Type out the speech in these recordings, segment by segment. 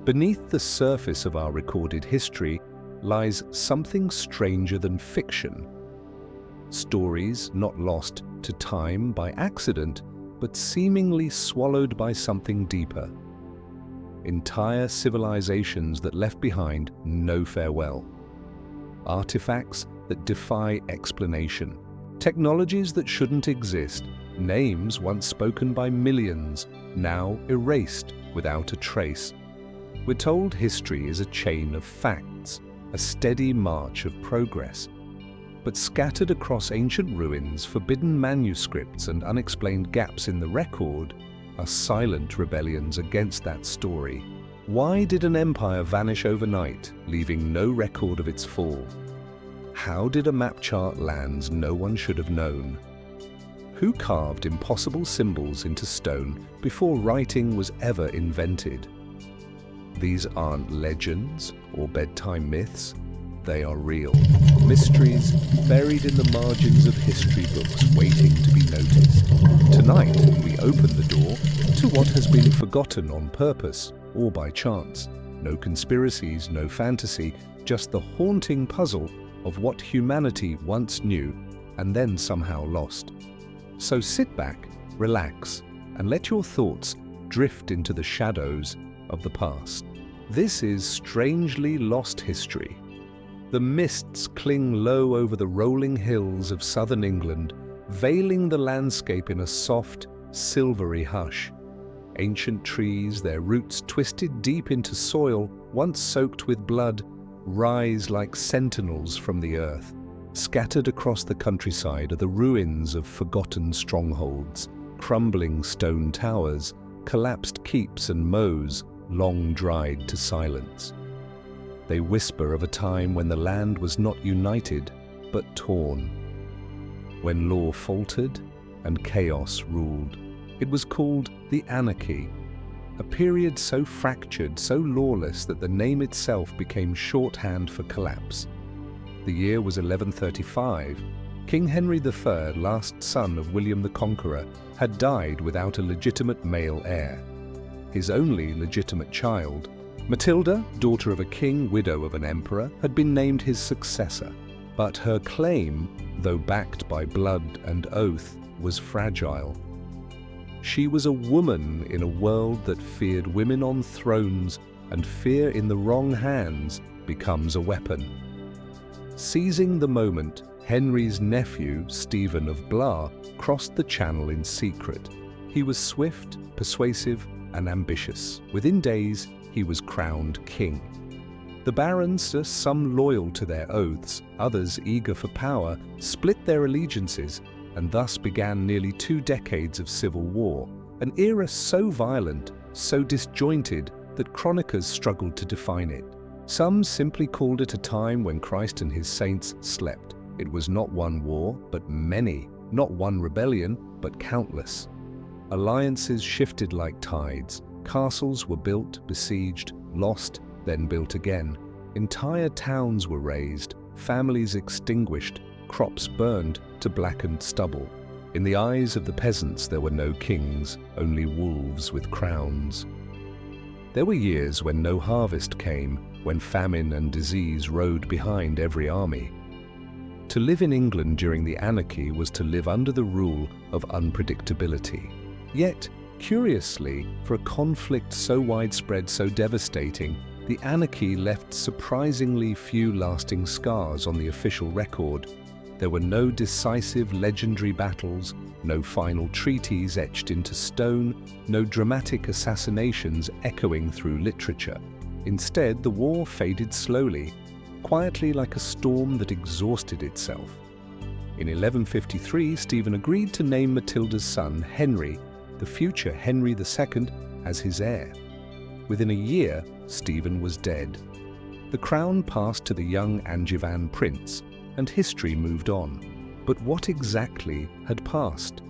Beneath the surface of our recorded history lies something stranger than fiction. Stories not lost to time by accident, but seemingly swallowed by something deeper. Entire civilizations that left behind no farewell. Artifacts that defy explanation. Technologies that shouldn't exist. Names once spoken by millions, now erased without a trace. We're told history is a chain of facts, a steady march of progress. But scattered across ancient ruins, forbidden manuscripts, and unexplained gaps in the record are silent rebellions against that story. Why did an empire vanish overnight, leaving no record of its fall? How did a map chart lands no one should have known? Who carved impossible symbols into stone before writing was ever invented? These aren't legends or bedtime myths. They are real. Mysteries buried in the margins of history books waiting to be noticed. Tonight, we open the door to what has been forgotten on purpose or by chance. No conspiracies, no fantasy, just the haunting puzzle of what humanity once knew and then somehow lost. So sit back, relax, and let your thoughts drift into the shadows of the past. This is strangely lost history. The mists cling low over the rolling hills of southern England, veiling the landscape in a soft, silvery hush. Ancient trees, their roots twisted deep into soil once soaked with blood, rise like sentinels from the earth. Scattered across the countryside are the ruins of forgotten strongholds, crumbling stone towers, collapsed keeps and mows, long dried to silence. They whisper of a time when the land was not united, but torn. When law faltered and chaos ruled. It was called the Anarchy, a period so fractured, so lawless that the name itself became shorthand for collapse. The year was 1135. King Henry III, last son of William the Conqueror, had died without a legitimate male heir. His only legitimate child, Matilda, daughter of a king, widow of an emperor, had been named his successor. But her claim, though backed by blood and oath, was fragile. She was a woman in a world that feared women on thrones, and fear in the wrong hands becomes a weapon. Seizing the moment, Henry's nephew, Stephen of Blois, crossed the Channel in secret. He was swift, persuasive, and ambitious. Within days, he was crowned king. The barons, some loyal to their oaths, others eager for power, split their allegiances, and thus began nearly 2 decades of civil war, an era so violent, so disjointed, that chroniclers struggled to define it. Some simply called it a time when Christ and his saints slept. It was not one war, but many, not one rebellion, but countless. Alliances shifted like tides. Castles were built, besieged, lost, then built again. Entire towns were razed, families extinguished, crops burned to blackened stubble. In the eyes of the peasants there were no kings, only wolves with crowns. There were years when no harvest came, when famine and disease rode behind every army. To live in England during the Anarchy was to live under the rule of unpredictability. Yet, curiously, for a conflict so widespread, so devastating, the Anarchy left surprisingly few lasting scars on the official record. There were no decisive legendary battles, no final treaties etched into stone, no dramatic assassinations echoing through literature. Instead, the war faded slowly, quietly like a storm that exhausted itself. In 1153, Stephen agreed to name Matilda's son, Henry, the future Henry II, as his heir. Within a year, Stephen was dead. The crown passed to the young Angevin prince, and history moved on. But what exactly had passed?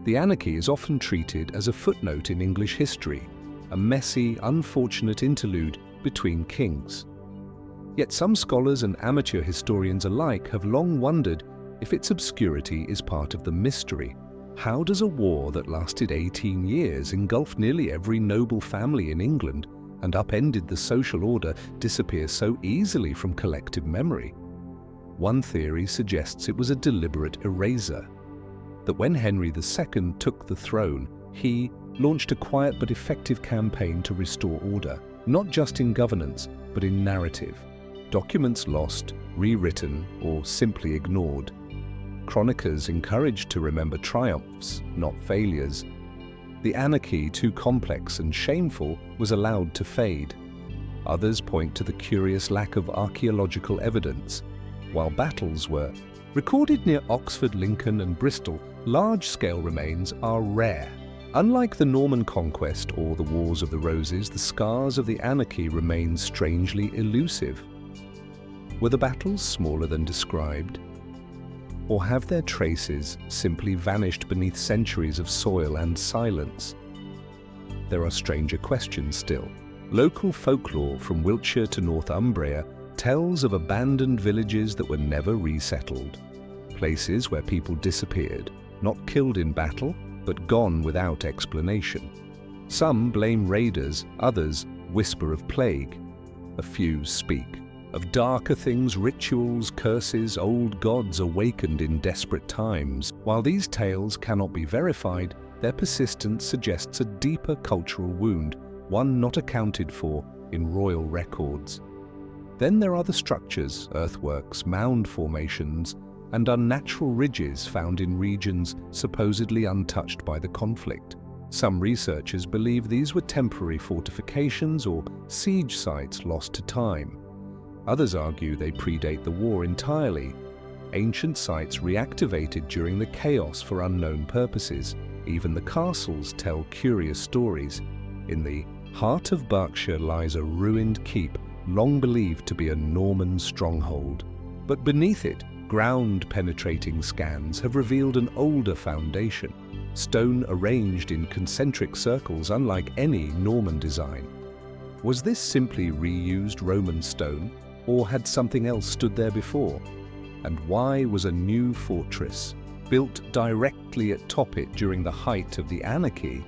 The Anarchy is often treated as a footnote in English history, a messy, unfortunate interlude between kings. Yet some scholars and amateur historians alike have long wondered if its obscurity is part of the mystery. How does a war that lasted 18 years, engulfed nearly every noble family in England, and upended the social order disappear so easily from collective memory? One theory suggests it was a deliberate eraser, that when Henry II took the throne, he launched a quiet but effective campaign to restore order, not just in governance, but in narrative. Documents lost, rewritten, or simply ignored. Chroniclers encouraged to remember triumphs, not failures. The anarchy, too complex and shameful, was allowed to fade. Others point to the curious lack of archaeological evidence. While battles were recorded near Oxford, Lincoln, and Bristol, large-scale remains are rare. Unlike the Norman conquest or the Wars of the Roses, the scars of the anarchy remain strangely elusive. Were the battles smaller than described? Or have their traces simply vanished beneath centuries of soil and silence? There are stranger questions still. Local folklore from Wiltshire to Northumbria tells of abandoned villages that were never resettled. Places where people disappeared, not killed in battle, but gone without explanation. Some blame raiders, others whisper of plague. A few speak of darker things, rituals, curses, old gods awakened in desperate times. While these tales cannot be verified, their persistence suggests a deeper cultural wound, one not accounted for in royal records. Then there are the structures, earthworks, mound formations, and unnatural ridges found in regions supposedly untouched by the conflict. Some researchers believe these were temporary fortifications or siege sites lost to time. Others argue they predate the war entirely. Ancient sites reactivated during the chaos for unknown purposes. Even the castles tell curious stories. In the heart of Berkshire lies a ruined keep, long believed to be a Norman stronghold. But beneath it, ground-penetrating scans have revealed an older foundation, stone arranged in concentric circles unlike any Norman design. Was this simply reused Roman stone, or had something else stood there before? And why was a new fortress built directly atop it during the height of the anarchy?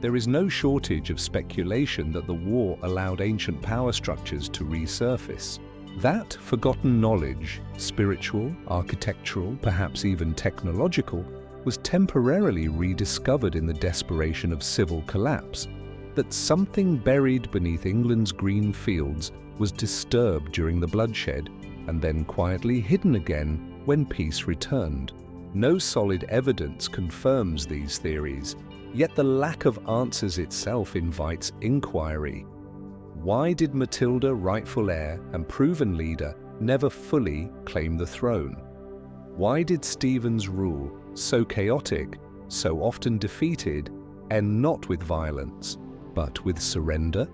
There is no shortage of speculation that the war allowed ancient power structures to resurface. That forgotten knowledge, spiritual, architectural, perhaps even technological, was temporarily rediscovered in the desperation of civil collapse. That something buried beneath England's green fields was disturbed during the bloodshed and then quietly hidden again when peace returned. No solid evidence confirms these theories, yet the lack of answers itself invites inquiry. Why did Matilda, rightful heir and proven leader, never fully claim the throne? Why did Stephen's rule, so chaotic, so often defeated, end not with violence, but with surrender?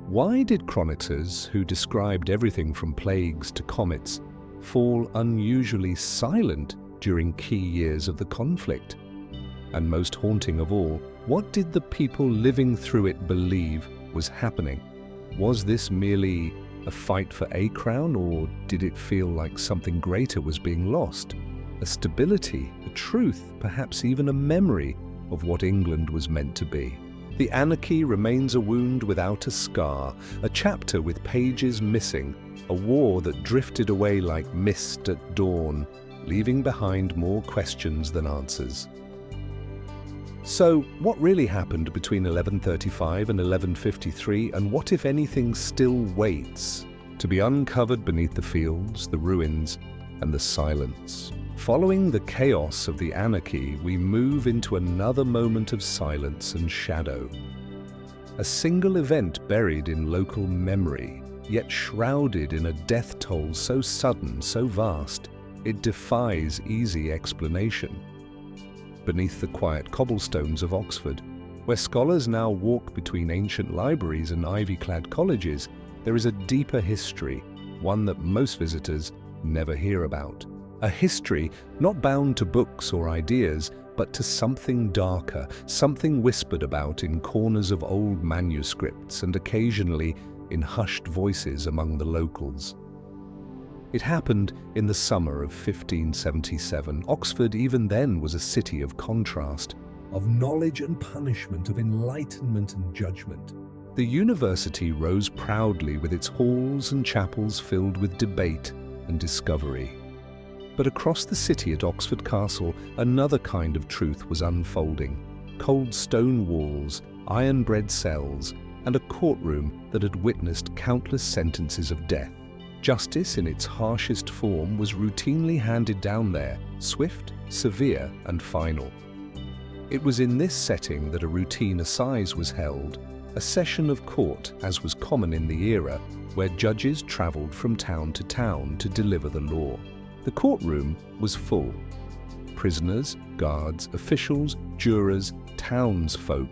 Why did chroniclers, who described everything from plagues to comets, fall unusually silent during key years of the conflict? And most haunting of all, what did the people living through it believe was happening? Was this merely a fight for a crown, or did it feel like something greater was being lost? A stability, a truth, perhaps even a memory of what England was meant to be. The anarchy remains a wound without a scar, a chapter with pages missing, a war that drifted away like mist at dawn, leaving behind more questions than answers. So, what really happened between 1135 and 1153, and what, if anything, still waits to be uncovered beneath the fields, the ruins, and the silence? Following the chaos of the anarchy, we move into another moment of silence and shadow. A single event buried in local memory, yet shrouded in a death toll so sudden, so vast, it defies easy explanation. Beneath the quiet cobblestones of Oxford, where scholars now walk between ancient libraries and ivy-clad colleges, there is a deeper history, one that most visitors never hear about. A history not bound to books or ideas, but to something darker, something whispered about in corners of old manuscripts and occasionally in hushed voices among the locals. It happened in the summer of 1577. Oxford even then was a city of contrast, of knowledge and punishment, of enlightenment and judgment. The university rose proudly with its halls and chapels filled with debate and discovery. But across the city at Oxford Castle, another kind of truth was unfolding. Cold stone walls, iron-bred cells, and a courtroom that had witnessed countless sentences of death. Justice in its harshest form was routinely handed down there, swift, severe, and final. It was in this setting that a routine assize was held, a session of court as was common in the era, where judges travelled from town to town to deliver the law. The courtroom was full. Prisoners, guards, officials, jurors, townsfolk.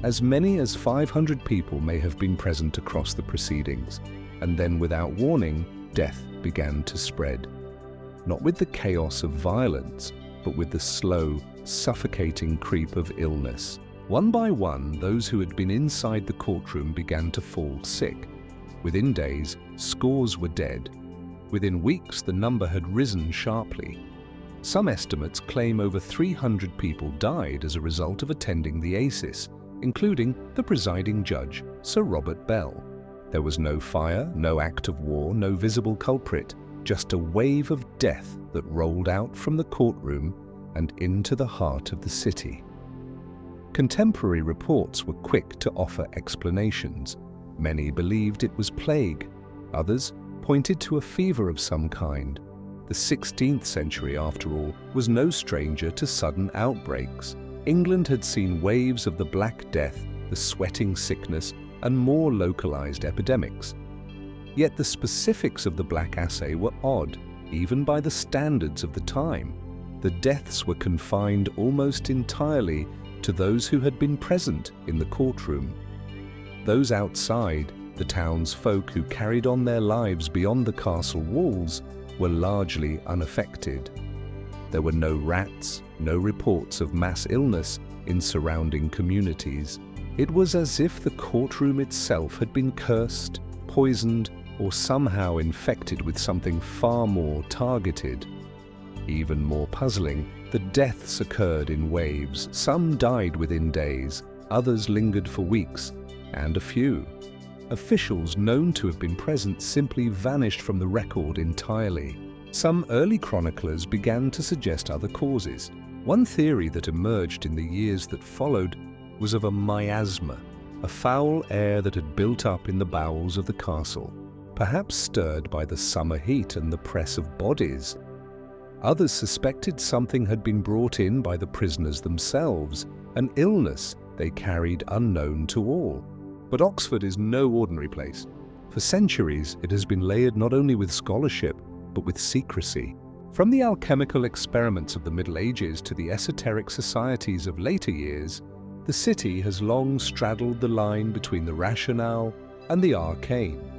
As many as 500 people may have been present across the proceedings, and then without warning, death began to spread. Not with the chaos of violence, but with the slow, suffocating creep of illness. One by one, those who had been inside the courtroom began to fall sick. Within days, scores were dead. Within weeks, the number had risen sharply. Some estimates claim over 300 people died as a result of attending the ACIS, including the presiding judge, Sir Robert Bell. There was no fire, no act of war, no visible culprit, just a wave of death that rolled out from the courtroom and into the heart of the city. Contemporary reports were quick to offer explanations. Many believed it was plague. Others pointed to a fever of some kind. The 16th century, after all, was no stranger to sudden outbreaks. England had seen waves of the Black Death, the sweating sickness, and more localized epidemics. Yet the specifics of the Black Assay were odd, even by the standards of the time. The deaths were confined almost entirely to those who had been present in the courtroom. Those outside, the townsfolk who carried on their lives beyond the castle walls, were largely unaffected. There were no rats, no reports of mass illness in surrounding communities. It was as if the courtroom itself had been cursed, poisoned, or somehow infected with something far more targeted. Even more puzzling, the deaths occurred in waves. Some died within days, others lingered for weeks, and a few. Officials known to have been present simply vanished from the record entirely. Some early chroniclers began to suggest other causes. One theory that emerged in the years that followed was of a miasma, a foul air that had built up in the bowels of the castle, perhaps stirred by the summer heat and the press of bodies. Others suspected something had been brought in by the prisoners themselves, an illness they carried unknown to all. But Oxford is no ordinary place. For centuries, it has been layered not only with scholarship, but with secrecy. From the alchemical experiments of the Middle Ages to the esoteric societies of later years, the city has long straddled the line between the rationale and the arcane.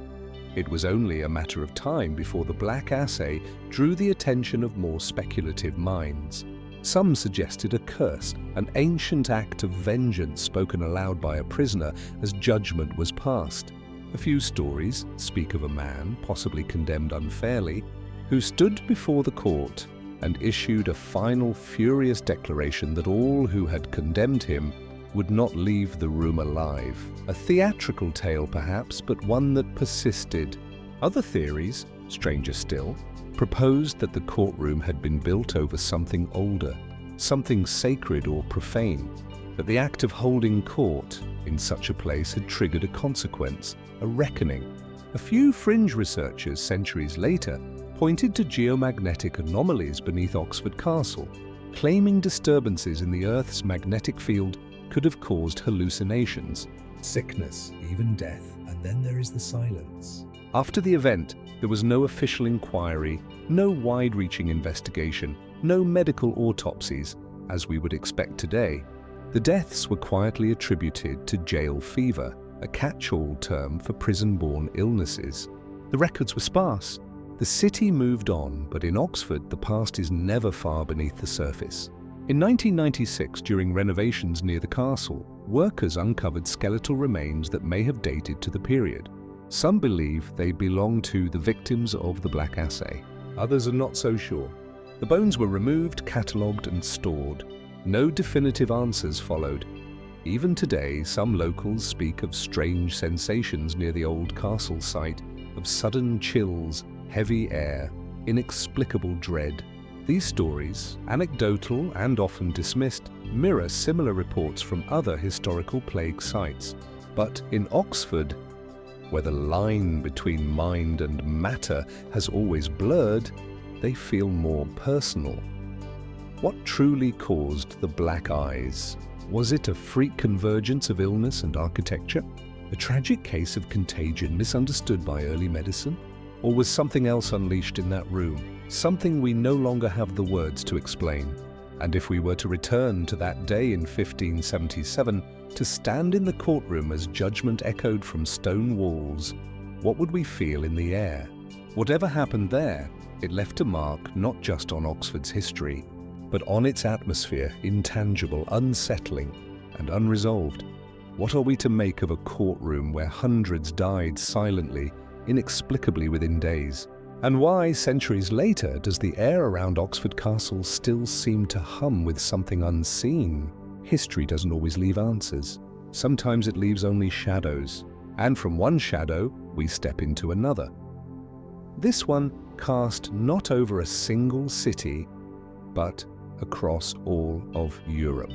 It was only a matter of time before the Black Assay drew the attention of more speculative minds. Some suggested a curse, an ancient act of vengeance spoken aloud by a prisoner as judgment was passed. A few stories speak of a man, possibly condemned unfairly, who stood before the court and issued a final furious declaration that all who had condemned him would not leave the room alive. A theatrical tale perhaps, but one that persisted. Other theories, stranger still, proposed that the courtroom had been built over something older, something sacred or profane, that the act of holding court in such a place had triggered a consequence, a reckoning. A few fringe researchers centuries later pointed to geomagnetic anomalies beneath Oxford Castle, claiming disturbances in the Earth's magnetic field could have caused hallucinations, sickness, even death, and then there is the silence. After the event, there was no official inquiry, no wide-reaching investigation, no medical autopsies, as we would expect today. The deaths were quietly attributed to jail fever, a catch-all term for prison-borne illnesses. The records were sparse. The city moved on, but in Oxford, the past is never far beneath the surface. In 1996, during renovations near the castle, workers uncovered skeletal remains that may have dated to the period. Some believe they belong to the victims of the Black Assay. Others are not so sure. The bones were removed, catalogued, and stored. No definitive answers followed. Even today, some locals speak of strange sensations near the old castle site, of sudden chills, heavy air, inexplicable dread. These stories, anecdotal and often dismissed, mirror similar reports from other historical plague sites. But in Oxford, where the line between mind and matter has always blurred, they feel more personal. What truly caused the black eyes? Was it a freak convergence of illness and architecture? A tragic case of contagion misunderstood by early medicine? Or was something else unleashed in that room? Something we no longer have the words to explain. And if we were to return to that day in 1577, to stand in the courtroom as judgment echoed from stone walls, what would we feel in the air? Whatever happened there, it left a mark not just on Oxford's history, but on its atmosphere, intangible, unsettling, and unresolved. What are we to make of a courtroom where hundreds died silently, inexplicably within days? And why, centuries later, does the air around Oxford Castle still seem to hum with something unseen? History doesn't always leave answers. Sometimes it leaves only shadows. And from one shadow, we step into another. This one cast not over a single city, but across all of Europe.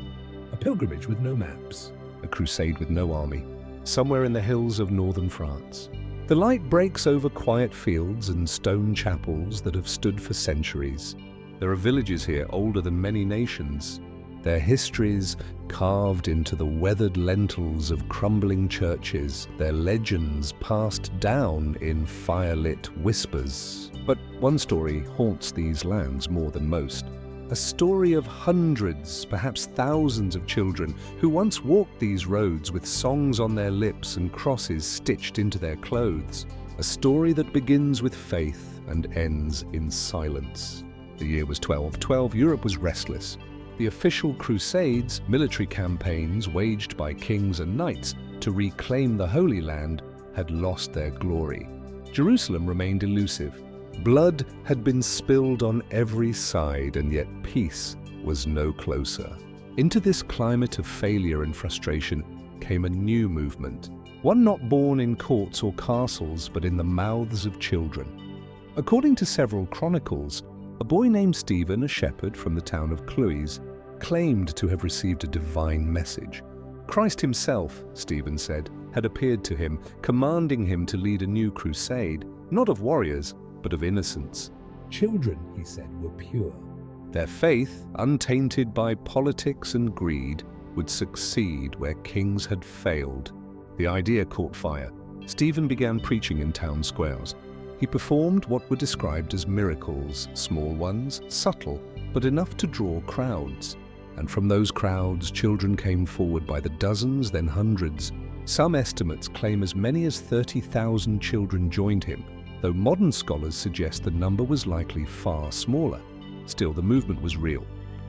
A pilgrimage with no maps. A crusade with no army. Somewhere in the hills of northern France. The light breaks over quiet fields and stone chapels that have stood for centuries. There are villages here older than many nations. Their histories carved into the weathered lintels of crumbling churches, their legends passed down in firelit whispers. But one story haunts these lands more than most. A story of hundreds, perhaps thousands of children who once walked these roads with songs on their lips and crosses stitched into their clothes. A story that begins with faith and ends in silence. The year was 1212. Europe was restless. The official crusades, military campaigns waged by kings and knights to reclaim the Holy Land, had lost their glory. Jerusalem remained elusive. Blood had been spilled on every side, and yet peace was no closer. Into this climate of failure and frustration came a new movement, one not born in courts or castles, but in the mouths of children. According to several chronicles, a boy named Stephen, a shepherd from the town of Cluis, claimed to have received a divine message. Christ himself, Stephen said, had appeared to him, commanding him to lead a new crusade, not of warriors, but of innocence. Children, he said, were pure. Their faith, untainted by politics and greed, would succeed where kings had failed. The idea caught fire. Stephen began preaching in town squares. He performed what were described as miracles, small ones, subtle, but enough to draw crowds. And from those crowds, children came forward by the dozens, then hundreds. Some estimates claim as many as 30,000 children joined him, though modern scholars suggest the number was likely far smaller. Still, the movement was real.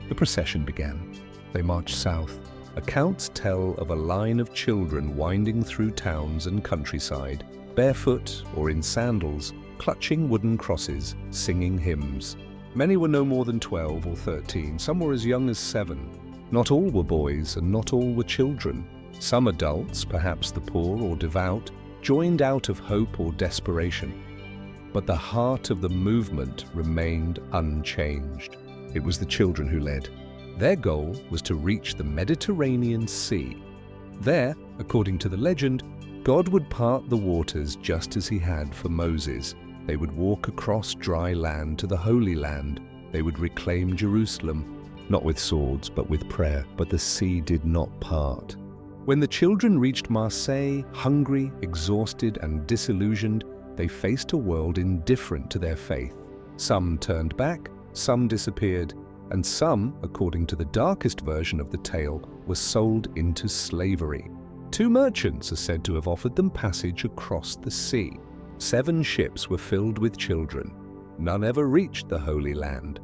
The procession began. They marched south. Accounts tell of a line of children winding through towns and countryside, barefoot or in sandals, clutching wooden crosses, singing hymns. Many were no more than 12 or 13, some were as young as 7. Not all were boys, and not all were children. Some adults, perhaps the poor or devout, joined out of hope or desperation. But the heart of the movement remained unchanged. It was the children who led. Their goal was to reach the Mediterranean Sea. There, according to the legend, God would part the waters just as he had for Moses. They would walk across dry land to the Holy Land. They would reclaim Jerusalem, not with swords, but with prayer. But the sea did not part. When the children reached Marseille, hungry, exhausted, and disillusioned, they faced a world indifferent to their faith. Some turned back, some disappeared, and some, according to the darkest version of the tale, were sold into slavery. 2 merchants are said to have offered them passage across the sea. 7 ships were filled with children. None ever reached the Holy Land.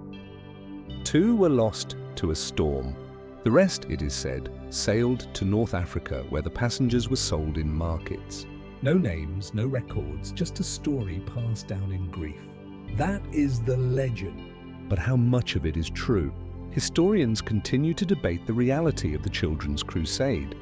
2 were lost to a storm. The rest, it is said, sailed to North Africa, where the passengers were sold in markets. No names, no records, just a story passed down in grief. That is the legend. But how much of it is true? Historians continue to debate the reality of the Children's Crusade.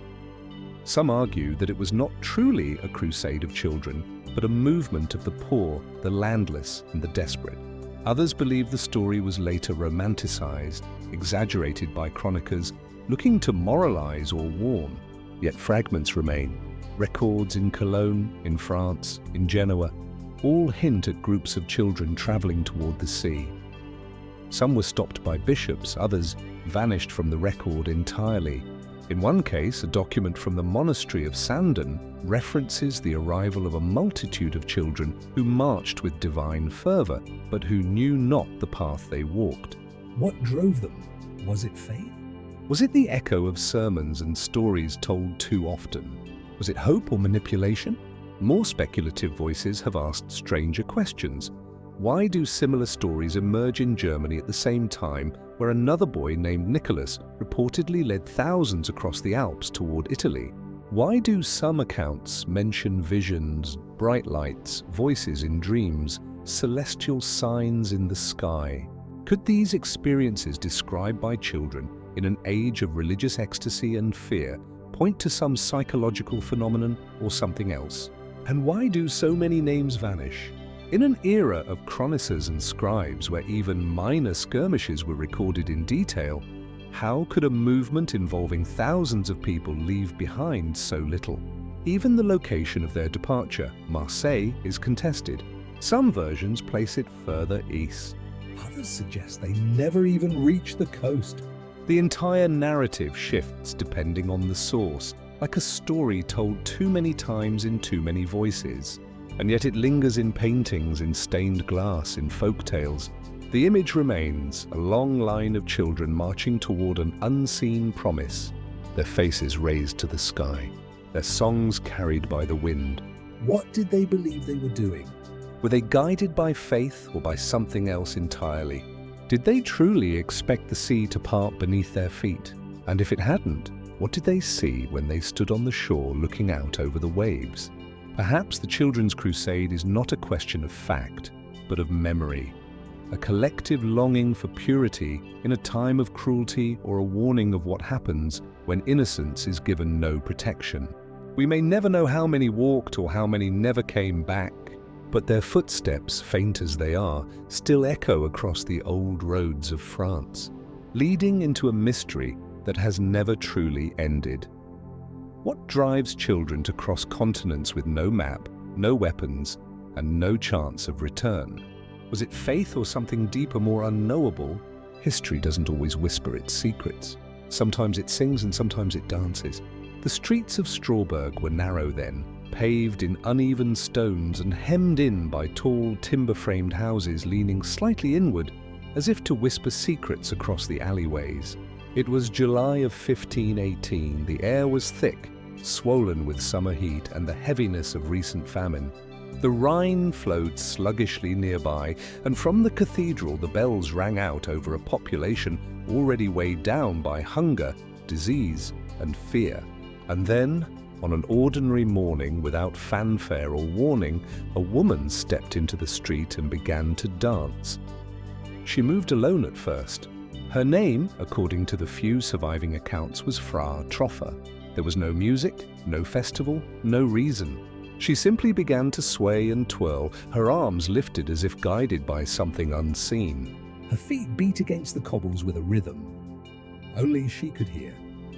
Some argue that it was not truly a crusade of children, but a movement of the poor, the landless, and the desperate. Others believe the story was later romanticized, exaggerated by chroniclers looking to moralize or warn. Yet fragments remain. Records in Cologne, in France, in Genoa, all hint at groups of children traveling toward the sea. Some were stopped by bishops, others vanished from the record entirely. In one case, a document from the monastery of Sandon references the arrival of a multitude of children who marched with divine fervor, but who knew not the path they walked. What drove them? Was it faith? Was it the echo of sermons and stories told too often? Was it hope or manipulation? More speculative voices have asked stranger questions. Why do similar stories emerge in Germany at the same time where another boy named Nicholas reportedly led thousands across the Alps toward Italy? Why do some accounts mention visions, bright lights, voices in dreams, celestial signs in the sky? Could these experiences described by children in an age of religious ecstasy and fear point to some psychological phenomenon or something else? And why do so many names vanish? In an era of chroniclers and scribes where even minor skirmishes were recorded in detail, how could a movement involving thousands of people leave behind so little? Even the location of their departure, Marseille, is contested. Some versions place it further east. Others suggest they never even reach the coast. The entire narrative shifts depending on the source, like a story told too many times in too many voices. And yet it lingers in paintings, in stained glass, in folk tales. The image remains, a long line of children marching toward an unseen promise, their faces raised to the sky, their songs carried by the wind. What did they believe they were doing? Were they guided by faith or by something else entirely? Did they truly expect the sea to part beneath their feet? And if it hadn't, what did they see when they stood on the shore looking out over the waves? Perhaps the Children's Crusade is not a question of fact, but of memory, a collective longing for purity in a time of cruelty or a warning of what happens when innocence is given no protection. We may never know how many walked or how many never came back, but their footsteps, faint as they are, still echo across the old roads of France, leading into a mystery that has never truly ended. What drives children to cross continents with no map, no weapons, and no chance of return? Was it faith or something deeper, more unknowable? History doesn't always whisper its secrets. Sometimes it sings and sometimes it dances. The streets of Strasbourg were narrow then, paved in uneven stones and hemmed in by tall timber-framed houses leaning slightly inward, as if to whisper secrets across the alleyways. It was July of 1518. The air was thick, swollen with summer heat and the heaviness of recent famine. The Rhine flowed sluggishly nearby, and from the cathedral the bells rang out over a population already weighed down by hunger, disease, and fear. And then, on an ordinary morning without fanfare or warning, a woman stepped into the street and began to dance. She moved alone at first. Her name, according to the few surviving accounts, was Frau Troffer. There was no music, no festival, no reason. She simply began to sway and twirl, her arms lifted as if guided by something unseen. Her feet beat against the cobbles with a rhythm only she could hear.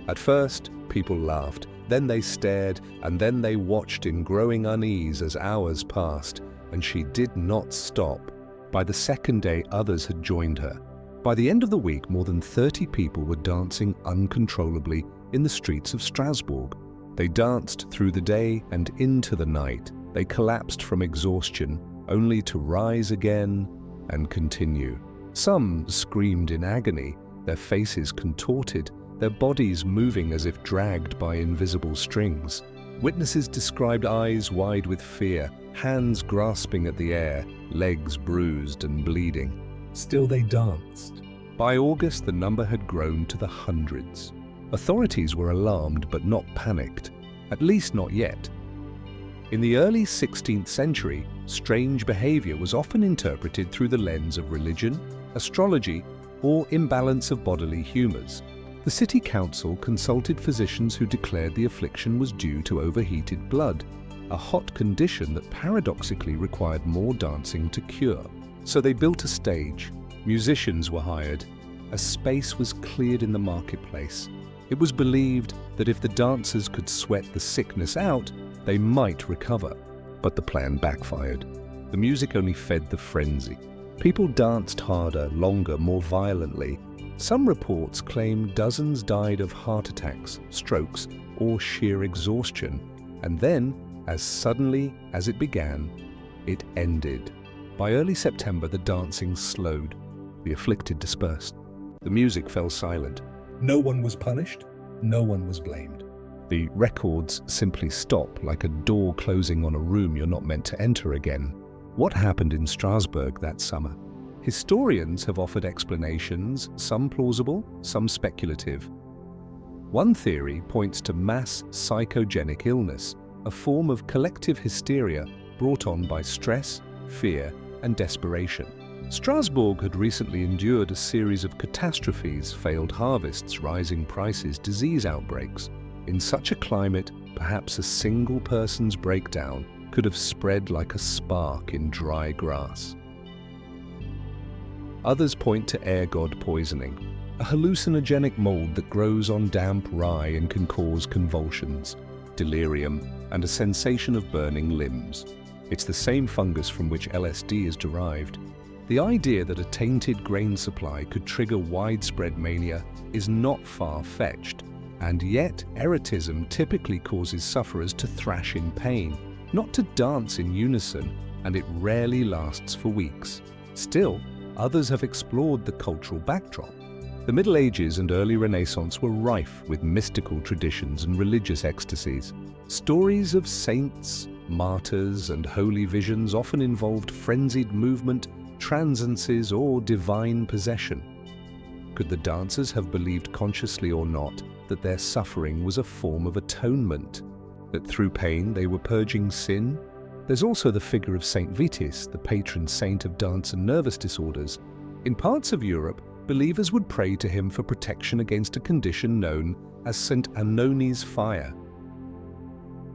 At first, people laughed, then they stared, and then they watched in growing unease as hours passed, and she did not stop. By the second day, others had joined her. By the end of the week, more than 30 people were dancing uncontrollably in the streets of Strasbourg. They danced through the day and into the night. They collapsed from exhaustion, only to rise again and continue. Some screamed in agony, their faces contorted, their bodies moving as if dragged by invisible strings. Witnesses described eyes wide with fear, hands grasping at the air, legs bruised and bleeding. Still they danced. By August, the number had grown to the hundreds. Authorities were alarmed but not panicked, at least not yet. In the early 16th century, strange behavior was often interpreted through the lens of religion, astrology, or imbalance of bodily humors. The city council consulted physicians who declared the affliction was due to overheated blood, a hot condition that paradoxically required more dancing to cure. So they built a stage, musicians were hired, a space was cleared in the marketplace. It was believed that if the dancers could sweat the sickness out, they might recover. But the plan backfired. The music only fed the frenzy. People danced harder, longer, more violently. Some reports claim dozens died of heart attacks, strokes, or sheer exhaustion. And then, as suddenly as it began, it ended. By early September, the dancing slowed. The afflicted dispersed. The music fell silent. No one was punished. No one was blamed. The records simply stop, like a door closing on a room you're not meant to enter again. What happened in Strasbourg that summer? Historians have offered explanations, some plausible, some speculative. One theory points to mass psychogenic illness, a form of collective hysteria brought on by stress, fear, and desperation. Strasbourg had recently endured a series of catastrophes, failed harvests, rising prices, disease outbreaks. In such a climate, perhaps a single person's breakdown could have spread like a spark in dry grass. Others point to air god poisoning, a hallucinogenic mold that grows on damp rye and can cause convulsions, delirium, and a sensation of burning limbs. It's the same fungus from which LSD is derived. The idea that a tainted grain supply could trigger widespread mania is not far-fetched, and yet erotism typically causes sufferers to thrash in pain, not to dance in unison, and it rarely lasts for weeks. Still, others have explored the cultural backdrop. The Middle Ages and early Renaissance were rife with mystical traditions and religious ecstasies. Stories of saints, martyrs, and holy visions often involved frenzied movement, transances, or divine possession. Could the dancers have believed consciously or not that their suffering was a form of atonement, that through pain they were purging sin? There's also the figure of Saint Vitus, the patron saint of dance and nervous disorders. In parts of Europe, believers would pray to him for protection against a condition known as St. Annoni's fire.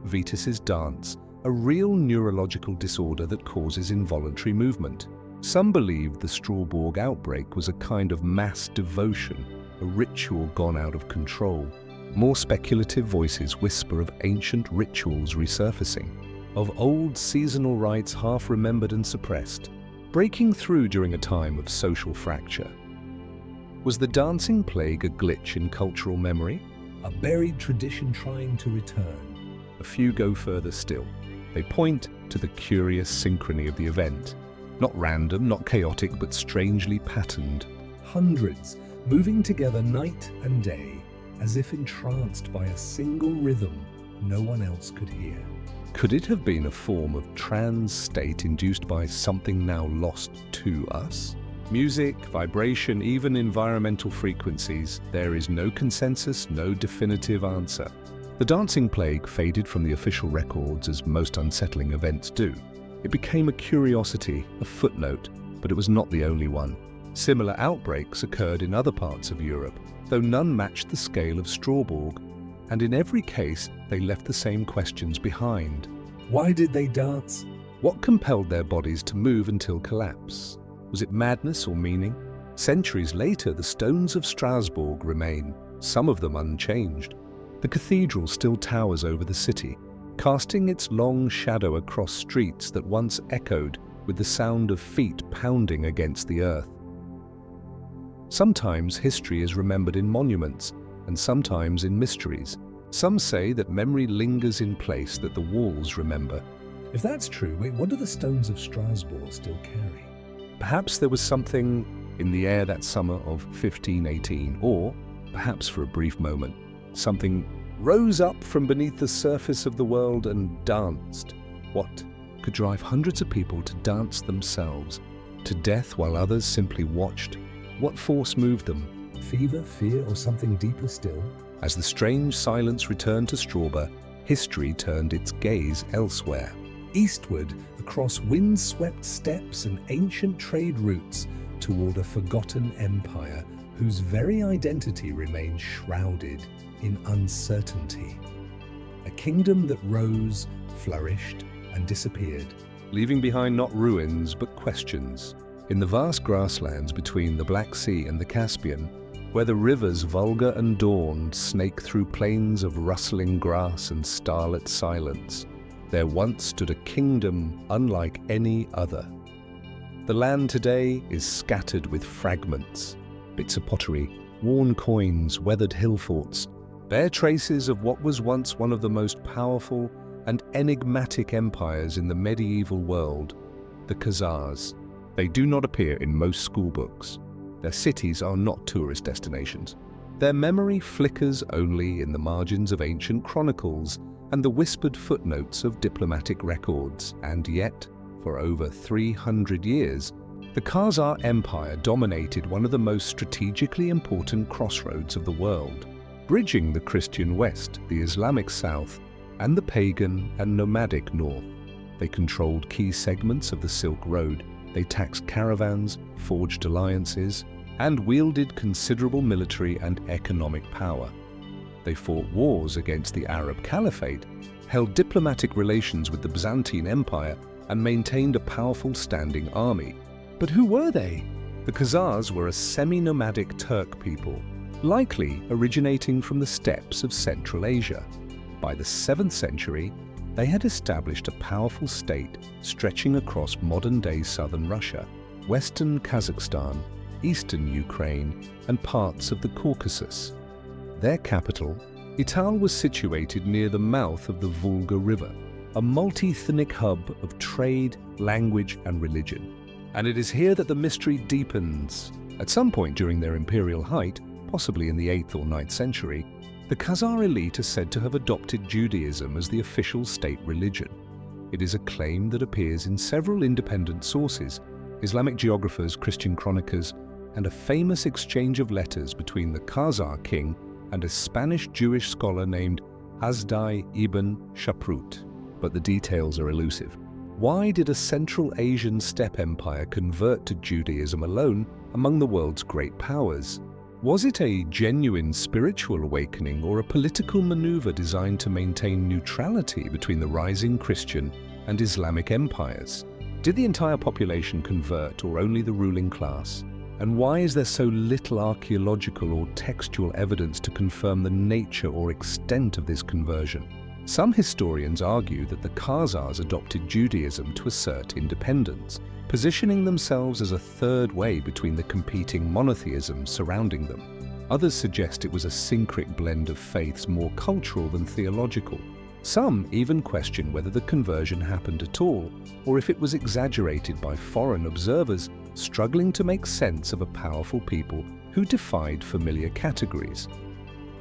Vitus's dance, a real neurological disorder that causes involuntary movement. Some believed the Strasbourg outbreak was a kind of mass devotion, a ritual gone out of control. More speculative voices whisper of ancient rituals resurfacing, of old seasonal rites half remembered and suppressed, breaking through during a time of social fracture. Was the dancing plague a glitch in cultural memory? A buried tradition trying to return. A few go further still. They point to the curious synchrony of the event. Not random, not chaotic, but strangely patterned. Hundreds moving together night and day, as if entranced by a single rhythm no one else could hear. Could it have been a form of trance state induced by something now lost to us? Music, vibration, even environmental frequencies, there is no consensus, no definitive answer. The dancing plague faded from the official records as most unsettling events do. It became a curiosity, a footnote, but it was not the only one. Similar outbreaks occurred in other parts of Europe, though none matched the scale of Strasbourg, and in every case they left the same questions behind. Why did they dance? What compelled their bodies to move until collapse? Was it madness or meaning? Centuries later, the stones of Strasbourg remain, some of them unchanged. The cathedral still towers over the city, casting its long shadow across streets that once echoed with the sound of feet pounding against the earth. Sometimes history is remembered in monuments, and sometimes in mysteries. Some say that memory lingers in place that the walls remember. If that's true, what do the stones of Strasbourg still carry? Perhaps there was something in the air that summer of 1518, or, perhaps for a brief moment, something rose up from beneath the surface of the world and danced. What could drive hundreds of people to dance themselves to death while others simply watched? What force moved them? Fever, fear, or something deeper still? As the strange silence returned to Strasbourg, history turned its gaze elsewhere. Eastward, across wind-swept steppes and ancient trade routes, toward a forgotten empire whose very identity remains shrouded in uncertainty. A kingdom that rose, flourished, and disappeared. Leaving behind not ruins, but questions. In the vast grasslands between the Black Sea and the Caspian, where the rivers Volga and Don snake through plains of rustling grass and starlit silence, there once stood a kingdom unlike any other. The land today is scattered with fragments, bits of pottery, worn coins, weathered hill forts, bear traces of what was once one of the most powerful and enigmatic empires in the medieval world, the Khazars. They do not appear in most school books. Their cities are not tourist destinations. Their memory flickers only in the margins of ancient chronicles and the whispered footnotes of diplomatic records. And yet, for over 300 years, the Khazar Empire dominated one of the most strategically important crossroads of the world, bridging the Christian West, the Islamic South, and the pagan and nomadic North. They controlled key segments of the Silk Road. They taxed caravans, forged alliances, and wielded considerable military and economic power. They fought wars against the Arab Caliphate, held diplomatic relations with the Byzantine Empire, and maintained a powerful standing army. But who were they? The Khazars were a semi-nomadic Turk people, likely originating from the steppes of Central Asia. By the 7th century, they had established a powerful state stretching across modern-day southern Russia, western Kazakhstan, eastern Ukraine, and parts of the Caucasus. Their capital, Ital, was situated near the mouth of the Volga River, a multi-ethnic hub of trade, language, and religion. And it is here that the mystery deepens. At some point during their imperial height, possibly in the 8th or 9th century, the Khazar elite are said to have adopted Judaism as the official state religion. It is a claim that appears in several independent sources, Islamic geographers, Christian chroniclers, and a famous exchange of letters between the Khazar king and a Spanish Jewish scholar named Azdai ibn Shaprut. But the details are elusive. Why did a Central Asian steppe empire convert to Judaism alone among the world's great powers? Was it a genuine spiritual awakening or a political maneuver designed to maintain neutrality between the rising Christian and Islamic empires? Did the entire population convert or only the ruling class? And why is there so little archaeological or textual evidence to confirm the nature or extent of this conversion? Some historians argue that the Khazars adopted Judaism to assert independence, positioning themselves as a third way between the competing monotheisms surrounding them. Others suggest it was a syncretic blend of faiths more cultural than theological. Some even question whether the conversion happened at all, or if it was exaggerated by foreign observers struggling to make sense of a powerful people who defied familiar categories.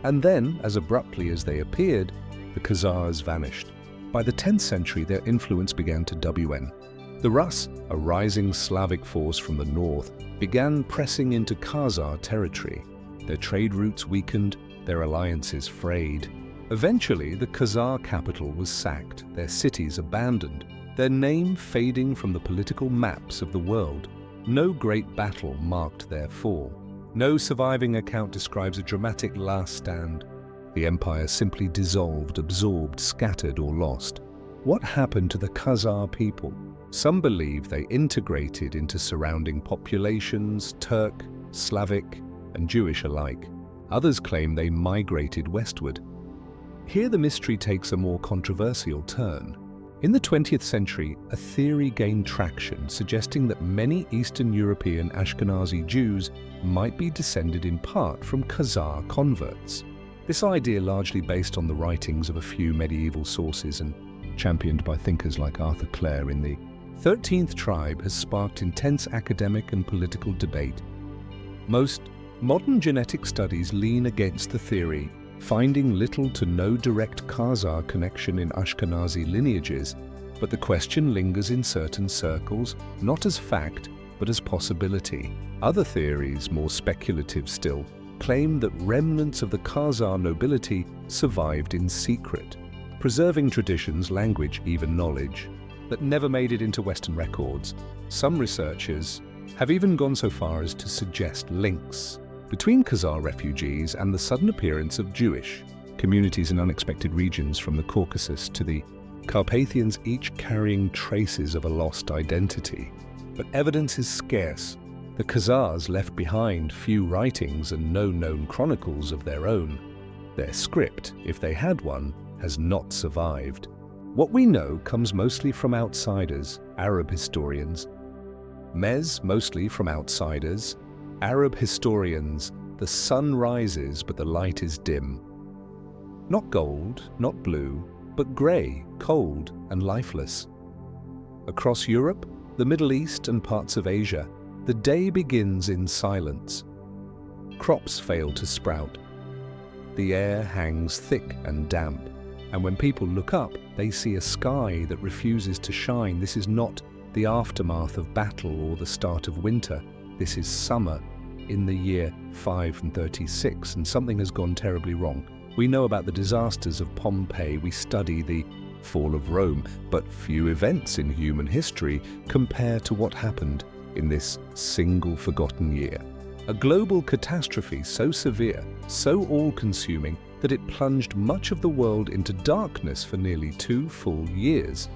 And then, as abruptly as they appeared, the Khazars vanished. By the 10th century, their influence began to wane. The Rus, a rising Slavic force from the north, began pressing into Khazar territory. Their trade routes weakened, their alliances frayed. Eventually, the Khazar capital was sacked, their cities abandoned, their name fading from the political maps of the world. No great battle marked their fall. No surviving account describes a dramatic last stand. The empire simply dissolved, absorbed, scattered, or lost. What happened to the Khazar people? Some believe they integrated into surrounding populations, Turk, Slavic, and Jewish alike. Others claim they migrated westward. Here the mystery takes a more controversial turn. In the 20th century, a theory gained traction suggesting that many Eastern European Ashkenazi Jews might be descended in part from Khazar converts. This idea, largely based on the writings of a few medieval sources and championed by thinkers like Arthur Clare in the 13th Tribe, has sparked intense academic and political debate. Most modern genetic studies lean against the theory, finding little to no direct Khazar connection in Ashkenazi lineages, but the question lingers in certain circles, not as fact, but as possibility. Other theories, more speculative still, claim that remnants of the Khazar nobility survived in secret, preserving traditions, language, even knowledge, that never made it into Western records. Some researchers have even gone so far as to suggest links between Khazar refugees and the sudden appearance of Jewish communities in unexpected regions from the Caucasus to the Carpathians, each carrying traces of a lost identity. But evidence is scarce. The Khazars left behind few writings and no known chronicles of their own. Their script, if they had one, has not survived. What we know comes mostly from outsiders, Arab historians. Mostly from outsiders. Arab historians, the sun rises but the light is dim. Not gold, not blue, but grey, cold and lifeless. Across Europe, the Middle East and parts of Asia, the day begins in silence. Crops fail to sprout. The air hangs thick and damp, and when people look up, they see a sky that refuses to shine. This is not the aftermath of battle or the start of winter. This is summer in the year 536, and something has gone terribly wrong. We know about the disasters of Pompeii, we study the fall of Rome, but few events in human history compare to what happened in this single forgotten year. A global catastrophe so severe, so all-consuming, that it plunged much of the world into darkness for nearly 2 full years,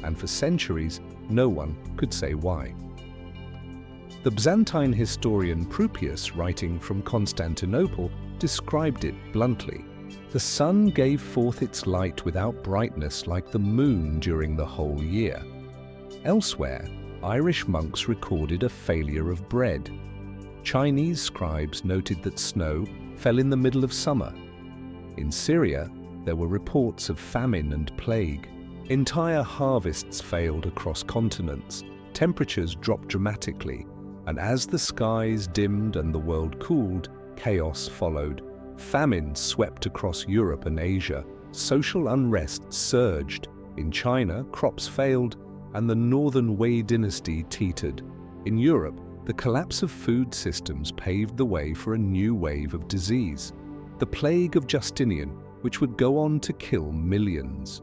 and for centuries no one could say why. The Byzantine historian Prupius, writing from Constantinople, described it bluntly. The sun gave forth its light without brightness like the moon during the whole year. Elsewhere, Irish monks recorded a failure of bread. Chinese scribes noted that snow fell in the middle of summer. In Syria, there were reports of famine and plague. Entire harvests failed across continents. Temperatures dropped dramatically, and as the skies dimmed and the world cooled, chaos followed. Famine swept across Europe and Asia. Social unrest surged. In China, crops failed, and the northern Wei dynasty teetered. In Europe, the collapse of food systems paved the way for a new wave of disease. The plague of Justinian, which would go on to kill millions.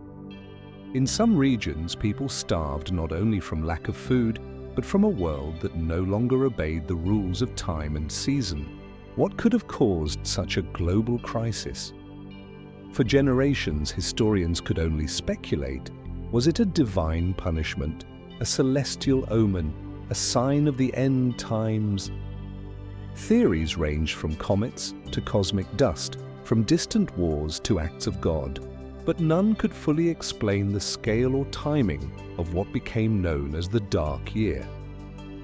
In some regions, people starved not only from lack of food, but from a world that no longer obeyed the rules of time and season. What could have caused such a global crisis? For generations, historians could only speculate. Was it a divine punishment, a celestial omen, a sign of the end times? Theories ranged from comets to cosmic dust, from distant wars to acts of God, but none could fully explain the scale or timing of what became known as the Dark Year.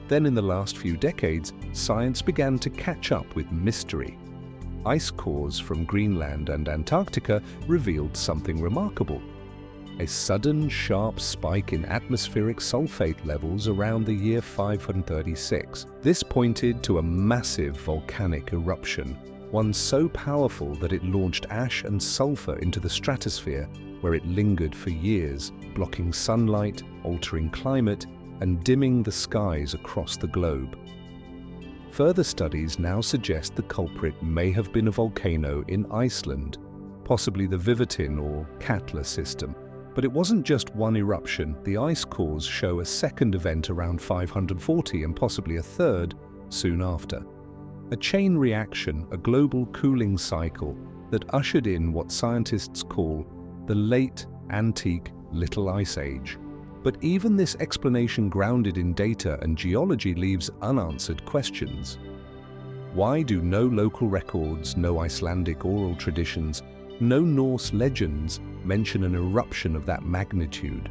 Then in the last few decades, science began to catch up with mystery. Ice cores from Greenland and Antarctica revealed something remarkable. A sudden, sharp spike in atmospheric sulfate levels around the year 536. This pointed to a massive volcanic eruption, one so powerful that it launched ash and sulfur into the stratosphere, where it lingered for years, blocking sunlight, altering climate, and dimming the skies across the globe. Further studies now suggest the culprit may have been a volcano in Iceland, possibly the Vivertin or Katla system. But it wasn't just one eruption. The ice cores show a second event around 540 and possibly a third soon after. A chain reaction, a global cooling cycle that ushered in what scientists call the late antique Little Ice Age. But even this explanation grounded in data and geology leaves unanswered questions. Why do no local records, no Icelandic oral traditions, no Norse legends mention an eruption of that magnitude?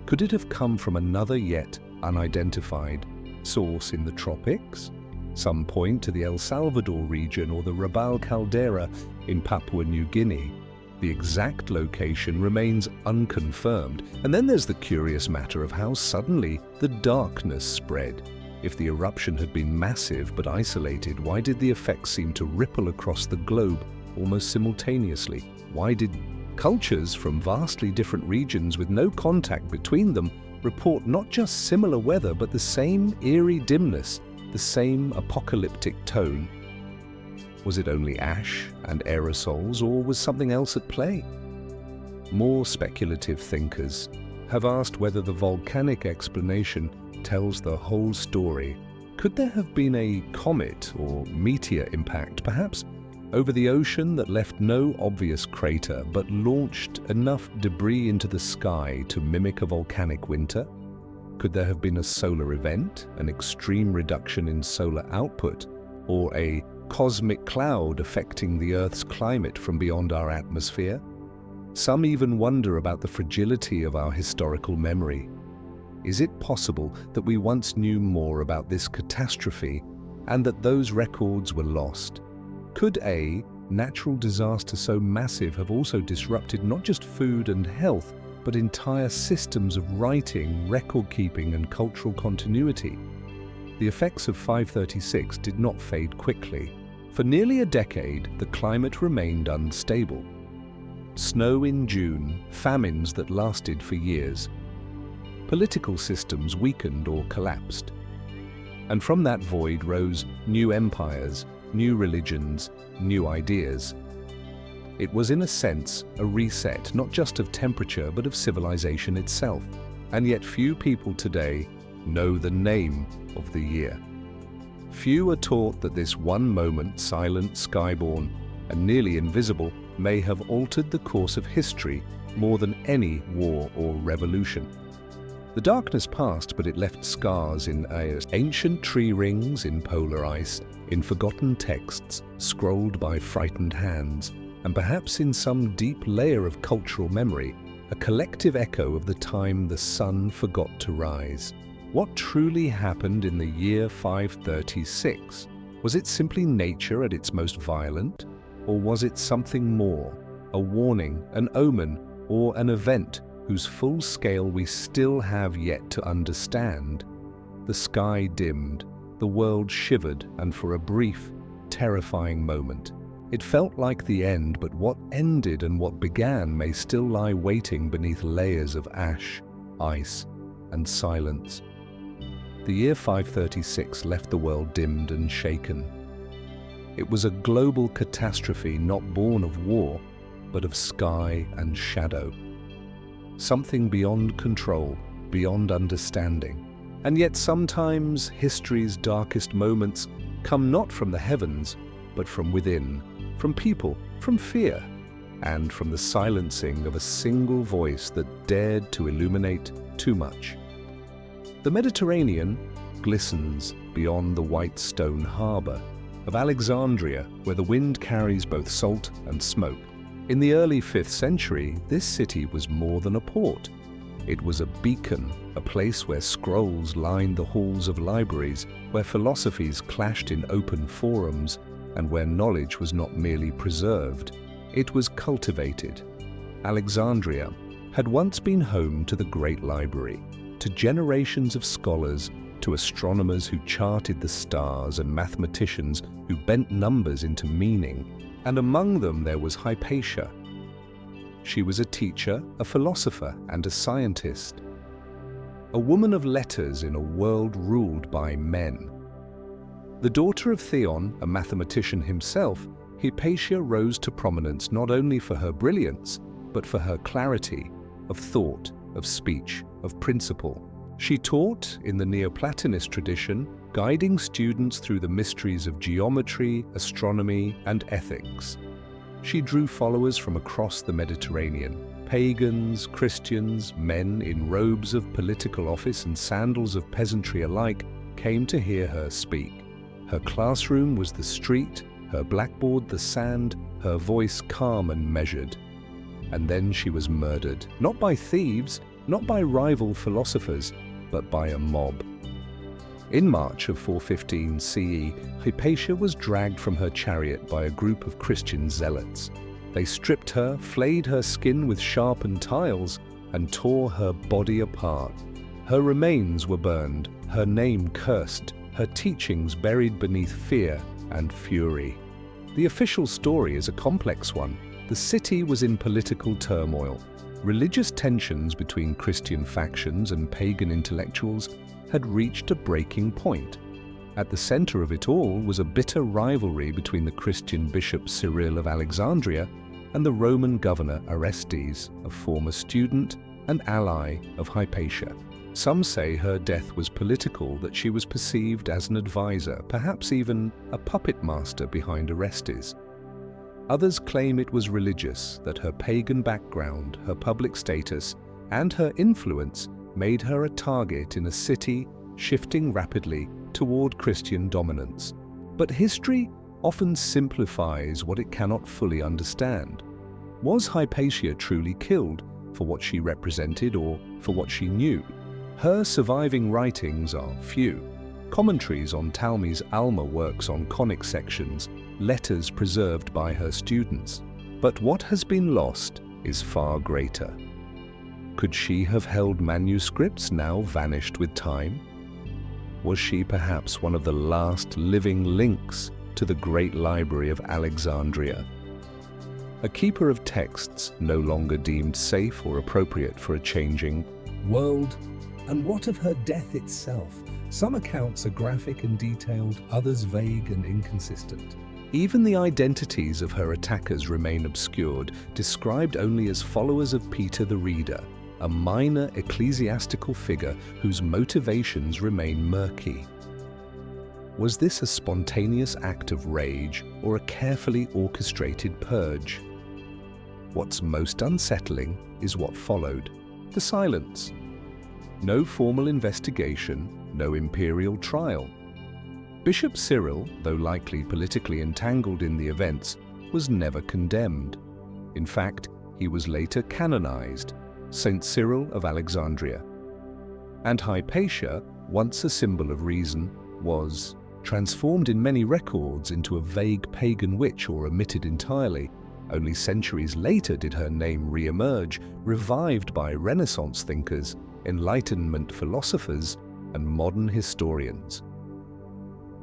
Could it have come from another yet unidentified source in the tropics? Some point to the El Salvador region or the Rabaul caldera in Papua New Guinea. The exact location remains unconfirmed. And then there's the curious matter of how suddenly the darkness spread. If the eruption had been massive but isolated, why did the effects seem to ripple across the globe almost simultaneously? Why did cultures from vastly different regions with no contact between them report not just similar weather but the same eerie dimness, the same apocalyptic tone? Was it only ash and aerosols, or was something else at play? More speculative thinkers have asked whether the volcanic explanation tells the whole story Could there have been a comet or meteor impact, perhaps, over the ocean that left no obvious crater but launched enough debris into the sky to mimic a volcanic winter? Could there have been a solar event, an extreme reduction in solar output, or a cosmic cloud affecting the Earth's climate from beyond our atmosphere? Some even wonder about the fragility of our historical memory. Is it possible that we once knew more about this catastrophe and that those records were lost? Could a natural disaster so massive have also disrupted not just food and health, but entire systems of writing, record-keeping, and cultural continuity? The effects of 536 did not fade quickly. For nearly a decade, the climate remained unstable. Snow in June, famines that lasted for years. Political systems weakened or collapsed. And from that void rose new empires, new religions, new ideas. It was in a sense a reset, not just of temperature, but of civilization itself. And yet few people today know the name of the year. Few are taught that this one moment, silent, skyborne, and nearly invisible, may have altered the course of history more than any war or revolution. The darkness passed, but it left scars in ancient tree rings, in polar ice, in forgotten texts scrolled by frightened hands, and perhaps in some deep layer of cultural memory, a collective echo of the time the sun forgot to rise. What truly happened in the year 536? Was it simply nature at its most violent? Or was it something more, a warning, an omen, or an event whose full scale we still have yet to understand? The sky dimmed, the world shivered, and for a brief, terrifying moment, it felt like the end, but what ended and what began may still lie waiting beneath layers of ash, ice, and silence. The year 536 left the world dimmed and shaken. It was a global catastrophe not born of war, but of sky and shadow. Something beyond control, beyond understanding. And yet sometimes history's darkest moments come not from the heavens, but from within, from people, from fear, and from the silencing of a single voice that dared to illuminate too much. The Mediterranean glistens beyond the white stone harbor of Alexandria, where the wind carries both salt and smoke. In the early 5th century, this city was more than a port. It was a beacon, a place where scrolls lined the halls of libraries, where philosophies clashed in open forums, and where knowledge was not merely preserved, it was cultivated. Alexandria had once been home to the great library, to generations of scholars, to astronomers who charted the stars and mathematicians who bent numbers into meaning. And among them there was Hypatia. She was a teacher, a philosopher, and a scientist. A woman of letters in a world ruled by men. The daughter of Theon, a mathematician himself, Hypatia rose to prominence not only for her brilliance, but for her clarity of thought, of speech, of principle. She taught in the Neoplatonist tradition, guiding students through the mysteries of geometry, astronomy, and ethics. She drew followers from across the Mediterranean. Pagans, Christians, men in robes of political office and sandals of peasantry alike came to hear her speak. Her classroom was the street, her blackboard the sand, her voice calm and measured. And then she was murdered, not by thieves, not by rival philosophers, but by a mob. In March of 415 CE, Hypatia was dragged from her chariot by a group of Christian zealots. They stripped her, flayed her skin with sharpened tiles, and tore her body apart. Her remains were burned, her name cursed, her teachings buried beneath fear and fury. The official story is a complex one. The city was in political turmoil. Religious tensions between Christian factions and pagan intellectuals had reached a breaking point. At the center of it all was a bitter rivalry between the Christian bishop Cyril of Alexandria and the Roman governor Orestes, a former student and ally of Hypatia. Some say her death was political, that she was perceived as an advisor, perhaps even a puppet master behind Orestes. Others claim it was religious, that her pagan background, her public status, and her influence made her a target in a city shifting rapidly toward Christian dominance. But history often simplifies what it cannot fully understand. Was Hypatia truly killed for what she represented or for what she knew? Her surviving writings are few. Commentaries on Talmi's Alma works on conic sections, letters preserved by her students. But what has been lost is far greater. Could she have held manuscripts now vanished with time? Was she perhaps one of the last living links to the great library of Alexandria? A keeper of texts no longer deemed safe or appropriate for a changing world. And what of her death itself? Some accounts are graphic and detailed, others vague and inconsistent. Even the identities of her attackers remain obscured, described only as followers of Peter the Reader, a minor ecclesiastical figure whose motivations remain murky. Was this a spontaneous act of rage or a carefully orchestrated purge? What's most unsettling is what followed: the silence. No formal investigation, no imperial trial. Bishop Cyril, though likely politically entangled in the events, was never condemned. In fact, he was later canonized, Saint Cyril of Alexandria. And Hypatia, once a symbol of reason, was transformed in many records into a vague pagan witch or omitted entirely. Only centuries later did her name re-emerge, revived by Renaissance thinkers, Enlightenment philosophers, and modern historians.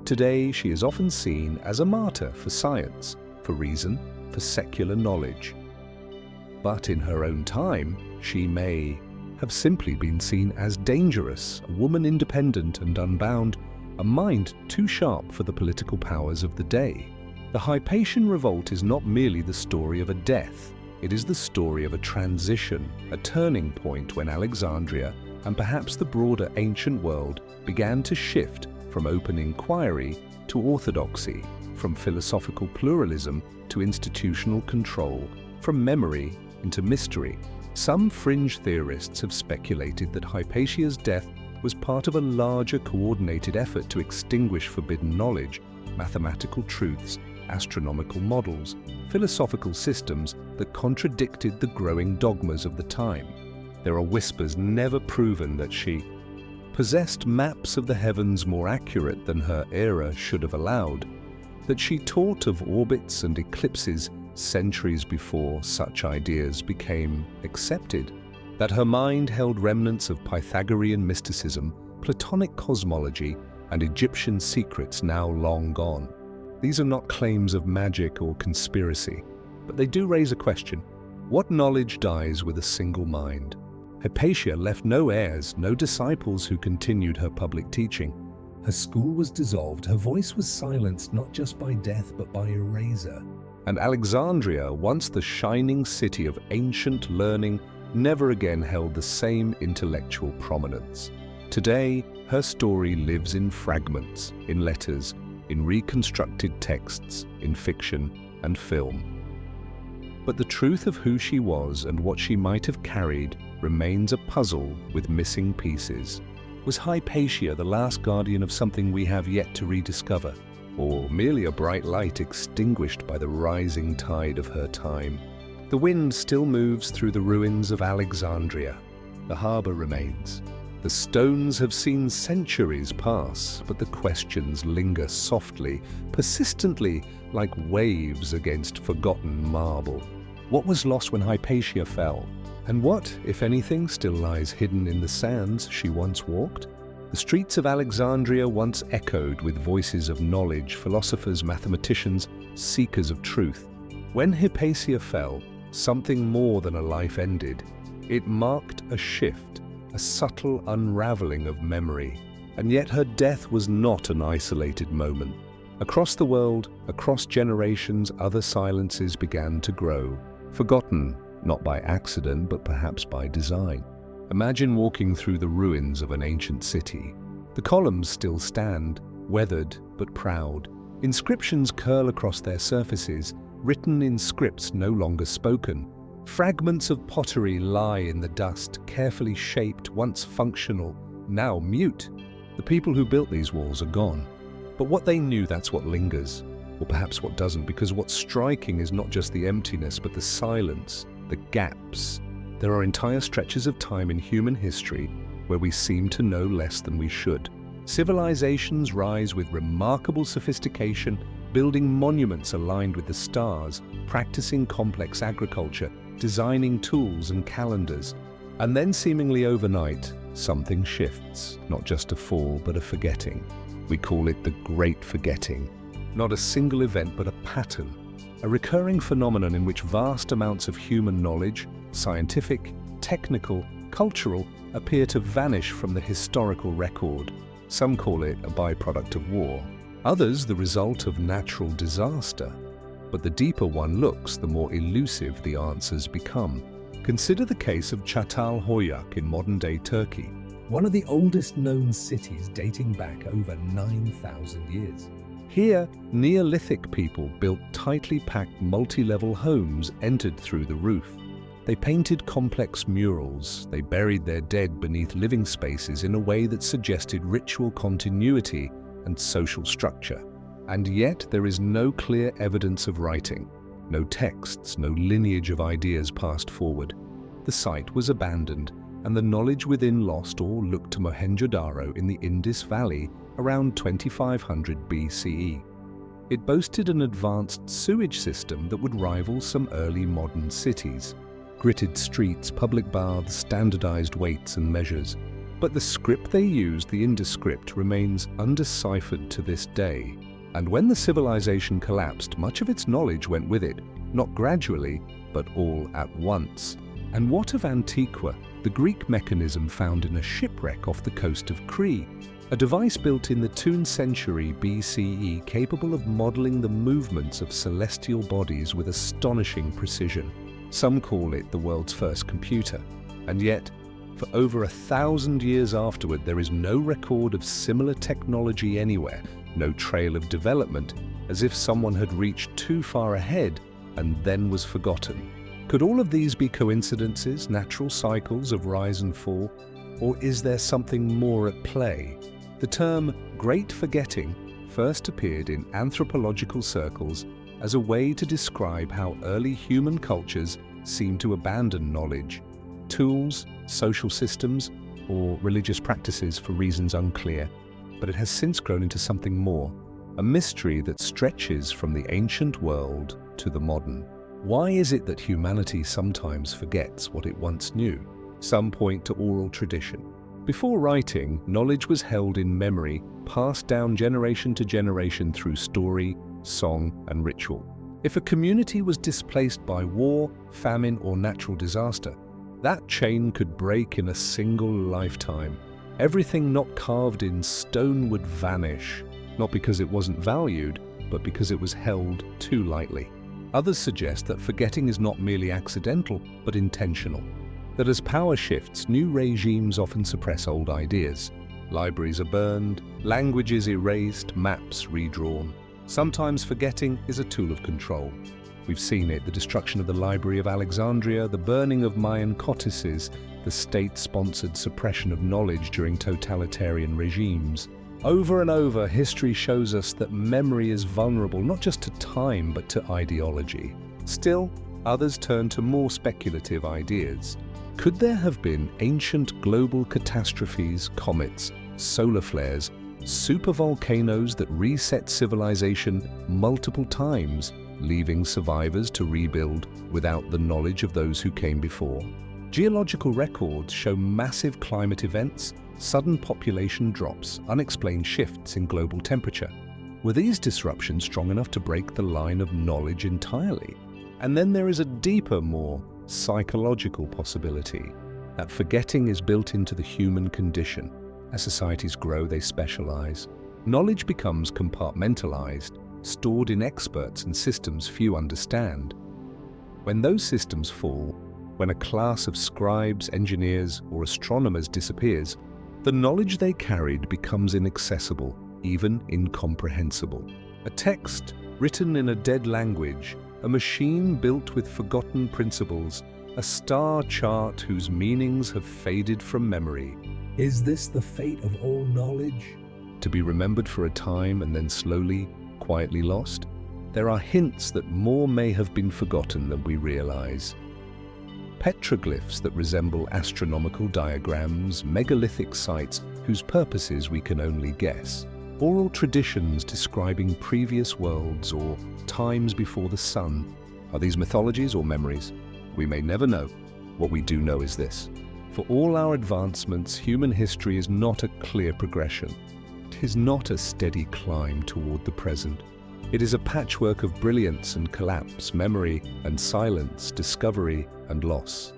Today, she is often seen as a martyr for science, for reason, for secular knowledge. But in her own time, she may have simply been seen as dangerous, a woman independent and unbound, a mind too sharp for the political powers of the day. The Hypatian revolt is not merely the story of a death. It is the story of a transition, a turning point when Alexandria, and perhaps the broader ancient world, began to shift from open inquiry to orthodoxy, from philosophical pluralism to institutional control, from memory into mystery. Some fringe theorists have speculated that Hypatia's death was part of a larger coordinated effort to extinguish forbidden knowledge, mathematical truths, astronomical models, philosophical systems that contradicted the growing dogmas of the time. There are whispers never proven that she possessed maps of the heavens more accurate than her era should have allowed, that she taught of orbits and eclipses centuries before such ideas became accepted, that her mind held remnants of Pythagorean mysticism, Platonic cosmology, and Egyptian secrets now long gone. These are not claims of magic or conspiracy, but they do raise a question. What knowledge dies with a single mind? Hypatia left no heirs, no disciples who continued her public teaching. Her school was dissolved, her voice was silenced not just by death but by erasure. And Alexandria, once the shining city of ancient learning, never again held the same intellectual prominence. Today, her story lives in fragments, in letters, in reconstructed texts, in fiction and film. But the truth of who she was and what she might have carried remains a puzzle with missing pieces. Was Hypatia the last guardian of something we have yet to rediscover, or merely a bright light extinguished by the rising tide of her time? The wind still moves through the ruins of Alexandria. The harbor remains. The stones have seen centuries pass, but the questions linger softly, persistently, like waves against forgotten marble. What was lost when Hypatia fell? And what, if anything, still lies hidden in the sands she once walked? The streets of Alexandria once echoed with voices of knowledge, philosophers, mathematicians, seekers of truth. When Hypatia fell, something more than a life ended. It marked a shift, a subtle unraveling of memory. And yet her death was not an isolated moment. Across the world, across generations, other silences began to grow, forgotten, not by accident, but perhaps by design. Imagine walking through the ruins of an ancient city. The columns still stand, weathered but proud. Inscriptions curl across their surfaces, written in scripts no longer spoken. Fragments of pottery lie in the dust, carefully shaped, once functional, now mute. The people who built these walls are gone. But what they knew, that's what lingers. Or perhaps what doesn't, because what's striking is not just the emptiness, but the silence, the gaps. There are entire stretches of time in human history where we seem to know less than we should. Civilizations rise with remarkable sophistication, building monuments aligned with the stars, practicing complex agriculture, designing tools and calendars. And then seemingly overnight, something shifts, not just a fall, but a forgetting. We call it the Great Forgetting. Not a single event, but a pattern, a recurring phenomenon in which vast amounts of human knowledge, scientific, technical, cultural, appear to vanish from the historical record. Some call it a byproduct of war, others the result of natural disaster. But the deeper one looks, the more elusive the answers become. Consider the case of Çatalhöyük in modern-day Turkey. One of the oldest known cities dating back over 9,000 years. Here, Neolithic people built tightly packed multi-level homes entered through the roof. They painted complex murals, they buried their dead beneath living spaces in a way that suggested ritual continuity and social structure. And yet there is no clear evidence of writing, no texts, no lineage of ideas passed forward. The site was abandoned, and the knowledge within lost or looked to Mohenjo-Daro in the Indus Valley around 2500 BCE. It boasted an advanced sewage system that would rival some early modern cities. Gritted streets, public baths, standardized weights and measures. But the script they used, the Indus script, remains undeciphered to this day. And when the civilization collapsed, much of its knowledge went with it, not gradually, but all at once. And what of Antiqua, the Greek mechanism found in a shipwreck off the coast of Crete? A device built in the 2nd century BCE capable of modeling the movements of celestial bodies with astonishing precision. Some call it the world's first computer, and yet, for over 1,000 years afterward, there is no record of similar technology anywhere, no trail of development, as if someone had reached too far ahead and then was forgotten. Could all of these be coincidences, natural cycles of rise and fall, or is there something more at play? The term Great Forgetting first appeared in anthropological circles as a way to describe how early human cultures seem to abandon knowledge, tools, social systems, or religious practices for reasons unclear. But it has since grown into something more, a mystery that stretches from the ancient world to the modern. Why is it that humanity sometimes forgets what it once knew? Some point to oral tradition. Before writing, knowledge was held in memory, passed down generation to generation through story, song, and ritual. If a community was displaced by war, famine, or natural disaster, that chain could break in a single lifetime. Everything not carved in stone would vanish, not because it wasn't valued, but because it was held too lightly. Others suggest that forgetting is not merely accidental, but intentional. That as power shifts, new regimes often suppress old ideas. Libraries are burned, languages erased, maps redrawn. Sometimes forgetting is a tool of control. We've seen it, the destruction of the Library of Alexandria, the burning of Mayan codices, the state-sponsored suppression of knowledge during totalitarian regimes. Over and over, history shows us that memory is vulnerable not just to time, but to ideology. Still, others turn to more speculative ideas. Could there have been ancient global catastrophes, comets, solar flares, supervolcanoes that reset civilization multiple times, leaving survivors to rebuild without the knowledge of those who came before? Geological records show massive climate events, sudden population drops, unexplained shifts in global temperature. Were these disruptions strong enough to break the line of knowledge entirely? And then there is a deeper, more psychological possibility, that forgetting is built into the human condition. As societies grow, they specialize. Knowledge becomes compartmentalized, stored in experts and systems few understand. When those systems fall, When a class of scribes, engineers, or astronomers disappears, the knowledge they carried becomes inaccessible, even incomprehensible. A text written in a dead language, a machine built with forgotten principles, a star chart whose meanings have faded from memory. Is this the fate of all knowledge? To be remembered for a time and then slowly, quietly lost? There are hints that more may have been forgotten than we realize. Petroglyphs that resemble astronomical diagrams, megalithic sites whose purposes we can only guess, oral traditions describing previous worlds or times before the sun. Are these mythologies or memories? We may never know. What we do know is this: for all our advancements, human history is not a clear progression. It is not a steady climb toward the present. It is a patchwork of brilliance and collapse, memory and silence, discovery and loss.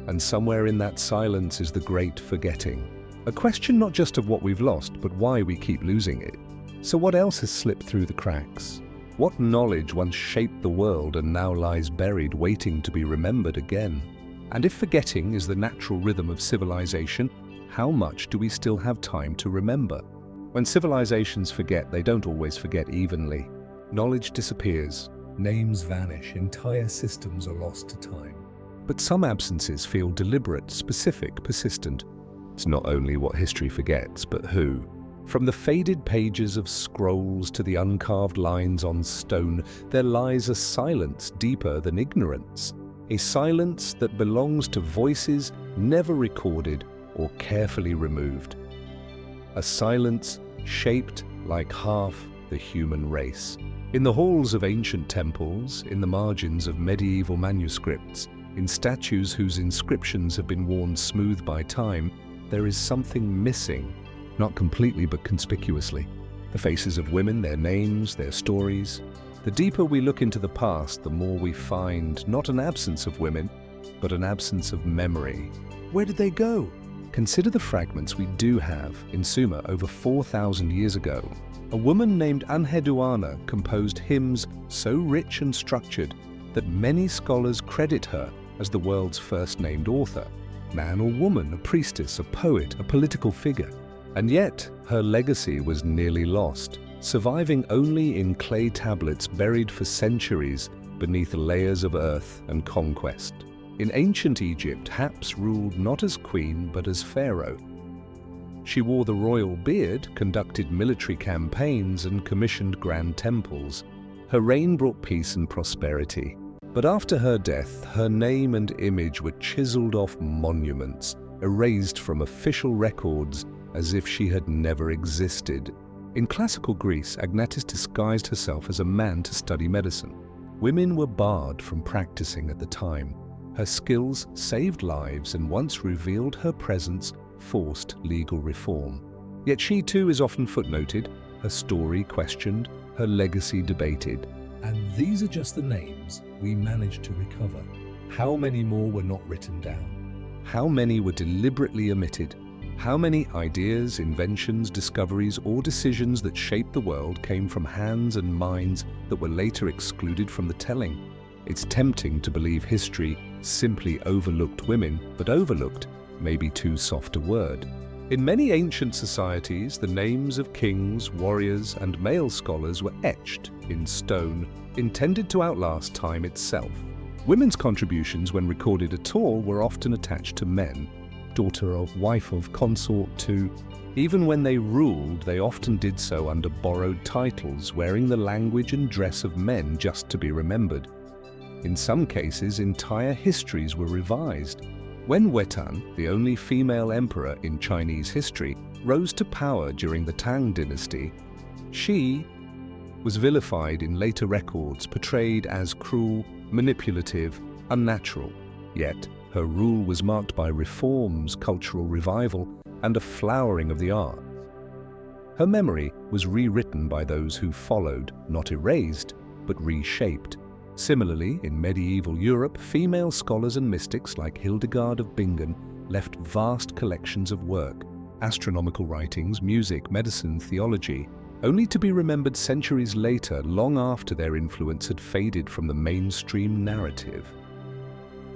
And somewhere in that silence is the great forgetting. A question not just of what we've lost, but why we keep losing it. So what else has slipped through the cracks? What knowledge once shaped the world and now lies buried, waiting to be remembered again? And if forgetting is the natural rhythm of civilization, how much do we still have time to remember? When civilizations forget, they don't always forget evenly. Knowledge disappears. Names vanish, entire systems are lost to time. But some absences feel deliberate, specific, persistent. It's not only what history forgets, but who. From the faded pages of scrolls to the uncarved lines on stone, there lies a silence deeper than ignorance. A silence that belongs to voices never recorded or carefully removed. A silence shaped like half the human race. In the halls of ancient temples, in the margins of medieval manuscripts, in statues whose inscriptions have been worn smooth by time, there is something missing, not completely but conspicuously. The faces of women, their names, their stories. The deeper we look into the past, the more we find not an absence of women, but an absence of memory. Where did they go? Consider the fragments we do have. In Sumer, over 4,000 years ago, a woman named Anheduana composed hymns so rich and structured that many scholars credit her as the world's first named author. Man or woman, a priestess, a poet, a political figure. And yet, her legacy was nearly lost, surviving only in clay tablets buried for centuries beneath layers of earth and conquest. In ancient Egypt, Haps ruled not as queen but as pharaoh. She wore the royal beard, conducted military campaigns, and commissioned grand temples. Her reign brought peace and prosperity. But after her death, her name and image were chiseled off monuments, erased from official records as if she had never existed. In classical Greece, Agnatis disguised herself as a man to study medicine. Women were barred from practicing at the time. Her skills saved lives, and once revealed her presence, forced legal reform. Yet she too is often footnoted, her story questioned, her legacy debated. And these are just the names we managed to recover. How many more were not written down? How many were deliberately omitted? How many ideas, inventions, discoveries, or decisions that shaped the world came from hands and minds that were later excluded from the telling? It's tempting to believe history simply overlooked women, but overlooked may be too soft a word. In many ancient societies, the names of kings, warriors, and male scholars were etched in stone, intended to outlast time itself. Women's contributions, when recorded at all, were often attached to men. Daughter of, wife of, consort to. Even when they ruled, they often did so under borrowed titles, wearing the language and dress of men just to be remembered. In some cases, entire histories were revised. When Wetan, the only female emperor in Chinese history, rose to power during the Tang dynasty, she was vilified in later records, portrayed as cruel, manipulative, unnatural. Yet, her rule was marked by reforms, cultural revival, and a flowering of the arts. Her memory was rewritten by those who followed, not erased, but reshaped. Similarly, in medieval Europe, female scholars and mystics like Hildegard of Bingen left vast collections of work, astronomical writings, music, medicine, theology, only to be remembered centuries later, long after their influence had faded from the mainstream narrative.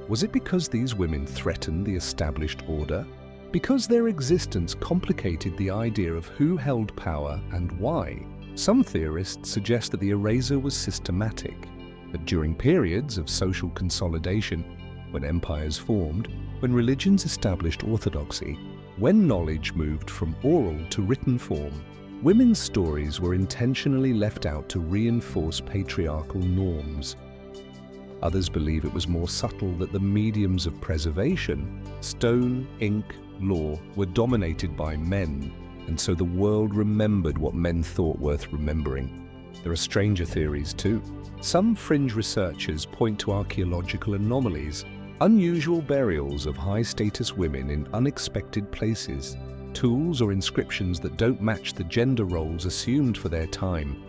Was it because these women threatened the established order? Because their existence complicated the idea of who held power and why? Some theorists suggest that the erasure was systematic, that during periods of social consolidation, when empires formed, when religions established orthodoxy, when knowledge moved from oral to written form, women's stories were intentionally left out to reinforce patriarchal norms. Others believe it was more subtle, that the mediums of preservation, stone, ink, law, were dominated by men, and so the world remembered what men thought worth remembering. There are stranger theories too. Some fringe researchers point to archaeological anomalies, unusual burials of high-status women in unexpected places, tools or inscriptions that don't match the gender roles assumed for their time.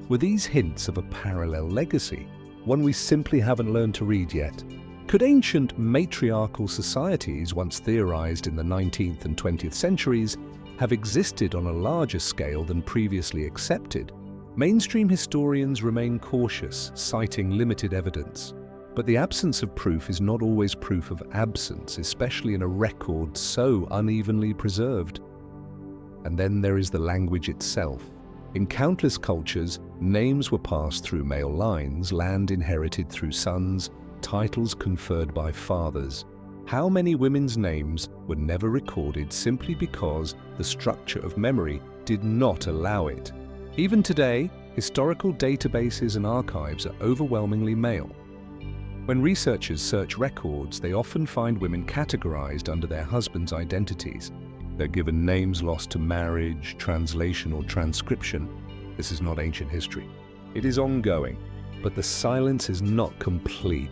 Were these hints of a parallel legacy, one we simply haven't learned to read yet? Could ancient matriarchal societies, once theorized in the 19th and 20th centuries, have existed on a larger scale than previously accepted? Mainstream historians remain cautious, citing limited evidence. But the absence of proof is not always proof of absence, especially in a record so unevenly preserved. And then there is the language itself. In countless cultures, names were passed through male lines, land inherited through sons, titles conferred by fathers. How many women's names were never recorded simply because the structure of memory did not allow it? Even today, historical databases and archives are overwhelmingly male. When researchers search records, they often find women categorized under their husbands' identities. They're given names lost to marriage, translation, or transcription. This is not ancient history. It is ongoing, but the silence is not complete.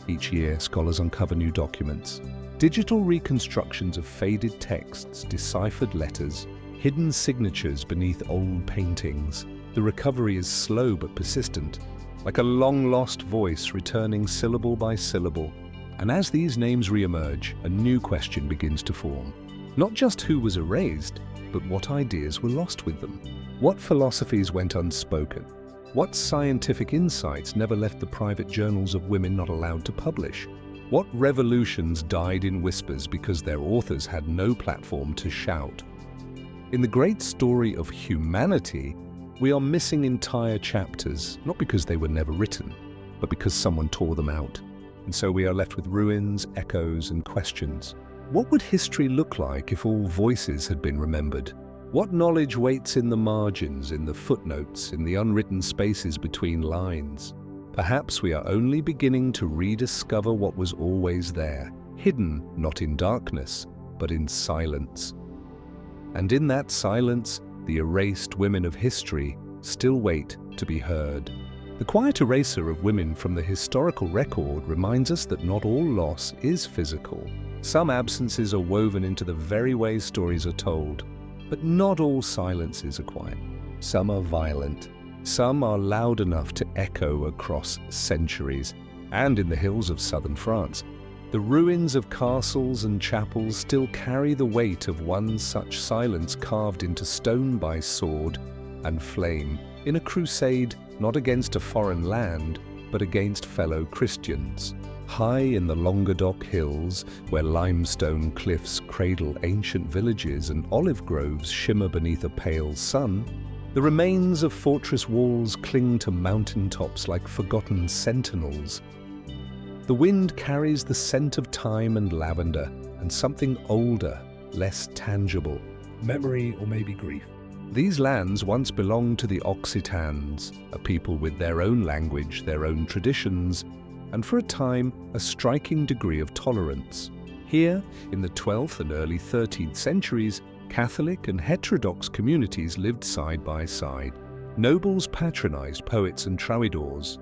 Each year, scholars uncover new documents. Digital reconstructions of faded texts, deciphered letters, hidden signatures beneath old paintings. The recovery is slow but persistent, like a long-lost voice returning syllable by syllable. And as these names re-emerge, a new question begins to form. Not just who was erased, but what ideas were lost with them. What philosophies went unspoken? What scientific insights never left the private journals of women not allowed to publish? What revolutions died in whispers because their authors had no platform to shout? In the great story of humanity, we are missing entire chapters, not because they were never written, but because someone tore them out. And so we are left with ruins, echoes, and questions. What would history look like if all voices had been remembered? What knowledge waits in the margins, in the footnotes, in the unwritten spaces between lines? Perhaps we are only beginning to rediscover what was always there, hidden not in darkness, but in silence. And in that silence, the erased women of history still wait to be heard. The quiet eraser of women from the historical record reminds us that not all loss is physical. Some absences are woven into the very way stories are told, but not all silences are quiet. Some are violent. Some are loud enough to echo across centuries. And in the hills of southern France, the ruins of castles and chapels still carry the weight of one such silence carved into stone by sword and flame, in a crusade not against a foreign land, but against fellow Christians. High in the Languedoc hills, where limestone cliffs cradle ancient villages and olive groves shimmer beneath a pale sun, the remains of fortress walls cling to mountain tops like forgotten sentinels. The wind carries the scent of thyme and lavender, and something older, less tangible. Memory or maybe grief. These lands once belonged to the Occitans, a people with their own language, their own traditions, and for a time, a striking degree of tolerance. Here, in the 12th and early 13th centuries, Catholic and heterodox communities lived side by side. Nobles patronized poets and troubadours.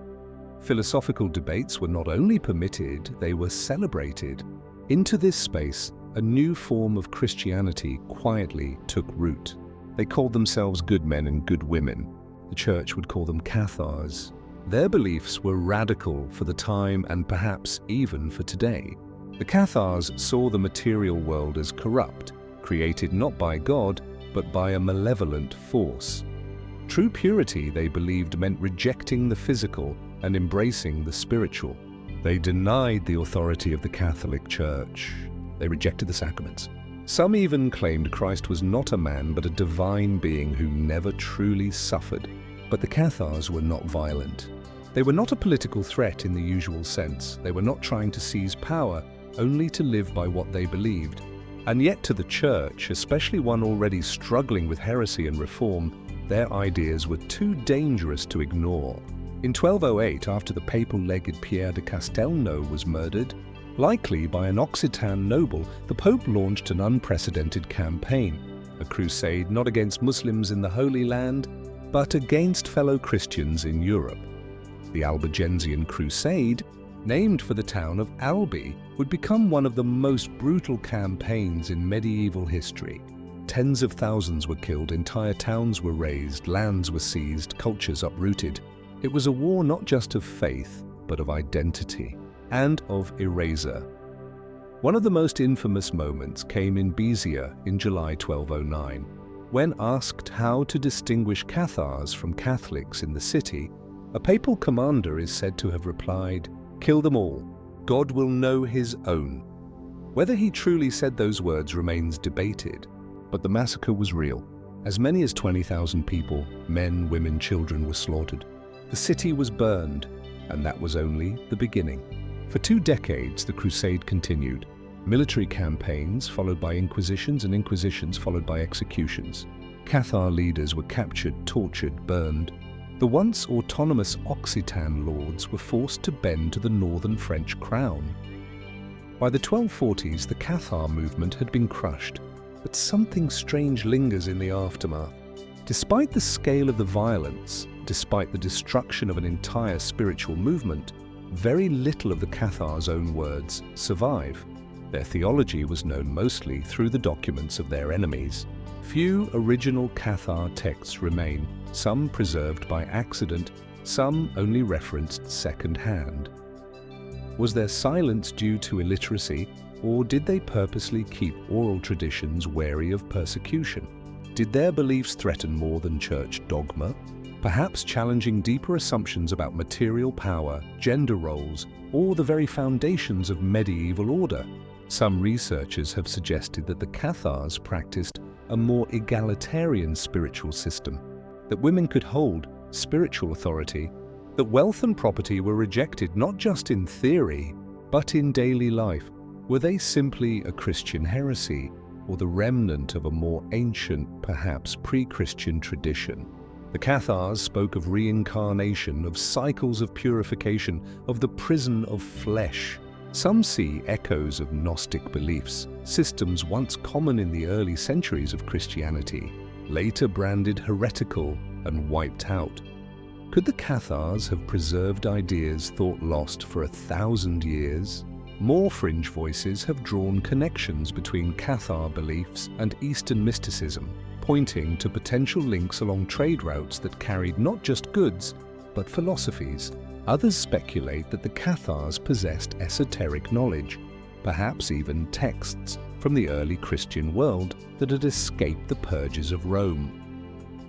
Philosophical debates were not only permitted, they were celebrated. Into this space, a new form of Christianity quietly took root. They called themselves good men and good women. The church would call them Cathars. Their beliefs were radical for the time and perhaps even for today. The Cathars saw the material world as corrupt, created not by God, but by a malevolent force. True purity, they believed, meant rejecting the physical and embracing the spiritual. They denied the authority of the Catholic Church. They rejected the sacraments. Some even claimed Christ was not a man but a divine being who never truly suffered. But the Cathars were not violent. They were not a political threat in the usual sense. They were not trying to seize power, only to live by what they believed. And yet to the Church, especially one already struggling with heresy and reform, their ideas were too dangerous to ignore. In 1208, after the papal legate Pierre de Castelnau was murdered, likely by an Occitan noble, the Pope launched an unprecedented campaign, a crusade not against Muslims in the Holy Land, but against fellow Christians in Europe. The Albigensian Crusade, named for the town of Albi, would become one of the most brutal campaigns in medieval history. Tens of thousands were killed, entire towns were razed, lands were seized, cultures uprooted. It was a war not just of faith, but of identity and of erasure. One of the most infamous moments came in Beziers in July 1209. When asked how to distinguish Cathars from Catholics in the city, a papal commander is said to have replied, "Kill them all. God will know his own." Whether he truly said those words remains debated, but the massacre was real. As many as 20,000 people, men, women, children, were slaughtered. The city was burned, and that was only the beginning. For 2 decades, the crusade continued. Military campaigns followed by inquisitions and inquisitions followed by executions. Cathar leaders were captured, tortured, burned. The once autonomous Occitan lords were forced to bend to the northern French crown. By the 1240s, the Cathar movement had been crushed, but something strange lingers in the aftermath. Despite the scale of the violence, despite the destruction of an entire spiritual movement, very little of the Cathars' own words survive. Their theology was known mostly through the documents of their enemies. Few original Cathar texts remain, some preserved by accident, some only referenced second-hand. Was their silence due to illiteracy, or did they purposely keep oral traditions wary of persecution? Did their beliefs threaten more than church dogma? Perhaps challenging deeper assumptions about material power, gender roles, or the very foundations of medieval order? Some researchers have suggested that the Cathars practiced a more egalitarian spiritual system, that women could hold spiritual authority, that wealth and property were rejected not just in theory, but in daily life. Were they simply a Christian heresy, or the remnant of a more ancient, perhaps pre-Christian tradition? The Cathars spoke of reincarnation, of cycles of purification, of the prison of flesh. Some see echoes of Gnostic beliefs, systems once common in the early centuries of Christianity, later branded heretical and wiped out. Could the Cathars have preserved ideas thought lost for 1,000 years? More fringe voices have drawn connections between Cathar beliefs and Eastern mysticism, pointing to potential links along trade routes that carried not just goods, but philosophies. Others speculate that the Cathars possessed esoteric knowledge, perhaps even texts from the early Christian world that had escaped the purges of Rome.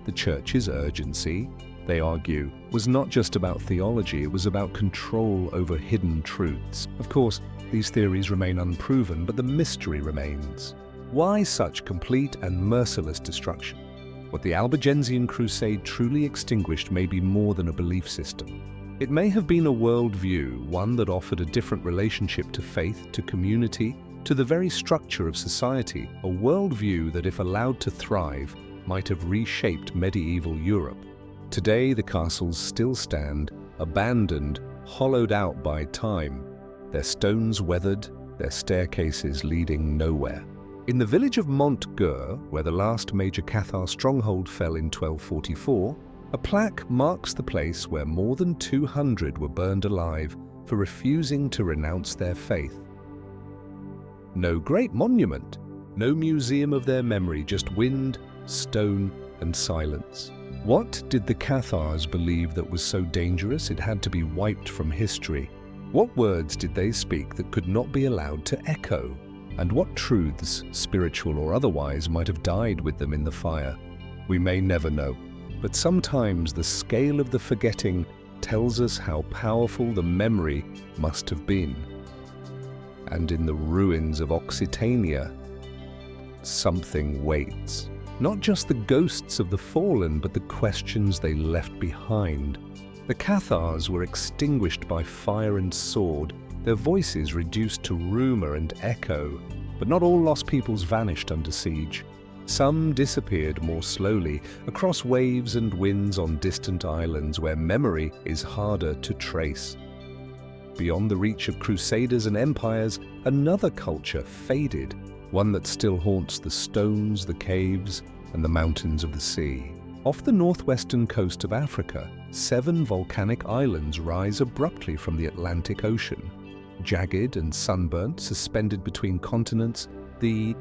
The Church's urgency, they argue, was not just about theology, it was about control over hidden truths. Of course, these theories remain unproven, but the mystery remains. Why such complete and merciless destruction? What the Albigensian Crusade truly extinguished may be more than a belief system. It may have been a worldview, one that offered a different relationship to faith, to community, to the very structure of society, a worldview that, if allowed to thrive, might have reshaped medieval Europe. Today, the castles still stand, abandoned, hollowed out by time, their stones weathered, their staircases leading nowhere. In the village of Montguer, where the last major Cathar stronghold fell in 1244, a plaque marks the place where more than 200 were burned alive for refusing to renounce their faith. No great monument, no museum of their memory, just wind, stone, and silence. What did the Cathars believe that was so dangerous it had to be wiped from history? What words did they speak that could not be allowed to echo? And what truths, spiritual or otherwise, might have died with them in the fire? We may never know, but sometimes the scale of the forgetting tells us how powerful the memory must have been. And in the ruins of Occitania, something waits. Not just the ghosts of the fallen, but the questions they left behind. The Cathars were extinguished by fire and sword, their voices reduced to rumor and echo. But not all lost peoples vanished under siege. Some disappeared more slowly, across waves and winds on distant islands where memory is harder to trace. Beyond the reach of crusaders and empires, another culture faded, one that still haunts the stones, the caves, and the mountains of the sea. Off the northwestern coast of Africa, 7 volcanic islands rise abruptly from the Atlantic Ocean. Jagged and sunburnt, suspended between continents, the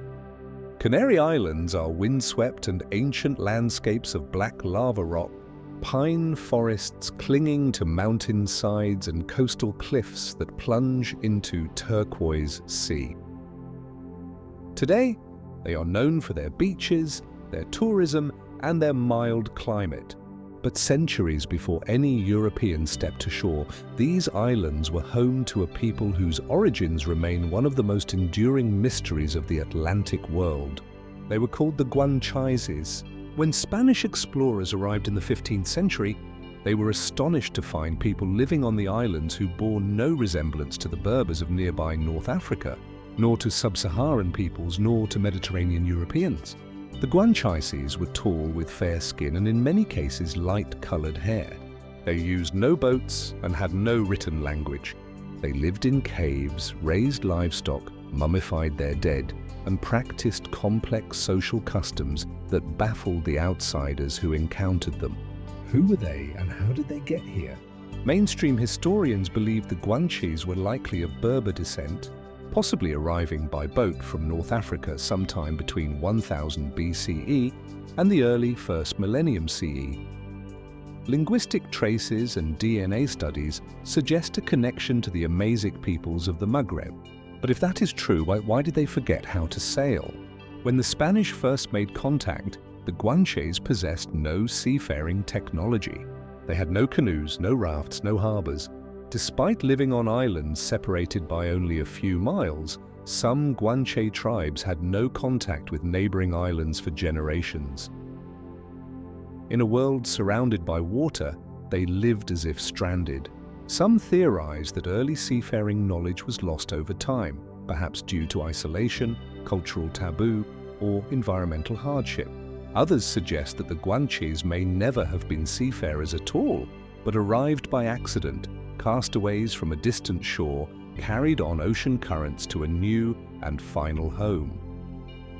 Canary Islands are windswept and ancient landscapes of black lava rock, pine forests clinging to mountain sides and coastal cliffs that plunge into turquoise sea. Today, they are known for their beaches, their tourism, and their mild climate. But centuries before any European stepped ashore, these islands were home to a people whose origins remain one of the most enduring mysteries of the Atlantic world. They were called the Guanchaises. When Spanish explorers arrived in the 15th century, they were astonished to find people living on the islands who bore no resemblance to the Berbers of nearby North Africa, nor to sub-Saharan peoples, nor to Mediterranean Europeans. The Guanchaises were tall with fair skin and in many cases light-coloured hair. They used no boats and had no written language. They lived in caves, raised livestock, mummified their dead, and practiced complex social customs that baffled the outsiders who encountered them. Who were they and how did they get here? Mainstream historians believe the Guanches were likely of Berber descent, possibly arriving by boat from North Africa sometime between 1000 BCE and the early 1st millennium CE. Linguistic traces and DNA studies suggest a connection to the Amazigh peoples of the Maghreb. But if that is true, why did they forget how to sail? When the Spanish first made contact, the Guanches possessed no seafaring technology. They had no canoes, no rafts, no harbors. Despite living on islands separated by only a few miles, some Guanche tribes had no contact with neighboring islands for generations. In a world surrounded by water, they lived as if stranded. Some theorize that early seafaring knowledge was lost over time, perhaps due to isolation, cultural taboo, or environmental hardship. Others suggest that the Guanches may never have been seafarers at all, but arrived by accident, castaways from a distant shore, carried on ocean currents to a new and final home.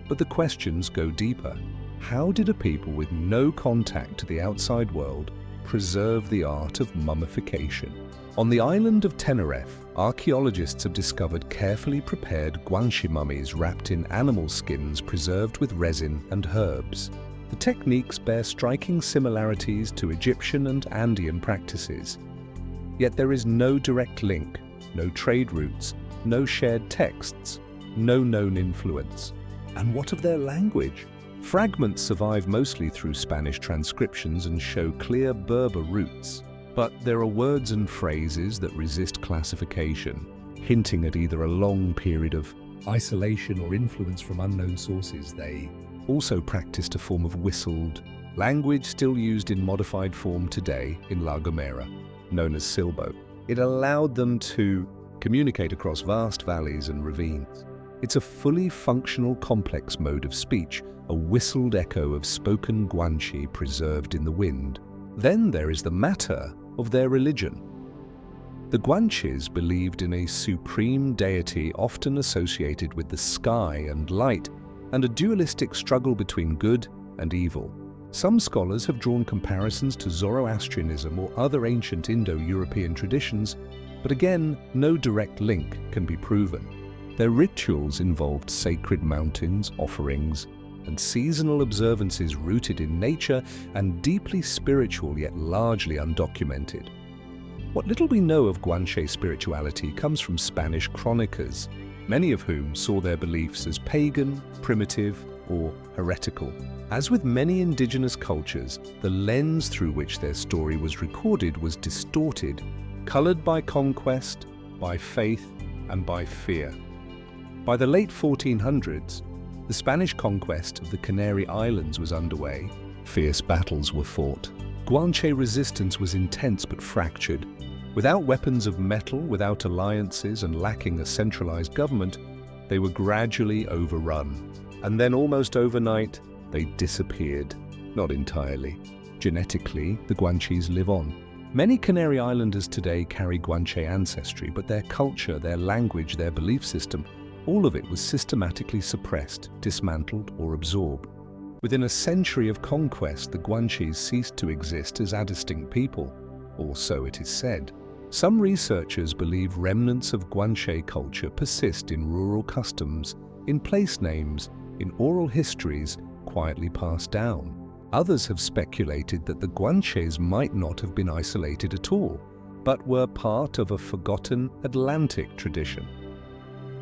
But the questions go deeper. How did a people with no contact to the outside world preserve the art of mummification? On the island of Tenerife, archaeologists have discovered carefully prepared Guanche mummies wrapped in animal skins preserved with resin and herbs. The techniques bear striking similarities to Egyptian and Andean practices. Yet there is no direct link, no trade routes, no shared texts, no known influence. And what of their language? Fragments survive mostly through Spanish transcriptions and show clear Berber roots. But there are words and phrases that resist classification, hinting at either a long period of Isolation or influence from unknown sources. They also practiced a form of whistled language still used in modified form today in La Gomera, known as Silbo. It allowed them to communicate across vast valleys and ravines. It's a fully functional complex mode of speech, a whistled echo of spoken Guanche preserved in the wind. Then there is the matter of their religion. The Guanches believed in a supreme deity often associated with the sky and light, and a dualistic struggle between good and evil. Some scholars have drawn comparisons to Zoroastrianism or other ancient Indo-European traditions, but again, no direct link can be proven. Their rituals involved sacred mountains, offerings, and seasonal observances rooted in nature and deeply spiritual yet largely undocumented. What little we know of Guanche spirituality comes from Spanish chroniclers, many of whom saw their beliefs as pagan, primitive, or heretical. As with many indigenous cultures, the lens through which their story was recorded was distorted, colored by conquest, by faith, and by fear. By the late 1400s, the Spanish conquest of the Canary Islands was underway. Fierce battles were fought. Guanche resistance was intense but fractured. Without weapons of metal, without alliances, and lacking a centralized government, they were gradually overrun. And then almost overnight, they disappeared. Not entirely. Genetically, the Guanches live on. Many Canary Islanders today carry Guanche ancestry, but their culture, their language, their belief system, all of it was systematically suppressed, dismantled, or absorbed. Within a century of conquest, the Guanches ceased to exist as a distinct people, or so it is said. Some researchers believe remnants of Guanche culture persist in rural customs, in place names, in oral histories quietly passed down. Others have speculated that the Guanches might not have been isolated at all, but were part of a forgotten Atlantic tradition.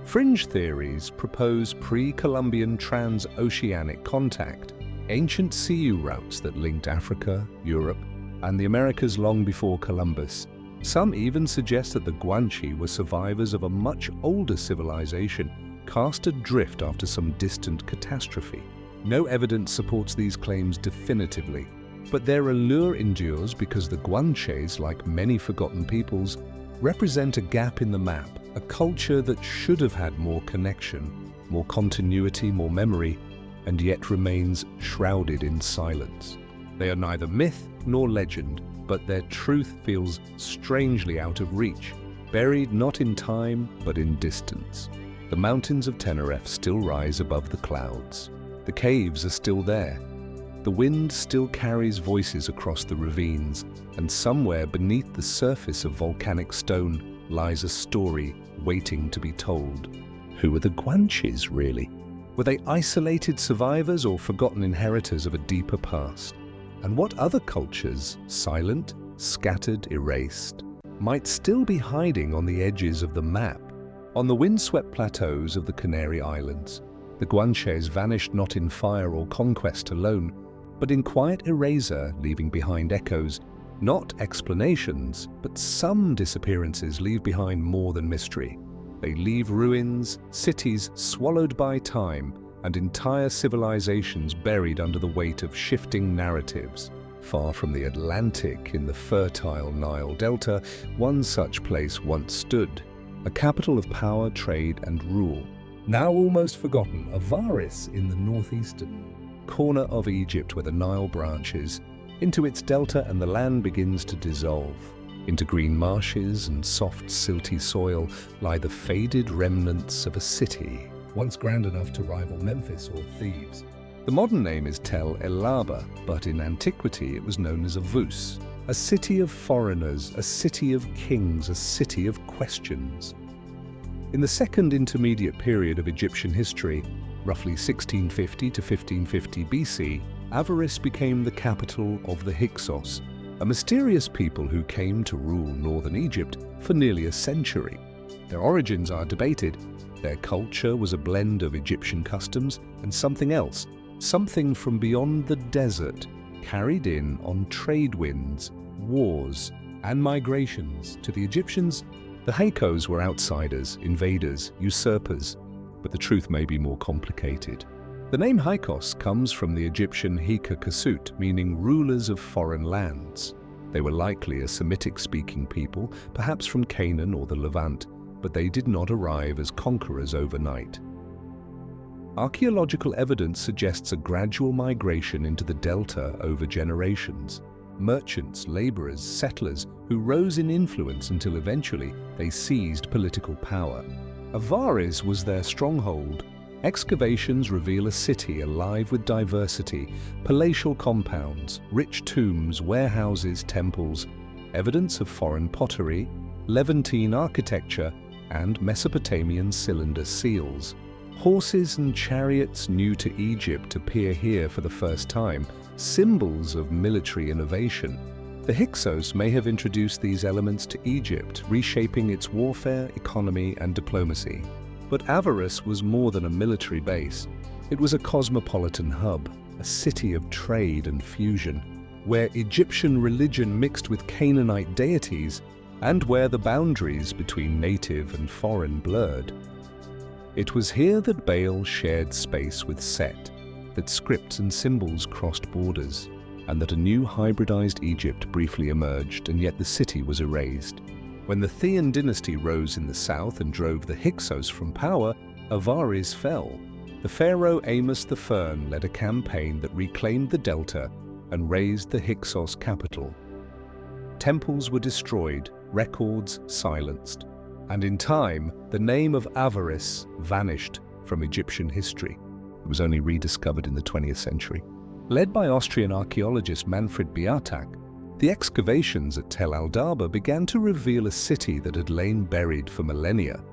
Fringe theories propose pre-Columbian transoceanic contact, ancient sea routes that linked Africa, Europe, and the Americas long before Columbus. Some even suggest that the Guanche were survivors of a much older civilization, cast adrift after some distant catastrophe. No evidence supports these claims definitively, but their allure endures because the Guanches, like many forgotten peoples, represent a gap in the map, a culture that should have had more connection, more continuity, more memory, and yet remains shrouded in silence. They are neither myth nor legend, but their truth feels strangely out of reach, buried not in time, but in distance. The mountains of Tenerife still rise above the clouds. The caves are still there. The wind still carries voices across the ravines, and somewhere beneath the surface of volcanic stone lies a story waiting to be told. Who were the Guanches, really? Were they isolated survivors or forgotten inheritors of a deeper past? And what other cultures, silent, scattered, erased, might still be hiding on the edges of the map? On the windswept plateaus of the Canary Islands, the Guanches vanished not in fire or conquest alone, but in quiet erasure, leaving behind echoes, not explanations, but some disappearances leave behind more than mystery. They leave ruins, cities swallowed by time, and entire civilizations buried under the weight of shifting narratives. Far from the Atlantic, in the fertile Nile Delta, one such place once stood, a capital of power, trade, and rule. Now almost forgotten, Avaris in the northeastern corner of Egypt where the Nile branches into its delta and the land begins to dissolve. Into green marshes and soft, silty soil lie the faded remnants of a city, once grand enough to rival Memphis or Thebes. The modern name is Tel El-Laba, but in antiquity it was known as Avus, a city of foreigners, a city of kings, a city of questions. In the second intermediate period of Egyptian history, roughly 1650 to 1550 BC, Avaris became the capital of the Hyksos, a mysterious people who came to rule northern Egypt for nearly a century. Their origins are debated. Their culture was a blend of Egyptian customs and something else, something from beyond the desert, carried in on trade winds, wars, and migrations. To the Egyptians, the Hyksos were outsiders, invaders, usurpers, but the truth may be more complicated. The name Hyksos comes from the Egyptian Hika Kasut, meaning rulers of foreign lands. They were likely a Semitic-speaking people, perhaps from Canaan or the Levant, but they did not arrive as conquerors overnight. Archaeological evidence suggests a gradual migration into the delta over generations. Merchants, laborers, settlers who rose in influence until eventually they seized political power. Avaris was their stronghold. Excavations reveal a city alive with diversity, palatial compounds, rich tombs, warehouses, temples, evidence of foreign pottery, Levantine architecture, and Mesopotamian cylinder seals. Horses and chariots new to Egypt appear here for the first time, symbols of military innovation. The Hyksos may have introduced these elements to Egypt, reshaping its warfare, economy, and diplomacy. But Avaris was more than a military base. It was a cosmopolitan hub, a city of trade and fusion, where Egyptian religion mixed with Canaanite deities and where the boundaries between native and foreign blurred. It was here that Baal shared space with Set, that scripts and symbols crossed borders, and that a new hybridized Egypt briefly emerged, and yet the city was erased. When the Thean dynasty rose in the south and drove the Hyksos from power, Avaris fell. The pharaoh Amos the Fern led a campaign that reclaimed the delta and razed the Hyksos capital. Temples were destroyed, records silenced, and in time, the name of Avaris vanished from Egyptian history. It was only rediscovered in the 20th century. Led by Austrian archaeologist Manfred Beatak, the excavations at Tel al-Daba began to reveal a city that had lain buried for millennia.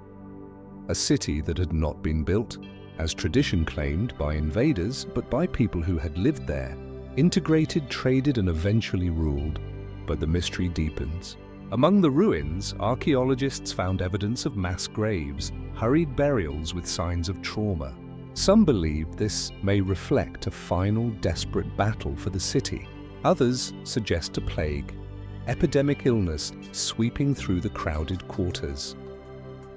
A city that had not been built, as tradition claimed, by invaders, but by people who had lived there, integrated, traded, and eventually ruled. But the mystery deepens. Among the ruins, archaeologists found evidence of mass graves, hurried burials with signs of trauma. Some believe this may reflect a final desperate battle for the city. Others suggest a plague, epidemic illness sweeping through the crowded quarters.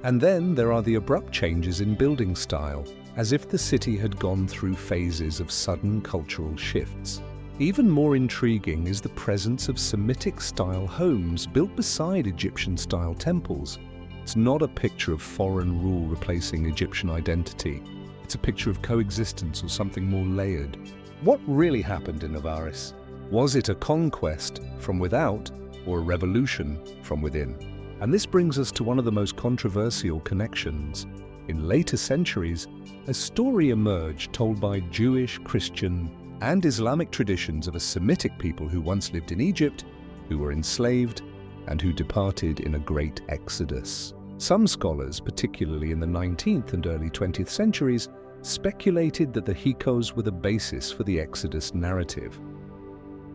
And then there are the abrupt changes in building style, as if the city had gone through phases of sudden cultural shifts. Even more intriguing is the presence of Semitic-style homes built beside Egyptian-style temples. It's not a picture of foreign rule replacing Egyptian identity. It's a picture of coexistence or something more layered. What really happened in Avaris? Was it a conquest from without or a revolution from within? And this brings us to one of the most controversial connections. In later centuries, a story emerged told by Jewish, Christian, and Islamic traditions of a Semitic people who once lived in Egypt, who were enslaved, and who departed in a great exodus. Some scholars, particularly in the 19th and early 20th centuries, speculated that the Hyksos were the basis for the Exodus narrative.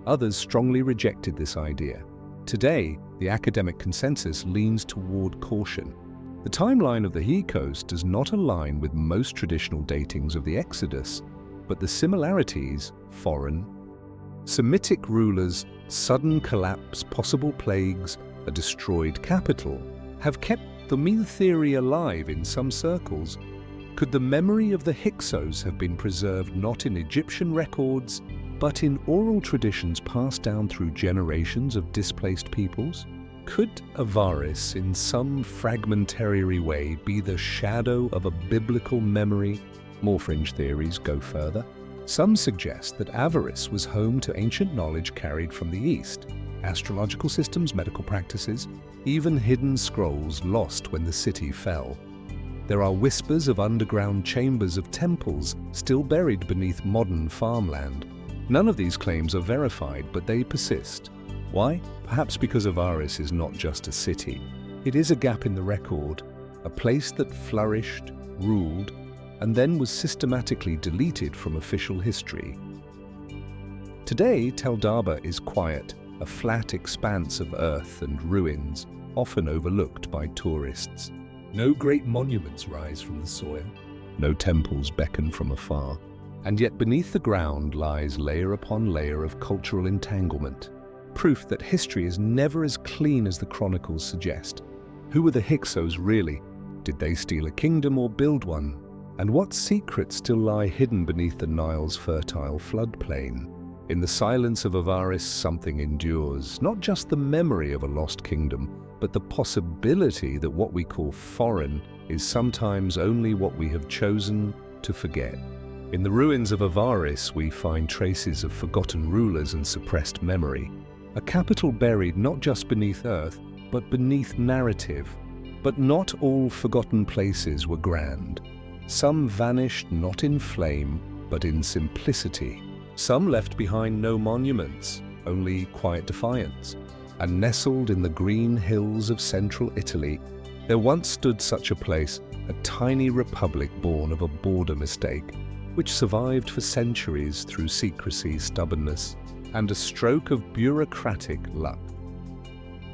Others strongly rejected this idea. Today, the academic consensus leans toward caution. The timeline of the Hyksos does not align with most traditional datings of the Exodus, but the similarities, foreign, Semitic rulers, sudden collapse, possible plagues, a destroyed capital, have kept the myth theory alive in some circles. Could the memory of the Hyksos have been preserved not in Egyptian records, but in oral traditions passed down through generations of displaced peoples? Could Avaris, in some fragmentary way, be the shadow of a biblical memory? More fringe theories go further. Some suggest that Avaris was home to ancient knowledge carried from the East, astrological systems, medical practices, even hidden scrolls lost when the city fell. There are whispers of underground chambers of temples still buried beneath modern farmland. None of these claims are verified, but they persist. Why? Perhaps because Avaris is not just a city. It is a gap in the record, a place that flourished, ruled, and then was systematically deleted from official history. Today, Tel Daba is quiet, a flat expanse of earth and ruins, often overlooked by tourists. No great monuments rise from the soil. No temples beckon from afar. And yet beneath the ground lies layer upon layer of cultural entanglement. Proof that history is never as clean as the chronicles suggest. Who were the Hyksos really? Did they steal a kingdom or build one? And what secrets still lie hidden beneath the Nile's fertile floodplain? In the silence of Avaris, something endures, not just the memory of a lost kingdom, but the possibility that what we call foreign is sometimes only what we have chosen to forget. In the ruins of Avaris, we find traces of forgotten rulers and suppressed memory. A capital buried not just beneath earth, but beneath narrative. But not all forgotten places were grand. Some vanished not in flame, but in simplicity. Some left behind no monuments, only quiet defiance. And nestled in the green hills of central Italy, there once stood such a place, a tiny republic born of a border mistake, which survived for centuries through secrecy, stubbornness, and a stroke of bureaucratic luck.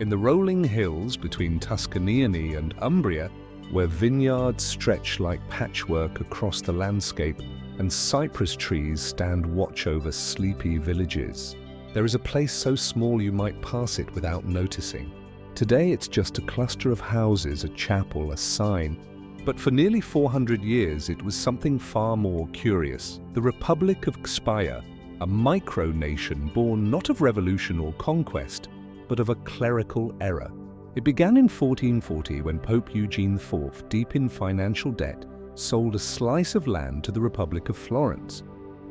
In the rolling hills between Tuscany and Umbria, where vineyards stretch like patchwork across the landscape, and cypress trees stand watch over sleepy villages. There is a place so small you might pass it without noticing. Today it's just a cluster of houses, a chapel, a sign. But for nearly 400 years it was something far more curious. The Republic of Kspaya, a micronation born not of revolution or conquest, but of a clerical error. It began in 1440 when Pope Eugene IV, deep in financial debt, sold a slice of land to the Republic of Florence.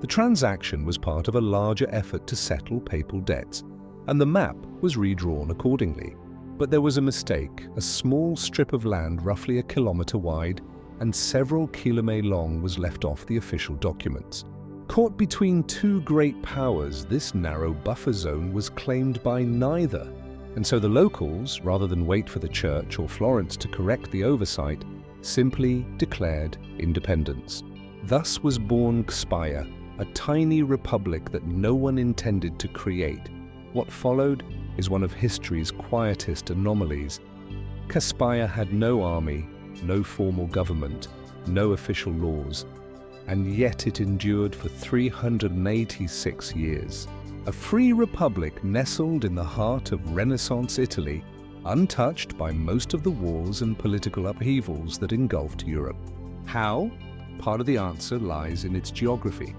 The transaction was part of a larger effort to settle papal debts, and the map was redrawn accordingly. But there was a mistake. A small strip of land roughly a kilometre wide and several kilometres long was left off the official documents. Caught between two great powers, this narrow buffer zone was claimed by neither. And so the locals, rather than wait for the church or Florence to correct the oversight, simply declared independence. Thus was born Kspaya, a tiny republic that no one intended to create. What followed is one of history's quietest anomalies. Kspaya had no army, no formal government, no official laws, and yet it endured for 386 years. A free republic nestled in the heart of Renaissance Italy, untouched by most of the wars and political upheavals that engulfed Europe. How? Part of the answer lies in its geography.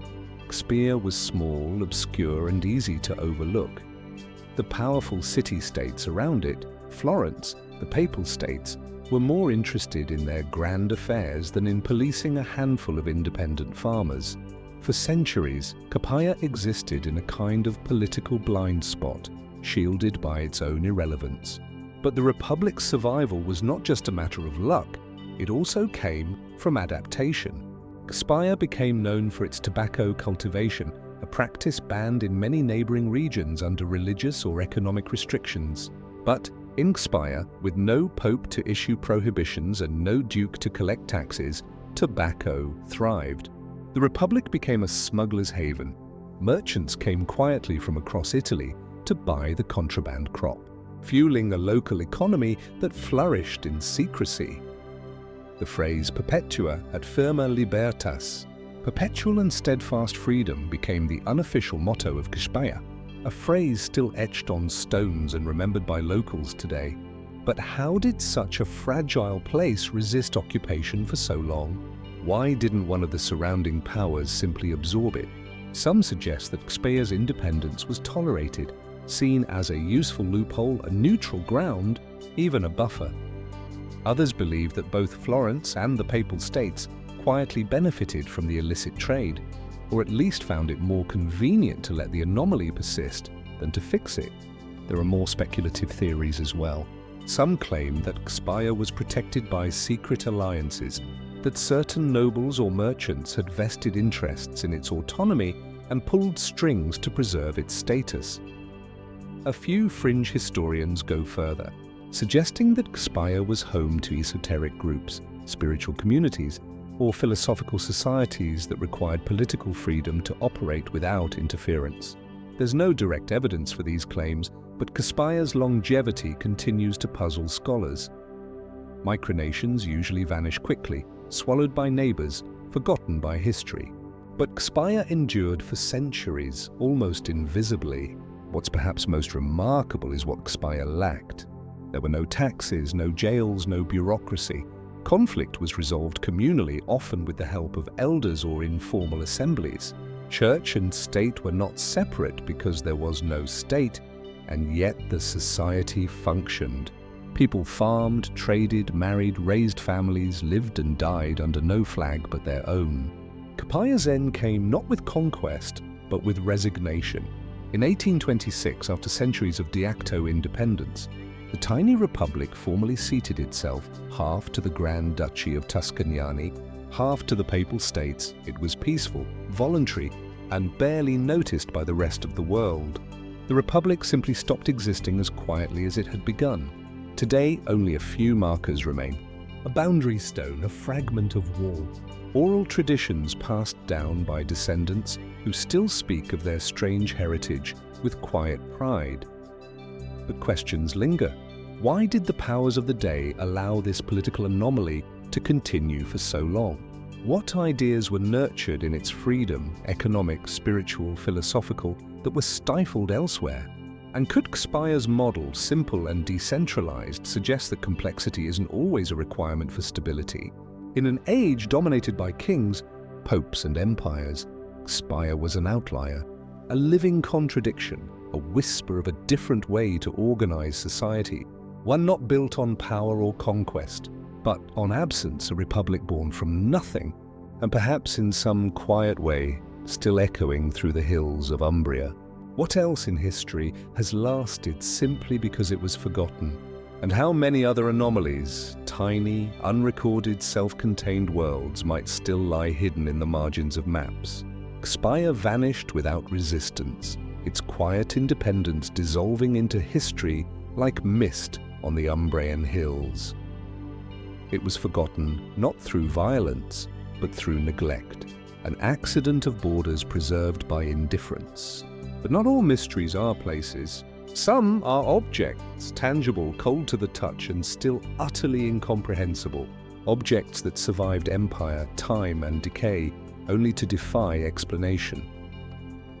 Kspaya was small, obscure, and easy to overlook. The powerful city-states around it, Florence, the Papal States, were more interested in their grand affairs than in policing a handful of independent farmers. For centuries, Kspaya existed in a kind of political blind spot, shielded by its own irrelevance. But the Republic's survival was not just a matter of luck, it also came from adaptation. Kspaya became known for its tobacco cultivation, a practice banned in many neighboring regions under religious or economic restrictions. But in Kspaya, with no pope to issue prohibitions and no duke to collect taxes, tobacco thrived. The Republic became a smuggler's haven. Merchants came quietly from across Italy to buy the contraband crop, fueling a local economy that flourished in secrecy. The phrase perpetua et firma libertas, perpetual and steadfast freedom, became the unofficial motto of Kspaya, a phrase still etched on stones and remembered by locals today. But how did such a fragile place resist occupation for so long? Why didn't one of the surrounding powers simply absorb it? Some suggest that Kspaya's independence was tolerated, seen as a useful loophole, a neutral ground, even a buffer. Others believe that both Florence and the Papal States quietly benefited from the illicit trade, or at least found it more convenient to let the anomaly persist than to fix it. There are more speculative theories as well. Some claim that Kspaya was protected by secret alliances, that certain nobles or merchants had vested interests in its autonomy and pulled strings to preserve its status. A few fringe historians go further, suggesting that Kspaya was home to esoteric groups, spiritual communities, or philosophical societies that required political freedom to operate without interference. There's no direct evidence for these claims, but Kspaya's longevity continues to puzzle scholars. Micronations usually vanish quickly, swallowed by neighbors, forgotten by history. But Kspaya endured for centuries, almost invisibly. What's perhaps most remarkable is what Kspaya lacked. There were no taxes, no jails, no bureaucracy. Conflict was resolved communally, often with the help of elders or informal assemblies. Church and state were not separate because there was no state, and yet the society functioned. People farmed, traded, married, raised families, lived and died under no flag but their own. Kpaya's end came not with conquest, but with resignation. In 1826, after centuries of de facto independence, the tiny republic formally seated itself half to the Grand Duchy of Tuscany, half to the Papal States. It was peaceful, voluntary, and barely noticed by the rest of the world. The republic simply stopped existing as quietly as it had begun. Today, only a few markers remain. A boundary stone, a fragment of wall, oral traditions passed down by descendants who still speak of their strange heritage with quiet pride. But questions linger. Why did the powers of the day allow this political anomaly to continue for so long? What ideas were nurtured in its freedom, economic, spiritual, philosophical, that were stifled elsewhere? And could Spire's model, simple and decentralized, suggest that complexity isn't always a requirement for stability? In an age dominated by kings, popes and empires, Spire was an outlier, a living contradiction, a whisper of a different way to organize society, one not built on power or conquest, but on absence, a republic born from nothing, and perhaps in some quiet way, still echoing through the hills of Umbria. What else in history has lasted simply because it was forgotten? And how many other anomalies, tiny, unrecorded, self-contained worlds might still lie hidden in the margins of maps? Spire vanished without resistance, its quiet independence dissolving into history like mist on the Umbrian hills. It was forgotten not through violence, but through neglect, an accident of borders preserved by indifference. But not all mysteries are places. Some are objects, tangible, cold to the touch, and still utterly incomprehensible. Objects that survived empire, time, and decay, only to defy explanation.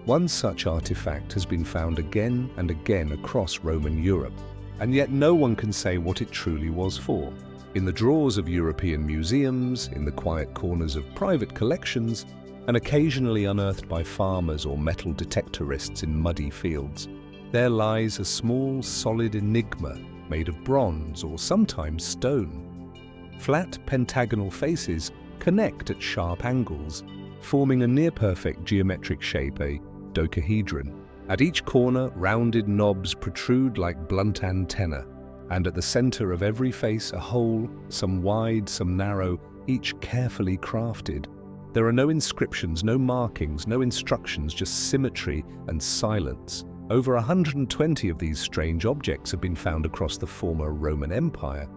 One such artifact has been found again and again across Roman Europe, and yet no one can say what it truly was for. In the drawers of European museums, in the quiet corners of private collections, and occasionally unearthed by farmers or metal detectorists in muddy fields, there lies a small, solid enigma made of bronze or sometimes stone. Flat pentagonal faces connect at sharp angles, forming a near-perfect geometric shape, a dodecahedron. At each corner, rounded knobs protrude like blunt antennae, and at the center of every face a hole, some wide, some narrow, each carefully crafted. There are no inscriptions, no markings, no instructions, just symmetry and silence. Over 120 of these strange objects have been found across the former Roman Empire,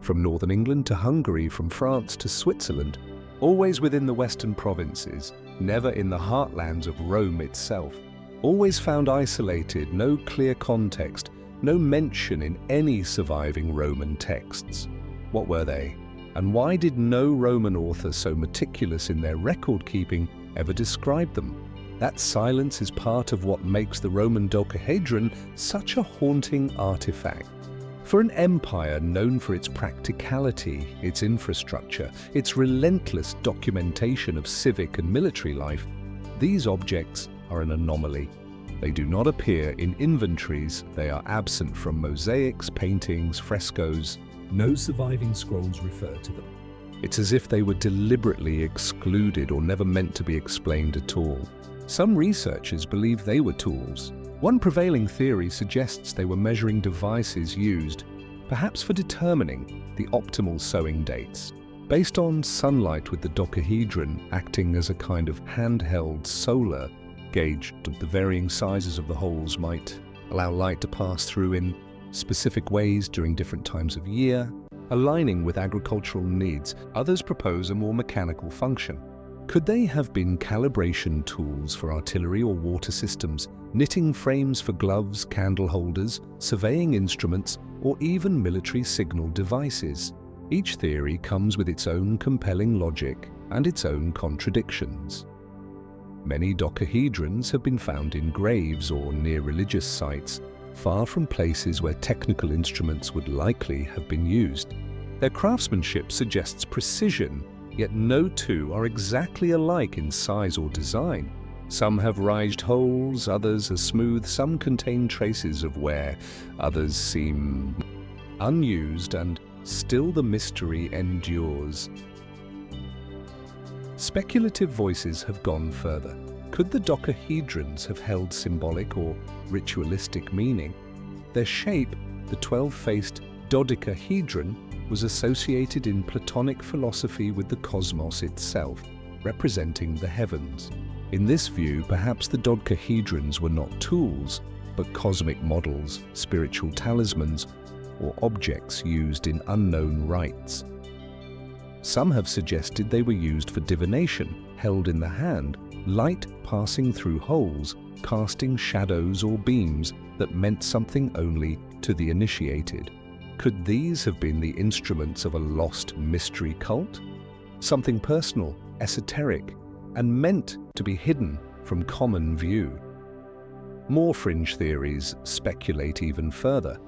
from northern England to Hungary, from France to Switzerland, always within the western provinces, never in the heartlands of Rome itself. Always found isolated, no clear context, no mention in any surviving Roman texts. What were they? And why did no Roman author so meticulous in their record-keeping ever describe them? That silence is part of what makes the Roman dodecahedron such a haunting artifact. For an empire known for its practicality, its infrastructure, its relentless documentation of civic and military life, these objects are an anomaly. They do not appear in inventories, they are absent from mosaics, paintings, frescoes. No surviving scrolls refer to them. It's as if they were deliberately excluded or never meant to be explained at all. Some researchers believe they were tools. One prevailing theory suggests they were measuring devices used, perhaps for determining the optimal sowing dates. Based on sunlight with the dodecahedron acting as a kind of handheld solar gauge, the varying sizes of the holes might allow light to pass through in specific ways during different times of year, aligning with agricultural needs. Others propose a more mechanical function. Could they have been calibration tools for artillery or water systems, knitting frames for gloves, candle holders, surveying instruments, or even military signal devices? Each theory comes with its own compelling logic and its own contradictions. Many dodecahedrons have been found in graves or near religious sites, far from places where technical instruments would likely have been used. Their craftsmanship suggests precision, yet no two are exactly alike in size or design. Some have ridged holes, others are smooth, some contain traces of wear, others seem unused, and still the mystery endures. Speculative voices have gone further. Could the dodecahedrons have held symbolic or ritualistic meaning? Their shape, the 12-faced dodecahedron, was associated in Platonic philosophy with the cosmos itself, representing the heavens. In this view, perhaps the dodecahedrons were not tools, but cosmic models, spiritual talismans, or objects used in unknown rites. Some have suggested they were used for divination, held in the hand, light passing through holes, casting shadows or beams that meant something only to the initiated. Could these have been the instruments of a lost mystery cult? Something personal, esoteric, and meant to be hidden from common view. More fringe theories speculate even further.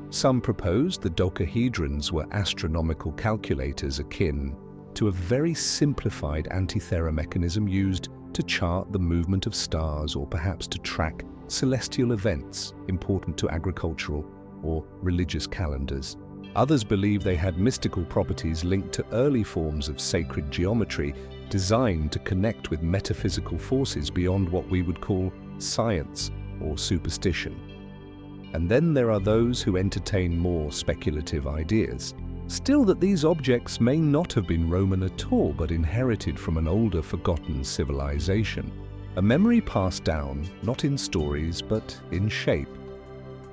Some propose the dodecahedrons were astronomical calculators akin to a very simplified antithera mechanism used to chart the movement of stars or perhaps to track celestial events important to agricultural or religious calendars. Others believe they had mystical properties linked to early forms of sacred geometry designed to connect with metaphysical forces beyond what we would call science or superstition. And then there are those who entertain more speculative ideas. Still, that these objects may not have been Roman at all, but inherited from an older, forgotten civilization. A memory passed down, not in stories, but in shape.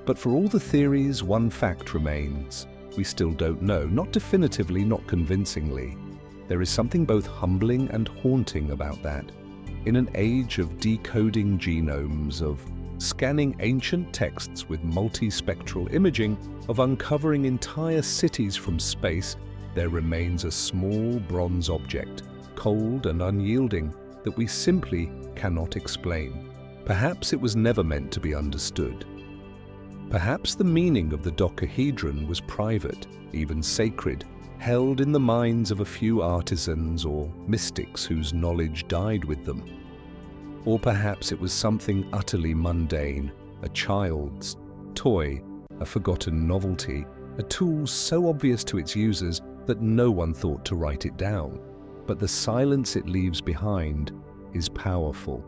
But for all the theories, one fact remains. We still don't know, not definitively, not convincingly. There is something both humbling and haunting about that. In an age of decoding genomes, of scanning ancient texts with multispectral imaging, of uncovering entire cities from space, there remains a small bronze object, cold and unyielding, that we simply cannot explain. Perhaps it was never meant to be understood. Perhaps the meaning of the dodecahedron was private, even sacred, held in the minds of a few artisans or mystics whose knowledge died with them. Or perhaps it was something utterly mundane, a child's toy, a forgotten novelty, a tool so obvious to its users that no one thought to write it down. But the silence it leaves behind is powerful.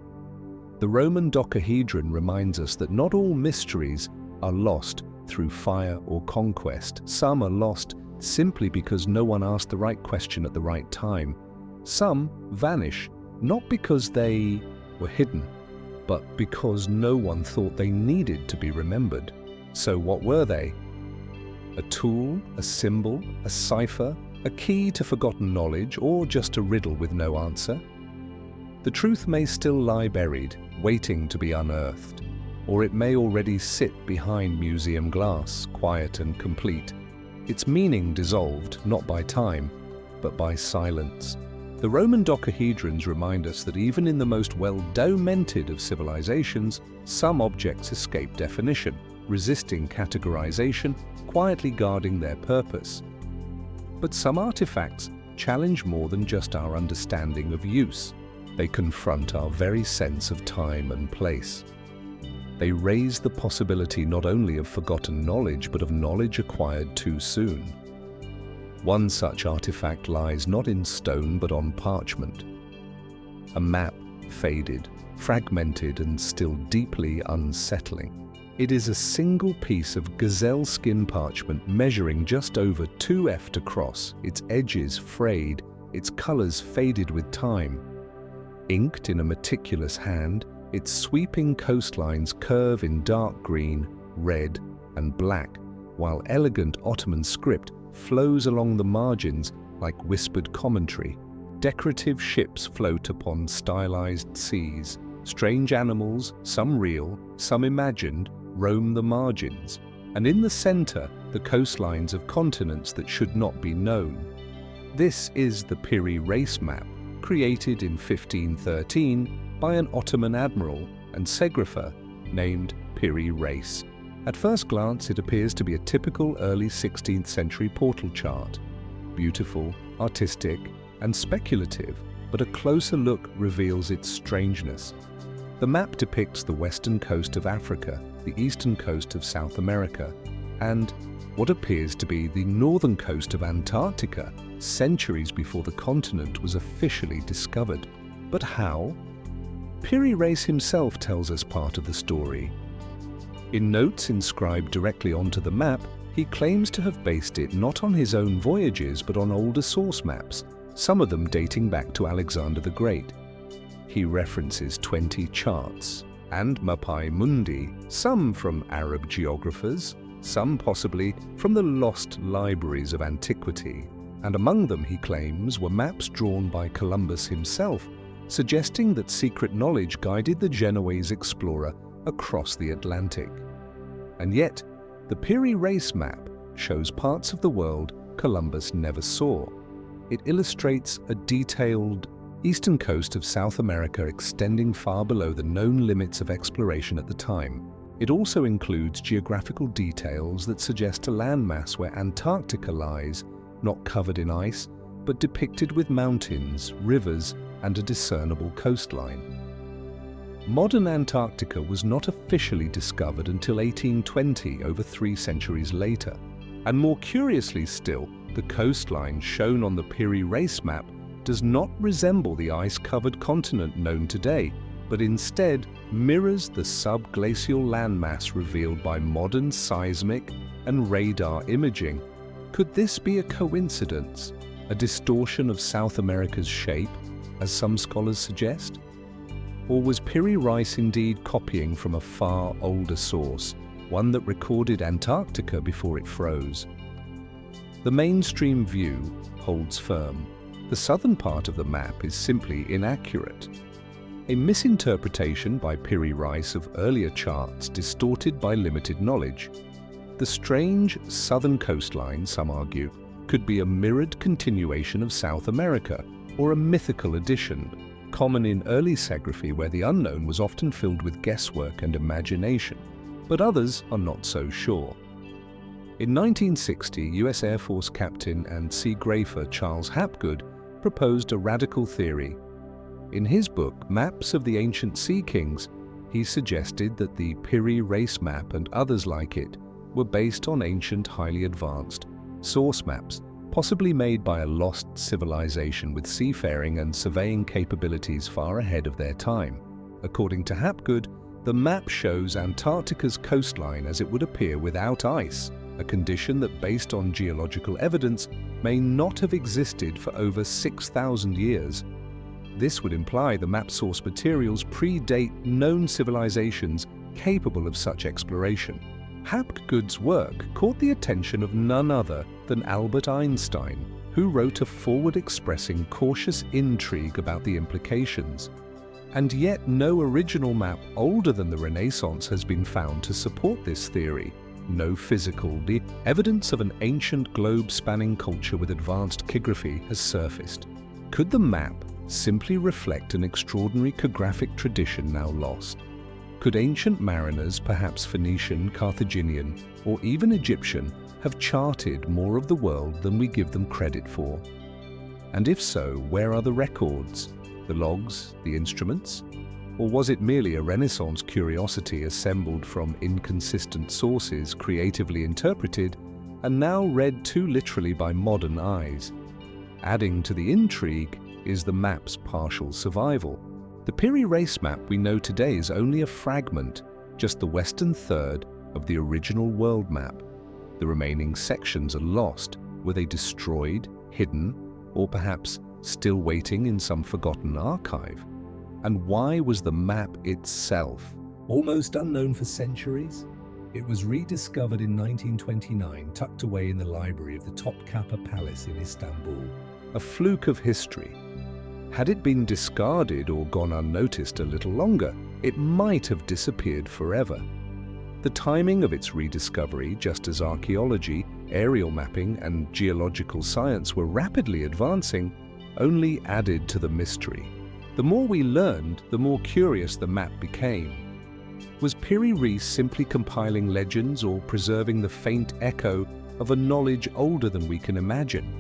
The Roman dodecahedron reminds us that not all mysteries are lost through fire or conquest. Some are lost simply because no one asked the right question at the right time. Some vanish, not because they were hidden, but because no one thought they needed to be remembered. So what were they? A tool, a symbol, a cipher, a key to forgotten knowledge, or just a riddle with no answer? The truth may still lie buried, waiting to be unearthed, or it may already sit behind museum glass, quiet and complete, its meaning dissolved not by time, but by silence. The Roman dodecahedrons remind us that even in the most well-documented of civilizations, some objects escape definition, resisting categorization, quietly guarding their purpose. But some artifacts challenge more than just our understanding of use. They confront our very sense of time and place. They raise the possibility not only of forgotten knowledge, but of knowledge acquired too soon. One such artifact lies not in stone, but on parchment. A map, faded, fragmented, and still deeply unsettling. It is a single piece of gazelle skin parchment measuring just over 2 feet across, its edges frayed, its colors faded with time. Inked in a meticulous hand, its sweeping coastlines curve in dark green, red, and black, while elegant Ottoman script flows along the margins like whispered commentary. Decorative ships float upon stylized seas. Strange animals, some real, some imagined, roam the margins. And in the center, the coastlines of continents that should not be known. This is the Piri Reis map, created in 1513 by an Ottoman admiral and segrapher named Piri Reis. At first glance, it appears to be a typical early 16th century portal chart. Beautiful, artistic, and speculative, but a closer look reveals its strangeness. The map depicts the western coast of Africa, the eastern coast of South America, and what appears to be the northern coast of Antarctica, centuries before the continent was officially discovered. But how? Piri Reis himself tells us part of the story. In notes inscribed directly onto the map, he claims to have based it not on his own voyages but on older source maps, some of them dating back to Alexander the Great. He references 20 charts and Mapai Mundi, some from Arab geographers, some possibly from the lost libraries of antiquity. And among them, he claims, were maps drawn by Columbus himself, suggesting that secret knowledge guided the Genoese explorer across the Atlantic. And yet, the Piri Reis map shows parts of the world Columbus never saw. It illustrates a detailed eastern coast of South America extending far below the known limits of exploration at the time. It also includes geographical details that suggest a landmass where Antarctica lies, not covered in ice, but depicted with mountains, rivers, and a discernible coastline. Modern Antarctica was not officially discovered until 1820, over 3 centuries later. And more curiously still, the coastline shown on the Piri Reis map does not resemble the ice-covered continent known today, but instead mirrors the subglacial landmass revealed by modern seismic and radar imaging. Could this be a coincidence, a distortion of South America's shape, as some scholars suggest? Or was Piri Reis indeed copying from a far older source, one that recorded Antarctica before it froze? The mainstream view holds firm. The southern part of the map is simply inaccurate. A misinterpretation by Piri Reis of earlier charts distorted by limited knowledge. The strange southern coastline, some argue, could be a mirrored continuation of South America or a mythical addition, common in early seagraphy where the unknown was often filled with guesswork and imagination, but others are not so sure. In 1960, US Air Force captain and seagrapher Charles Hapgood proposed a radical theory. In his book, Maps of the Ancient Sea Kings, he suggested that the Piri Reis map and others like it were based on ancient, highly advanced source maps, possibly made by a lost civilization with seafaring and surveying capabilities far ahead of their time. According to Hapgood, the map shows Antarctica's coastline as it would appear without ice, a condition that, based on geological evidence, may not have existed for over 6,000 years. This would imply the map source materials predate known civilizations capable of such exploration. Hapgood's work caught the attention of none other than Albert Einstein, who wrote a forward expressing cautious intrigue about the implications. And yet no original map older than the Renaissance has been found to support this theory. No physical evidence of an ancient globe-spanning culture with advanced calligraphy has surfaced. Could the map simply reflect an extraordinary cartographic tradition now lost? Could ancient mariners, perhaps Phoenician, Carthaginian, or even Egyptian, have charted more of the world than we give them credit for? And if so, where are the records, the logs, the instruments? Or was it merely a Renaissance curiosity assembled from inconsistent sources, creatively interpreted, and now read too literally by modern eyes? Adding to the intrigue is the map's partial survival. The Piri Reis map we know today is only a fragment, just the western third of the original world map. The remaining sections are lost. Were they destroyed, hidden, or perhaps still waiting in some forgotten archive? And why was the map itself almost unknown for centuries? It was rediscovered in 1929, tucked away in the library of the Topkapi Palace in Istanbul. a fluke of history? Had it been discarded or gone unnoticed a little longer, it might have disappeared forever. The timing of its rediscovery, just as archaeology, aerial mapping, and geological science were rapidly advancing, only added to the mystery. The more we learned, the more curious the map became. Was Piri Reis simply compiling legends or preserving the faint echo of a knowledge older than we can imagine?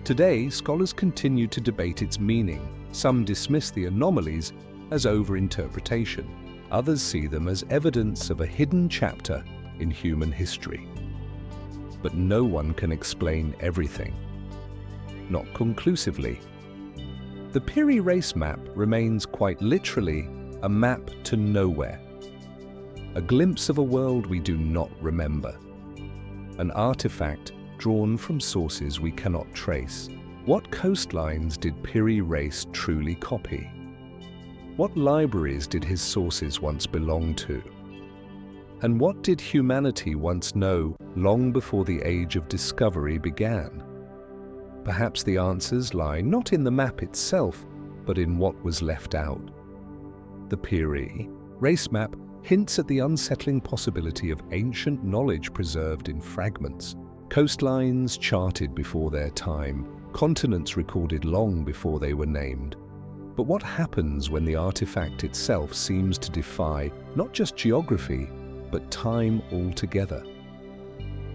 Today, scholars continue to debate its meaning. Some dismiss the anomalies as overinterpretation. Others see them as evidence of a hidden chapter in human history. But no one can explain everything. Not conclusively. The Piri Reis map remains quite literally a map to nowhere. A glimpse of a world we do not remember. An artifact drawn from sources we cannot trace. What coastlines did Piri Reis truly copy? What libraries did his sources once belong to? And what did humanity once know long before the age of discovery began? Perhaps the answers lie not in the map itself, but in what was left out. The Piri Reis map hints at the unsettling possibility of ancient knowledge preserved in fragments. Coastlines charted before their time, continents recorded long before they were named, But what happens when the artifact itself seems to defy not just geography, but time altogether?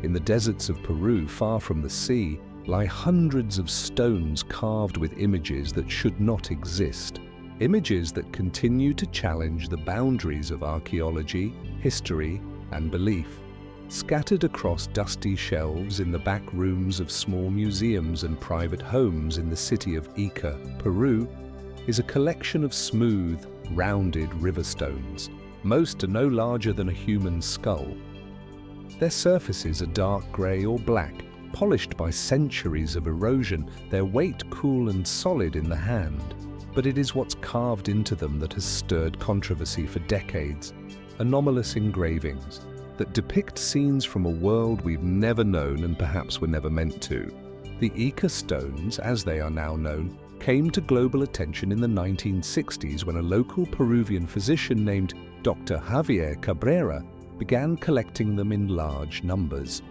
In the deserts of Peru, far from the sea, lie hundreds of stones carved with images that should not exist. Images that continue to challenge the boundaries of archaeology, history, and belief. Scattered across dusty shelves in the back rooms of small museums and private homes in the city of Ica, Peru, is a collection of smooth, rounded river stones. Most are no larger than a human skull. Their surfaces are dark grey or black, polished by centuries of erosion, their weight cool and solid in the hand. But it is what's carved into them that has stirred controversy for decades. Anomalous engravings that depict scenes from a world we've never known and perhaps were never meant to. The Ica stones, as they are now known, came to global attention in the 1960s when a local Peruvian physician named Dr. Javier Cabrera began collecting them in large numbers.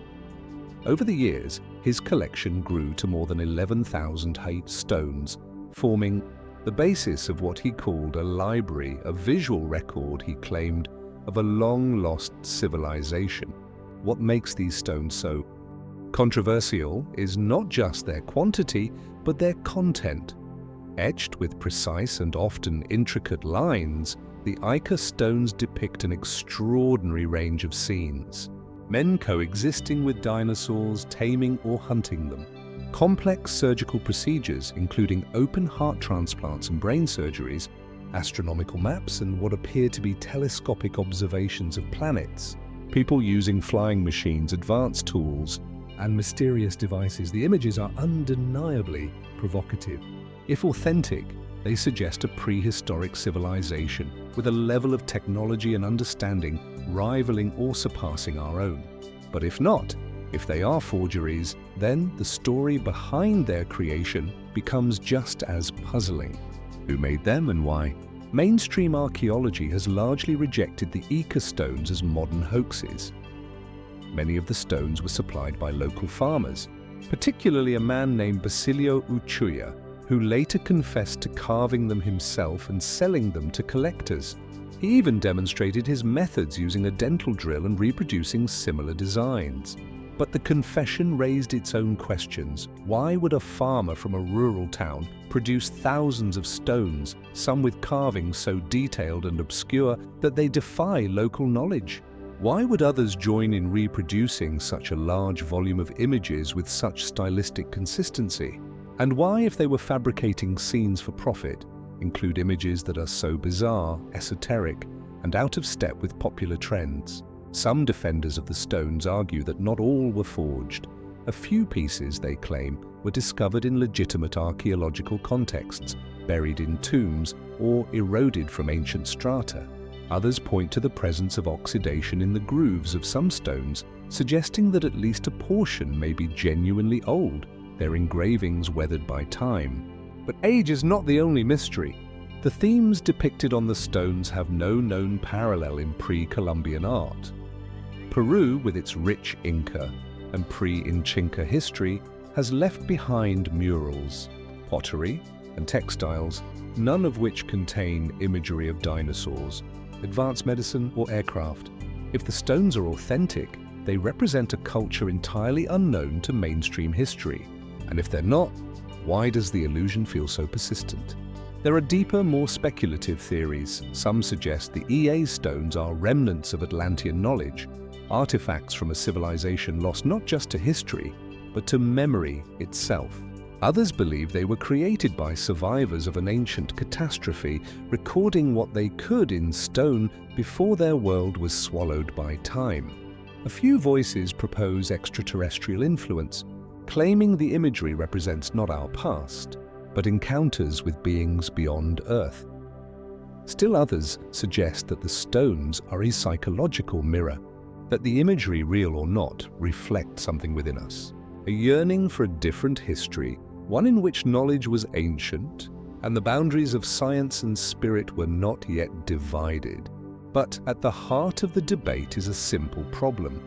Over the years, his collection grew to more than 11,000 stones, forming the basis of what he called a library, a visual record, he claimed, of a long-lost civilization. What makes these stones so controversial is not just their quantity, but their content. Etched with precise and often intricate lines, the Ica stones depict an extraordinary range of scenes. Men coexisting with dinosaurs, taming or hunting them. Complex surgical procedures, including open heart transplants and brain surgeries, astronomical maps and what appear to be telescopic observations of planets. People using flying machines, advanced tools, and mysterious devices. The images are undeniably provocative. If authentic, they suggest a prehistoric civilization with a level of technology and understanding rivaling or surpassing our own. But if not, if they are forgeries, then the story behind their creation becomes just as puzzling. Who made them and why? Mainstream archaeology has largely rejected the Ica stones as modern hoaxes. Many of the stones were supplied by local farmers, particularly a man named Basilio Uchuya, who later confessed to carving them himself and selling them to collectors. He even demonstrated his methods using a dental drill and reproducing similar designs. But the confession raised its own questions. Why would a farmer from a rural town produce thousands of stones, some with carvings so detailed and obscure that they defy local knowledge? Why would others join in reproducing such a large volume of images with such stylistic consistency? And why, if they were fabricating scenes for profit, include images that are so bizarre, esoteric, and out of step with popular trends? Some defenders of the stones argue that not all were forged. A few pieces, they claim, were discovered in legitimate archaeological contexts, buried in tombs, or eroded from ancient strata. Others point to the presence of oxidation in the grooves of some stones, suggesting that at least a portion may be genuinely old, their engravings weathered by time. But age is not the only mystery. The themes depicted on the stones have no known parallel in pre-Columbian art. Peru, with its rich Inca and pre-Inchinca history, has left behind murals, pottery, and textiles, none of which contain imagery of dinosaurs, advanced medicine, or aircraft. If the stones are authentic, they represent a culture entirely unknown to mainstream history. And if they're not, why does the illusion feel so persistent? There are deeper, more speculative theories. Some suggest the EA stones are remnants of Atlantean knowledge, artifacts from a civilization lost not just to history, but to memory itself. Others believe they were created by survivors of an ancient catastrophe, recording what they could in stone before their world was swallowed by time. A few voices propose extraterrestrial influence, claiming the imagery represents not our past, but encounters with beings beyond Earth. Still others suggest that the stones are a psychological mirror, that the imagery, real or not, reflect something within us. A yearning for a different history, one in which knowledge was ancient, and the boundaries of science and spirit were not yet divided. But at the heart of the debate is a simple problem.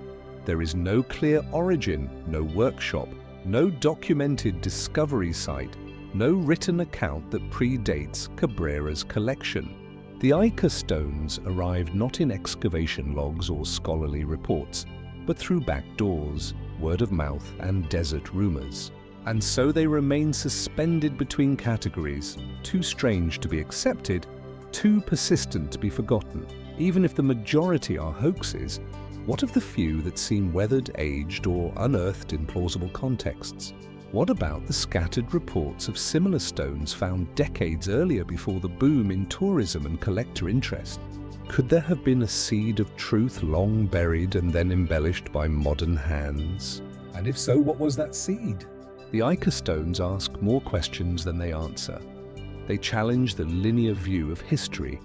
There is no clear origin, no workshop, no documented discovery site, no written account that predates Cabrera's collection. The Ica stones arrived not in excavation logs or scholarly reports, but through back doors, word of mouth, and desert rumors. And so they remain suspended between categories, too strange to be accepted, too persistent to be forgotten. Even if the majority are hoaxes, what of the few that seem weathered, aged, or unearthed in plausible contexts? What about the scattered reports of similar stones found decades earlier before the boom in tourism and collector interest? Could there have been a seed of truth long buried and then embellished by modern hands? And if so, what was that seed? The Ica stones ask more questions than they answer. They challenge the linear view of history,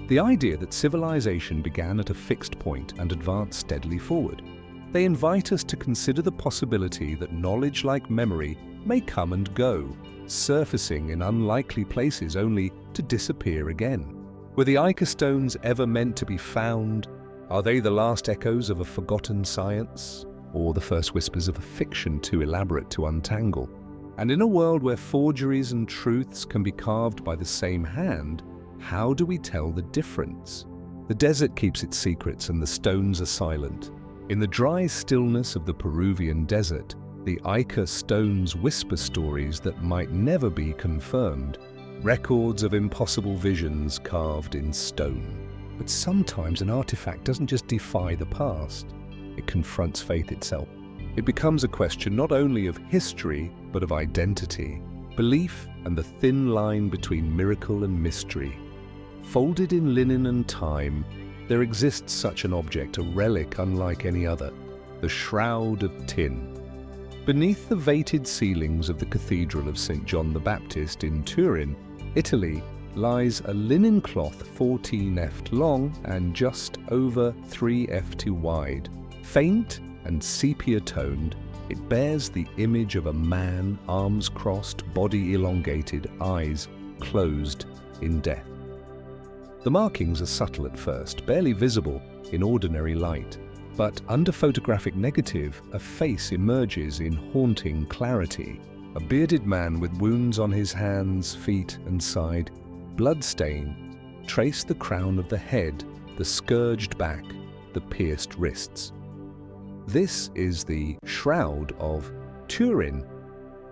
the idea that civilization began at a fixed point and advanced steadily forward. They invite us to consider the possibility that knowledge, like memory, may come and go, surfacing in unlikely places only to disappear again. Were the Ica stones ever meant to be found? Are they the last echoes of a forgotten science, or the first whispers of a fiction too elaborate to untangle? And in a world where forgeries and truths can be carved by the same hand, how do we tell the difference? The desert keeps its secrets and the stones are silent. In the dry stillness of the Peruvian desert, the Ica stones whisper stories that might never be confirmed, records of impossible visions carved in stone. But sometimes an artifact doesn't just defy the past, it confronts faith itself. It becomes a question not only of history, but of identity, belief, and the thin line between miracle and mystery. Folded in linen and time, there exists such an object, a relic unlike any other, the Shroud of Tin. Beneath the vated ceilings of the Cathedral of St. John the Baptist in Turin, Italy, lies a linen cloth 14 ft long and just over 3 ft wide. Faint and sepia-toned, it bears the image of a man, arms crossed, body elongated, eyes closed in death. The markings are subtle at first, barely visible in ordinary light, but under photographic negative, a face emerges in haunting clarity. A bearded man with wounds on his hands, feet, and side, bloodstains, trace the crown of the head, the scourged back, the pierced wrists. This is the Shroud of Turin,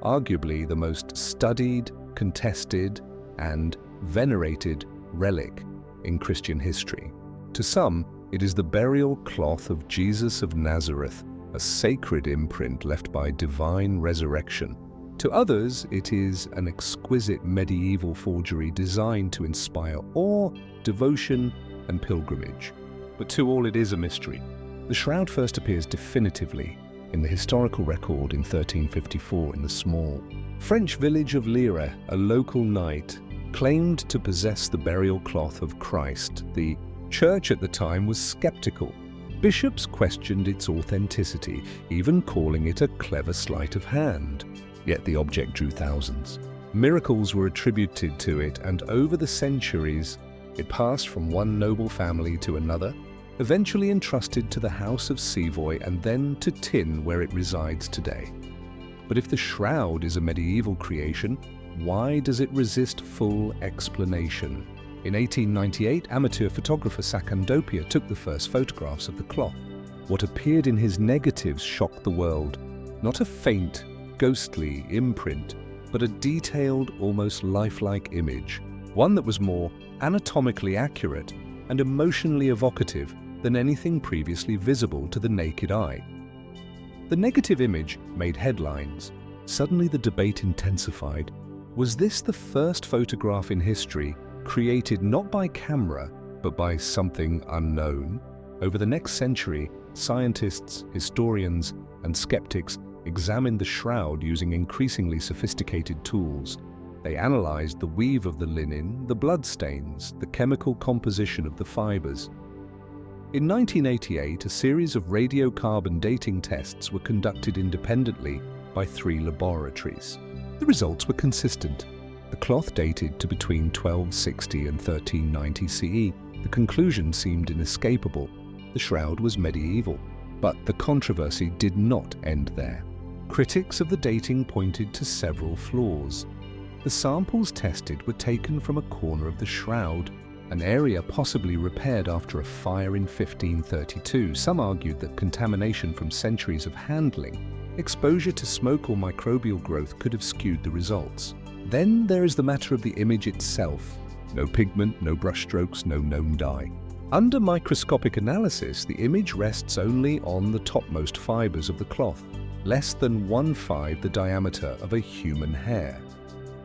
arguably the most studied, contested, and venerated relic in Christian history. To some, it is the burial cloth of Jesus of Nazareth, a sacred imprint left by divine resurrection. To others, it is an exquisite medieval forgery designed to inspire awe, devotion, and pilgrimage. But to all, it is a mystery. The shroud first appears definitively in the historical record in 1354 in the small French village of Lire. A local knight claimed to possess the burial cloth of Christ. The church at the time was skeptical. Bishops questioned its authenticity, even calling it a clever sleight of hand. Yet the object drew thousands. Miracles were attributed to it, and over the centuries, it passed from one noble family to another, eventually entrusted to the House of Savoy and then to Tin, where it resides today. But if the shroud is a medieval creation, why does it resist full explanation? In 1898, amateur photographer Sacandopia took the first photographs of the cloth. What appeared in his negatives shocked the world. Not a faint, ghostly imprint, but a detailed, almost lifelike image. One that was more anatomically accurate and emotionally evocative than anything previously visible to the naked eye. The negative image made headlines. Suddenly the debate intensified. Was this the first photograph in history created not by camera, but by something unknown? Over the next century, scientists, historians, and skeptics examined the shroud using increasingly sophisticated tools. They analyzed the weave of the linen, the bloodstains, the chemical composition of the fibers. In 1988, a series of radiocarbon dating tests were conducted independently by 3 laboratories. The results were consistent. The cloth dated to between 1260 and 1390 CE. The conclusion seemed inescapable. The shroud was medieval. But the controversy did not end there. Critics of the dating pointed to several flaws. The The samples tested were taken from a corner of the shroud, an area possibly repaired after a fire in 1532. Some argued that contamination from centuries of handling, exposure to smoke or microbial growth could have skewed the results. Then there is the matter of the image itself. No pigment, no brushstrokes, no known dye. Under microscopic analysis, the image rests only on the topmost fibers of the cloth, less than 1/5 the diameter of a human hair.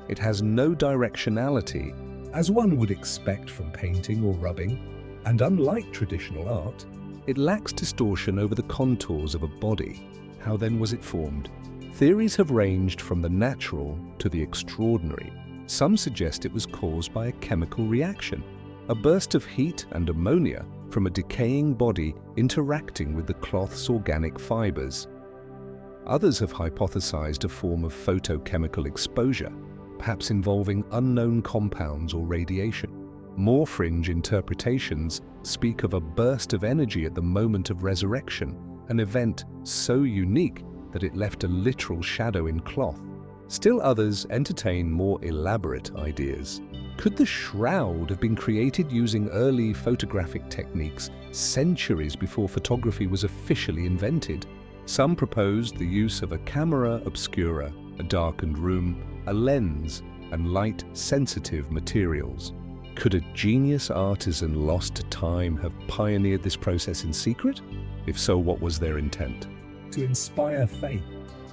It has no directionality, as one would expect from painting or rubbing, and unlike traditional art, it lacks distortion over the contours of a body. How then was it formed? Theories have ranged from the natural to the extraordinary. Some suggest it was caused by a chemical reaction, a burst of heat and ammonia from a decaying body interacting with the cloth's organic fibers. Others have hypothesized a form of photochemical exposure, perhaps involving unknown compounds or radiation. More fringe interpretations speak of a burst of energy at the moment of resurrection, an event so unique that it left a literal shadow in cloth. Still others entertain more elaborate ideas. Could the shroud have been created using early photographic techniques centuries before photography was officially invented? Some proposed the use of a camera obscura, a darkened room, a lens, and light-sensitive materials. Could a genius artisan lost to time have pioneered this process in secret? If so, what was their intent? to inspire faith.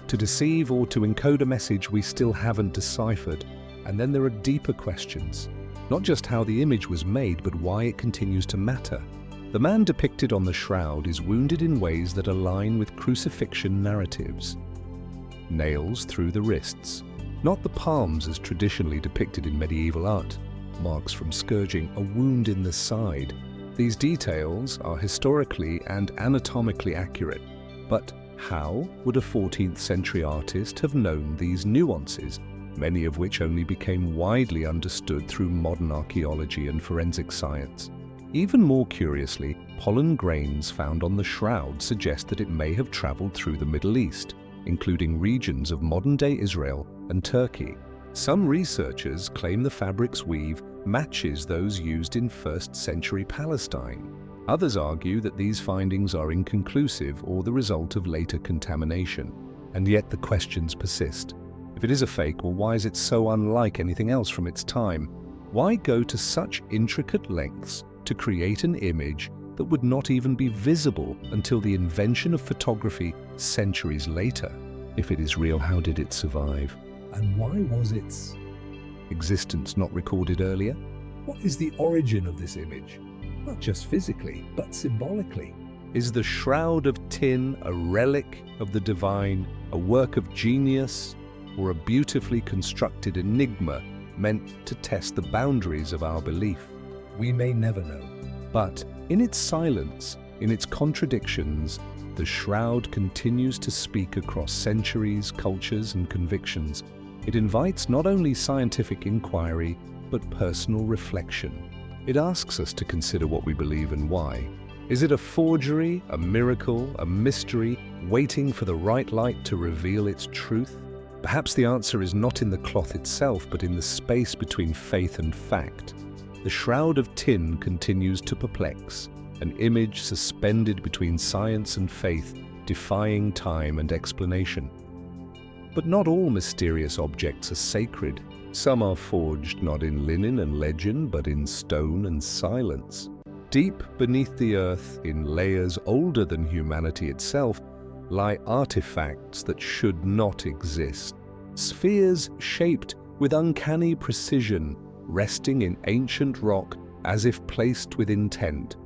To deceive or to encode a message we still haven't deciphered. And then there are deeper questions. Not just how the image was made, but why it continues to matter. The man depicted on the shroud is wounded in ways that align with crucifixion narratives. Nails through the wrists, not the palms as traditionally depicted in medieval art. Marks from scourging, a wound in the side. These details are historically and anatomically accurate. But how would a 14th century artist have known these nuances, many of which only became widely understood through modern archaeology and forensic science? Even more curiously, pollen grains found on the shroud suggest that it may have traveled through the Middle East, including regions of modern-day Israel and Turkey. Some researchers claim the fabric's weave matches those used in 1st century Palestine. Others argue that these findings are inconclusive or the result of later contamination. And yet the questions persist. If it is a fake, well, why is it so unlike anything else from its time? Why go to such intricate lengths to create an image that would not even be visible until the invention of photography centuries later? If it is real, how did it survive? And why was its existence not recorded earlier? What is the origin of this image? Not just physically, but symbolically. Is the Shroud of Tin a relic of the divine, a work of genius, or a beautifully constructed enigma meant to test the boundaries of our belief? We may never know. But in its silence, in its contradictions, the shroud continues to speak across centuries, cultures, and convictions. It invites not only scientific inquiry, but personal reflection. It asks us to consider what we believe and why. Is it a forgery, a miracle, a mystery, waiting for the right light to reveal its truth? Perhaps the answer is not in the cloth itself, but in the space between faith and fact. The Shroud of Tin continues to perplex, an image suspended between science and faith, defying time and explanation. But not all mysterious objects are sacred. Some are forged not in linen and legend, but in stone and silence. Deep beneath the earth, in layers older than humanity itself, lie artifacts that should not exist. Spheres shaped with uncanny precision, resting in ancient rock as if placed with intent.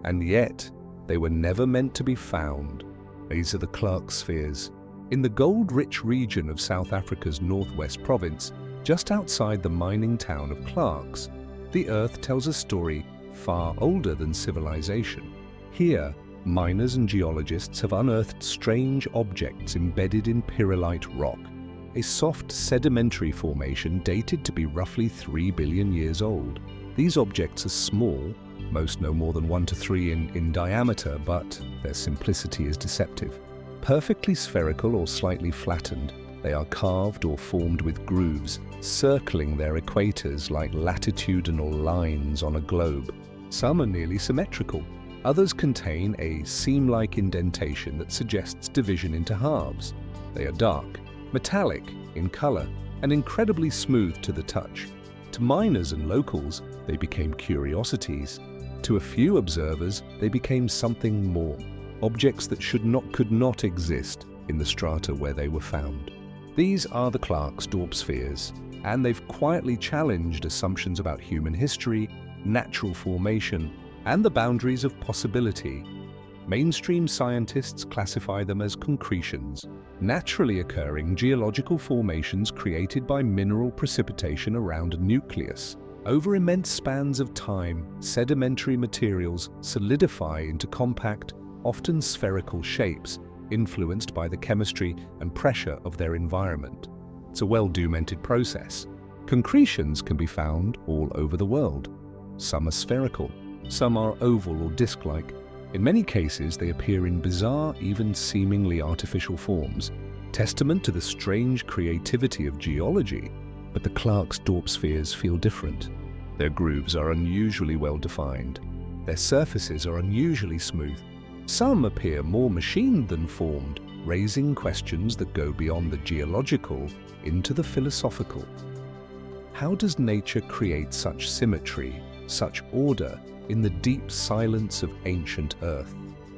And yet, they were never meant to be found. These are the Clark spheres. In the gold-rich region of South Africa's northwest province, just outside the mining town of Clarks, the Earth tells a story far older than civilization. Here, miners and geologists have unearthed strange objects embedded in pyrrolite rock, a soft sedimentary formation dated to be roughly 3 billion years old. These objects are small, most no more than 1 to 3 in diameter, but their simplicity is deceptive. Perfectly spherical or slightly flattened, They are carved or formed with grooves, circling their equators like latitudinal lines on a globe. Some are nearly symmetrical. Others contain a seam-like indentation that suggests division into halves. They are dark, metallic in color, and incredibly smooth to the touch. To miners and locals, they became curiosities. To a few observers, they became something more, objects that could not exist in the strata where they were found. These are the Clarksdorp spheres, and they've quietly challenged assumptions about human history, natural formation, and the boundaries of possibility. Mainstream scientists classify them as concretions, naturally occurring geological formations created by mineral precipitation around a nucleus. Over immense spans of time, sedimentary materials solidify into compact, often spherical shapes, influenced by the chemistry and pressure of their environment. It's a well-documented process. Concretions can be found all over the world. Some are spherical, some are oval or disc-like. In many cases, they appear in bizarre, even seemingly artificial forms, testament to the strange creativity of geology. But the Clarksdorp spheres feel different. Their grooves are unusually well-defined. Their surfaces are unusually smooth. Some appear more machined than formed, raising questions that go beyond the geological into the philosophical. How does nature create such symmetry, such order, in the deep silence of ancient Earth?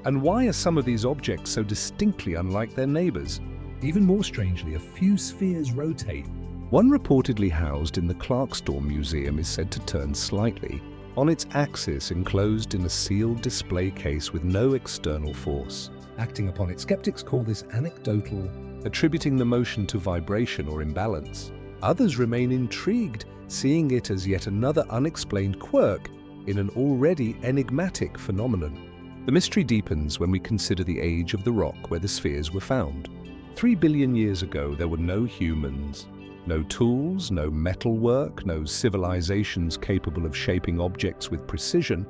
And why are some of these objects so distinctly unlike their neighbors? Even more strangely, a few spheres rotate. One reportedly housed in the Clarksdorp Museum is said to turn slightly, on its axis enclosed in a sealed display case with no external force. Acting upon it, skeptics call this anecdotal, attributing the motion to vibration or imbalance. Others remain intrigued, seeing it as yet another unexplained quirk in an already enigmatic phenomenon. The mystery deepens when we consider the age of the rock where the spheres were found. 3 billion years ago, there were no humans, no tools, no metalwork, no civilizations capable of shaping objects with precision.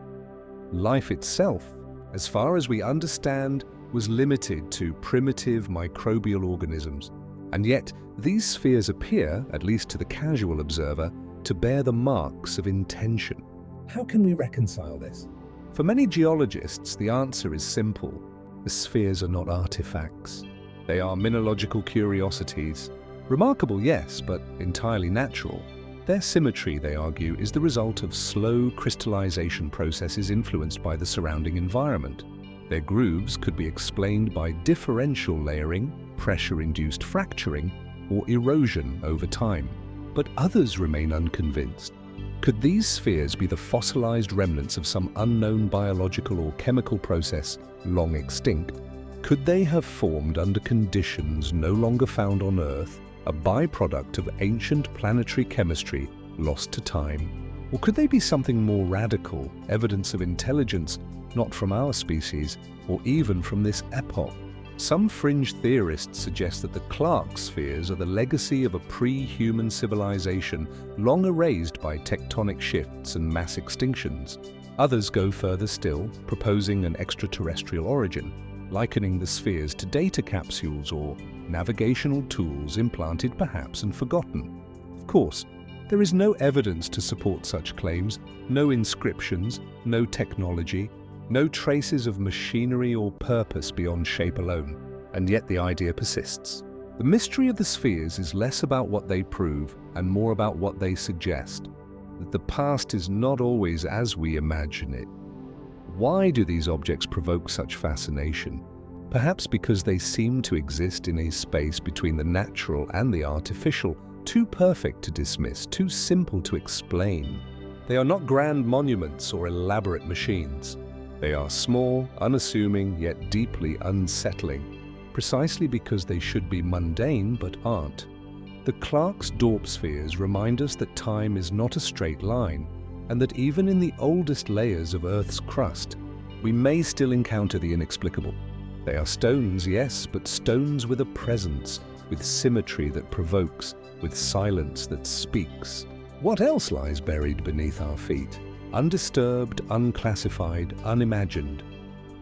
Life itself, as far as we understand, was limited to primitive microbial organisms. And yet, these spheres appear, at least to the casual observer, to bear the marks of intention. How can we reconcile this? For many geologists, the answer is simple. The spheres are not artifacts. They are mineralogical curiosities. Remarkable, yes, but entirely natural. Their symmetry, they argue, is the result of slow crystallization processes influenced by the surrounding environment. Their grooves could be explained by differential layering, pressure-induced fracturing, or erosion over time. But others remain unconvinced. Could these spheres be the fossilized remnants of some unknown biological or chemical process long extinct? Could they have formed under conditions no longer found on Earth, a byproduct of ancient planetary chemistry lost to time? Or could they be something more radical, evidence of intelligence not from our species or even from this epoch? Some fringe theorists suggest that the Clark spheres are the legacy of a pre-human civilization long erased by tectonic shifts and mass extinctions. Others go further still, proposing an extraterrestrial origin, likening the spheres to data capsules or navigational tools implanted perhaps and forgotten. Of course, there is no evidence to support such claims, no inscriptions, no technology, no traces of machinery or purpose beyond shape alone, and yet the idea persists. The mystery of the spheres is less about what they prove and more about what they suggest, that the past is not always as we imagine it. Why do these objects provoke such fascination? Perhaps because they seem to exist in a space between the natural and the artificial, too perfect to dismiss, too simple to explain. They are not grand monuments or elaborate machines. They are small, unassuming, yet deeply unsettling, precisely because they should be mundane but aren't. The Clarksdorp spheres remind us that time is not a straight line, and that even in the oldest layers of Earth's crust, we may still encounter the inexplicable. They are stones, yes, but stones with a presence, with symmetry that provokes, with silence that speaks. What else lies buried beneath our feet? Undisturbed, unclassified, unimagined.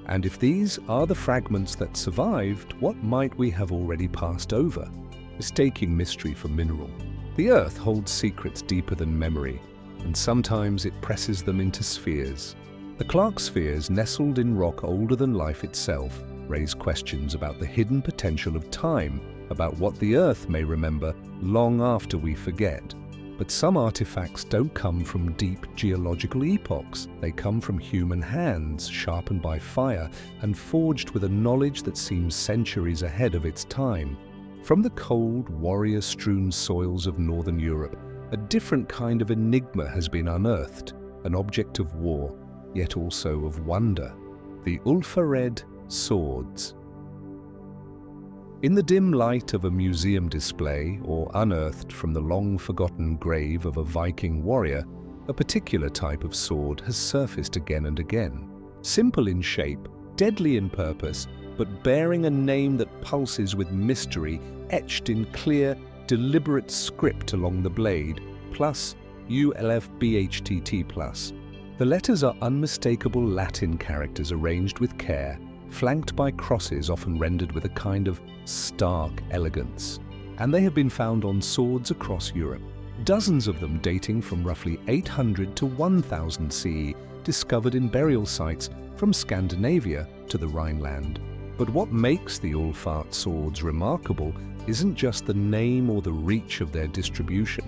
And if these are the fragments that survived, what might we have already passed over? mistaking mystery for mineral. The Earth holds secrets deeper than memory, and sometimes it presses them into spheres. The Clark spheres, nestled in rock older than life itself, raise questions about the hidden potential of time, about what the Earth may remember long after we forget. But some artifacts don't come from deep geological epochs. They come from human hands, sharpened by fire and forged with a knowledge that seems centuries ahead of its time. From the cold, warrior-strewn soils of northern Europe, a different kind of enigma has been unearthed, an object of war, yet also of wonder: the Untraveled swords. In the dim light of a museum display, or unearthed from the long-forgotten grave of a Viking warrior, a particular type of sword has surfaced again and again. Simple in shape, deadly in purpose, but bearing a name that pulses with mystery, etched in clear, deliberate script along the blade, plus ULFBHTT+. The letters are unmistakable Latin characters arranged with care, flanked by crosses often rendered with a kind of stark elegance. And they have been found on swords across Europe, dozens of them dating from roughly 800 to 1000 CE, discovered in burial sites from Scandinavia to the Rhineland. But what makes the Ulfart swords remarkable isn't just the name or the reach of their distribution,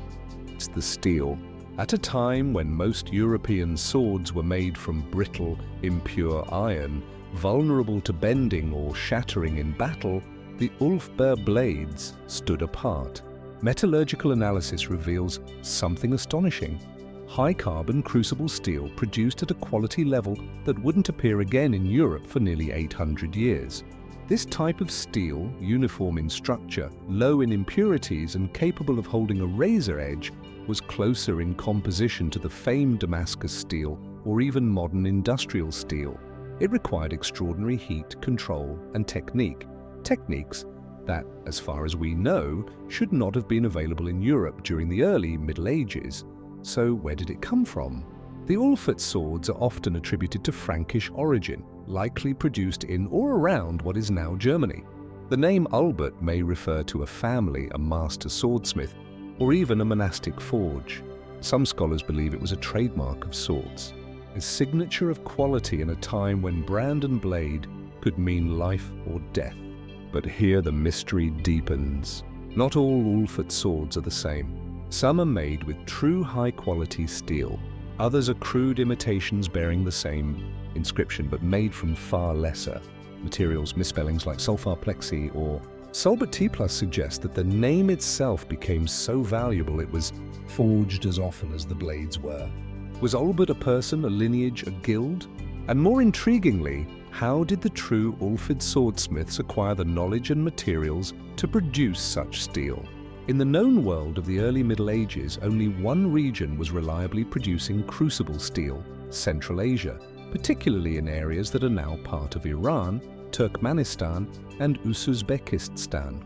it's the steel. At a time when most European swords were made from brittle, impure iron, vulnerable to bending or shattering in battle, the Ulfberg blades stood apart. Metallurgical analysis reveals something astonishing: high-carbon crucible steel produced at a quality level that wouldn't appear again in Europe for nearly 800 years. This type of steel, uniform in structure, low in impurities and capable of holding a razor edge, was closer in composition to the famed Damascus steel or even modern industrial steel. It required extraordinary heat, control, and techniques that, as far as we know, should not have been available in Europe during the early Middle Ages. So where did it come from? The Ulfart swords are often attributed to Frankish origin, likely produced in or around what is now Germany. The name Ulbert may refer to a family, a master swordsmith, or even a monastic forge. Some scholars believe it was a trademark of sorts, a signature of quality in a time when brand and blade could mean life or death. But here the mystery deepens. Not all Ulfart swords are the same. Some are made with true high-quality steel. Others are crude imitations bearing the same inscription but made from far lesser materials. Misspellings like perplexing or Solbert T+ suggest that the name itself became so valuable it was forged as often as the blades were. Was Ulbert a person, a lineage, a guild? And more intriguingly, how did the true Ulfid swordsmiths acquire the knowledge and materials to produce such steel? In the known world of the early Middle Ages, only one region was reliably producing crucible steel: Central Asia, particularly in areas that are now part of Iran, Turkmenistan, and Uzbekistan.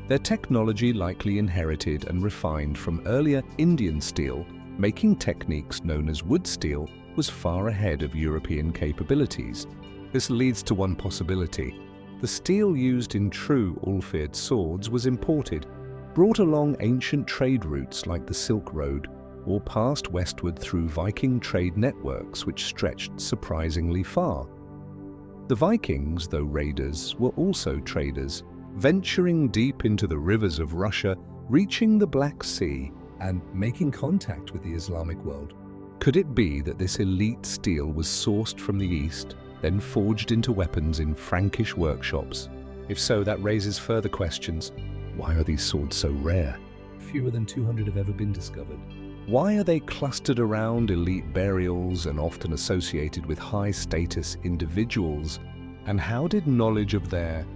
Their technology likely inherited and refined from earlier Indian steel, making techniques known as wood steel was far ahead of European capabilities. This leads to one possibility. The steel used in true Ulfid swords was imported, brought along ancient trade routes like the Silk Road, or passed westward through Viking trade networks which stretched surprisingly far. The Vikings, though raiders, were also traders, venturing deep into the rivers of Russia, reaching the Black Sea, and making contact with the Islamic world. Could it be that this elite steel was sourced from the East, then forged into weapons in Frankish workshops? If so, that raises further questions. Why are these swords so rare? Fewer than 200 have ever been discovered. Why are they clustered around elite burials and often associated with high-status individuals? And how did knowledge of their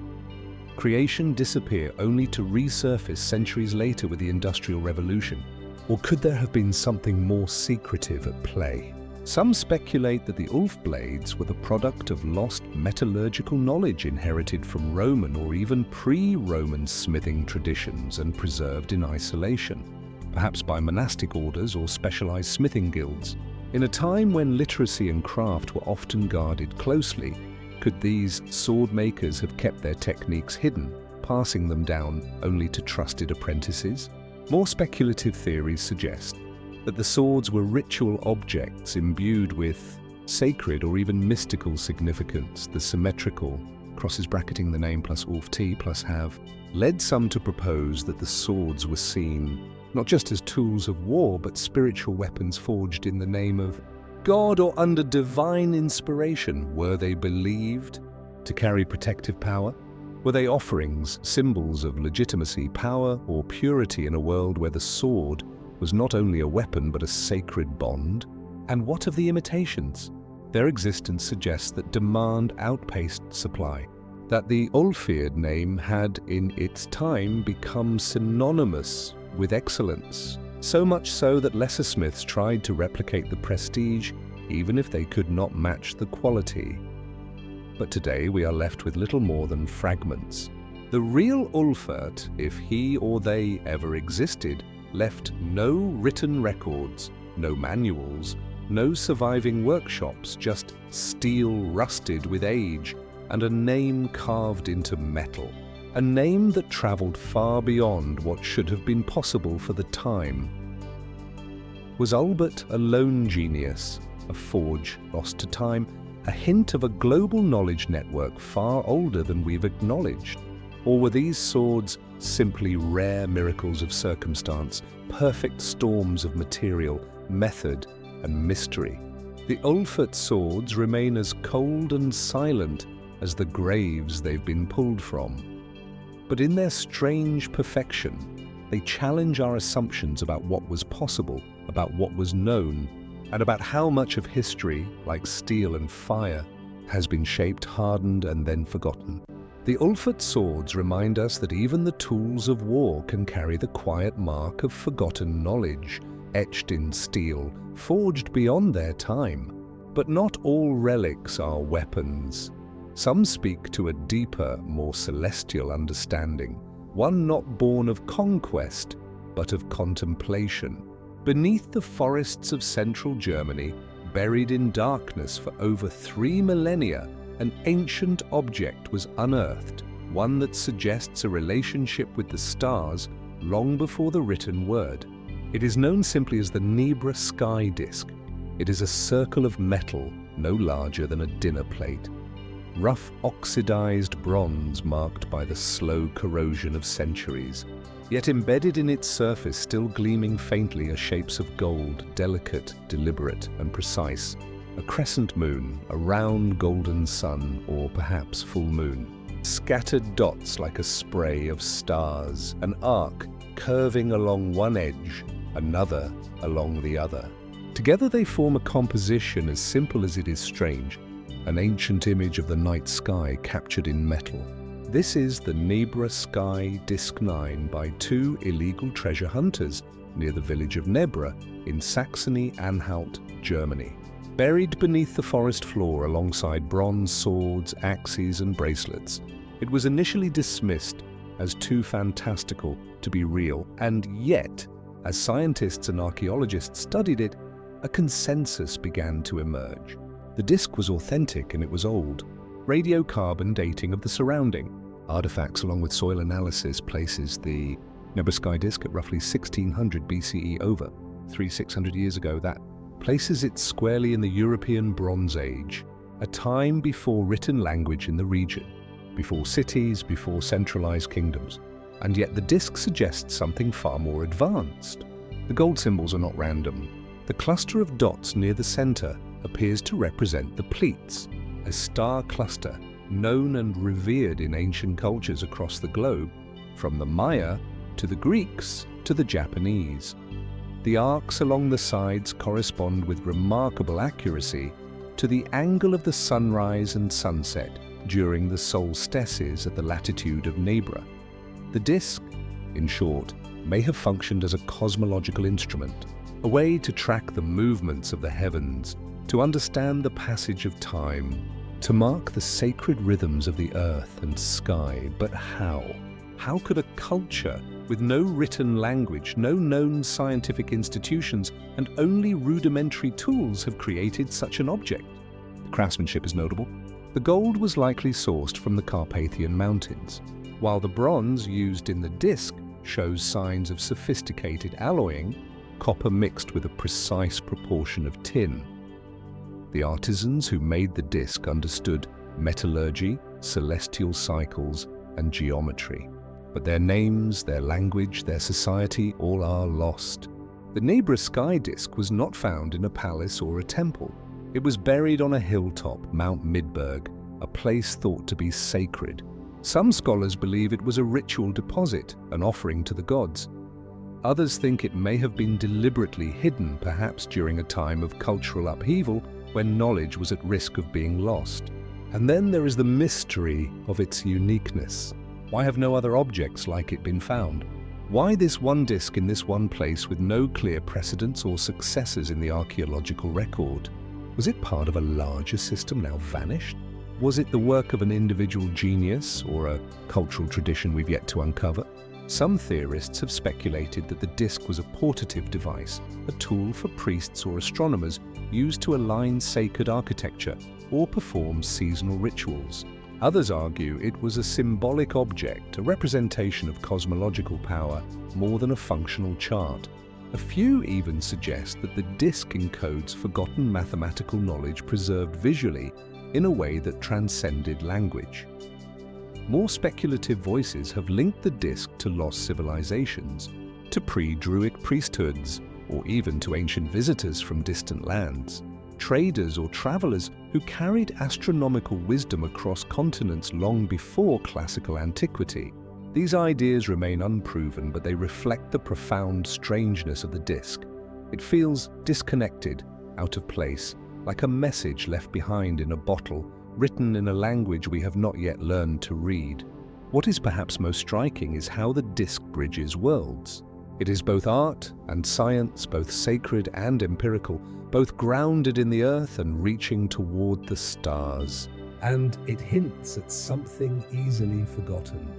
creation disappear only to resurface centuries later with the Industrial Revolution? Or could there have been something more secretive at play? Some speculate that the Ulf blades were the product of lost metallurgical knowledge inherited from Roman or even pre-Roman smithing traditions and preserved in isolation, perhaps by monastic orders or specialized smithing guilds. In a time when literacy and craft were often guarded closely, could these sword makers have kept their techniques hidden, passing them down only to trusted apprentices? More speculative theories suggest that the swords were ritual objects imbued with sacred or even mystical significance. The symmetrical crosses bracketing the name plus Ulft plus have led some to propose that the swords were seen not just as tools of war, but spiritual weapons forged in the name of God or under divine inspiration. Were they believed to carry protective power? Were they offerings, symbols of legitimacy, power, or purity in a world where the sword was not only a weapon but a sacred bond? And what of the imitations? Their existence suggests that demand outpaced supply, that the Ulfeard name had in its time become synonymous with excellence, so much so that lesser smiths tried to replicate the prestige even if they could not match the quality. But today we are left with little more than fragments. The real Ulfert, if he or they ever existed, left no written records, no manuals, no surviving workshops, just steel rusted with age and a name carved into metal. A name that travelled far beyond what should have been possible for the time. Was Ulbert a lone genius, a forge lost to time, a hint of a global knowledge network far older than we've acknowledged? Or were these swords simply rare miracles of circumstance, perfect storms of material, method, and mystery? The Ulfert swords remain as cold and silent as the graves they've been pulled from. But in their strange perfection, they challenge our assumptions about what was possible, about what was known, and about how much of history, like steel and fire, has been shaped, hardened, and then forgotten. The Ulfert swords remind us that even the tools of war can carry the quiet mark of forgotten knowledge, etched in steel, forged beyond their time. But not all relics are weapons. Some speak to a deeper, more celestial understanding, one not born of conquest, but of contemplation. Beneath the forests of central Germany, buried in darkness for over 3 millennia, an ancient object was unearthed, one that suggests a relationship with the stars long before the written word. It is known simply as the Nebra sky disk. It is a circle of metal no larger than a dinner plate. Rough oxidized bronze marked by the slow corrosion of centuries. Yet embedded in its surface, still gleaming faintly, are shapes of gold, delicate, deliberate, and precise. A crescent moon, a round golden sun, or perhaps full moon. Scattered dots like a spray of stars, an arc curving along one edge, another along the other. Together they form a composition as simple as it is strange, an ancient image of the night sky captured in metal. This is the Nebra Sky Disc 9 by 2 illegal treasure hunters near the village of Nebra in Saxony-Anhalt, Germany. Buried beneath the forest floor alongside bronze swords, axes, and bracelets, it was initially dismissed as too fantastical to be real, and yet, as scientists and archaeologists studied it, a consensus began to emerge. The disc was authentic and it was old. Radiocarbon dating of the surrounding. Artifacts along with soil analysis places the Nebra Sky Disk at roughly 1600 BCE, over 300-600 years ago. That places it squarely in the European Bronze Age, a time before written language in the region, before cities, before centralized kingdoms. And yet the disc suggests something far more advanced. The gold symbols are not random. The cluster of dots near the center appears to represent the pleats, a star cluster known and revered in ancient cultures across the globe, from the Maya to the Greeks to the Japanese. The arcs along the sides correspond with remarkable accuracy to the angle of the sunrise and sunset during the solstices at the latitude of Nebra. The disc, in short, may have functioned as a cosmological instrument, a way to track the movements of the heavens, to understand the passage of time, to mark the sacred rhythms of the earth and sky. But how? How could a culture with no written language, no known scientific institutions, and only rudimentary tools have created such an object? The craftsmanship is notable. The gold was likely sourced from the Carpathian Mountains. While the bronze used in the disc shows signs of sophisticated alloying, copper mixed with a precise proportion of tin. The artisans who made the disc understood metallurgy, celestial cycles, and geometry. But their names, their language, their society, all are lost. The Nebra sky disk was not found in a palace or a temple. It was buried on a hilltop, Mount Midberg, a place thought to be sacred. Some scholars believe it was a ritual deposit, an offering to the gods. Others think it may have been deliberately hidden, perhaps during a time of cultural upheaval when knowledge was at risk of being lost. And then there is the mystery of its uniqueness. Why have no other objects like it been found? Why this one disc in this one place with no clear precedents or successors in the archaeological record? Was it part of a larger system now vanished? Was it the work of an individual genius or a cultural tradition we've yet to uncover? Some theorists have speculated that the disc was a portative device, a tool for priests or astronomers used to align sacred architecture or perform seasonal rituals. Others argue it was a symbolic object, a representation of cosmological power more than a functional chart. A few even suggest that the disc encodes forgotten mathematical knowledge preserved visually in a way that transcended language. More speculative voices have linked the disc to lost civilizations, to pre-Druidic priesthoods, or even to ancient visitors from distant lands. Traders or travelers who carried astronomical wisdom across continents long before classical antiquity. These ideas remain unproven, but they reflect the profound strangeness of the disc. It feels disconnected, out of place, like a message left behind in a bottle, written in a language we have not yet learned to read. What is perhaps most striking is how the disc bridges worlds. It is both art and science, both sacred and empirical, both grounded in the earth and reaching toward the stars. And it hints at something easily forgotten.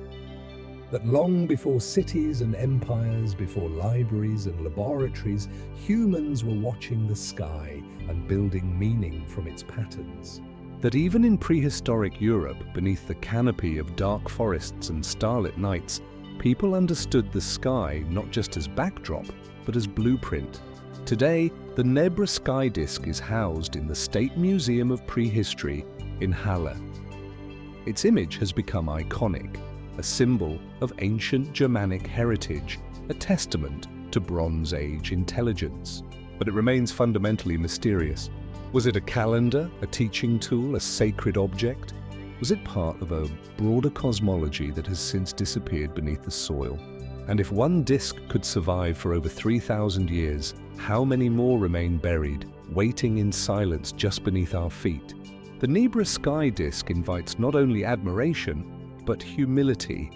That long before cities and empires, before libraries and laboratories, humans were watching the sky and building meaning from its patterns. That even in prehistoric Europe, beneath the canopy of dark forests and starlit nights, people understood the sky not just as backdrop, but as blueprint. Today, the Nebra sky disk is housed in the State Museum of Prehistory in Halle. Its image has become iconic, a symbol of ancient Germanic heritage, a testament to Bronze Age intelligence. But it remains fundamentally mysterious. Was it a calendar, a teaching tool, a sacred object? Was it part of a broader cosmology that has since disappeared beneath the soil? And if one disk could survive for over 3,000 years, how many more remain buried, waiting in silence just beneath our feet? The Nebra sky disk invites not only admiration, but humility.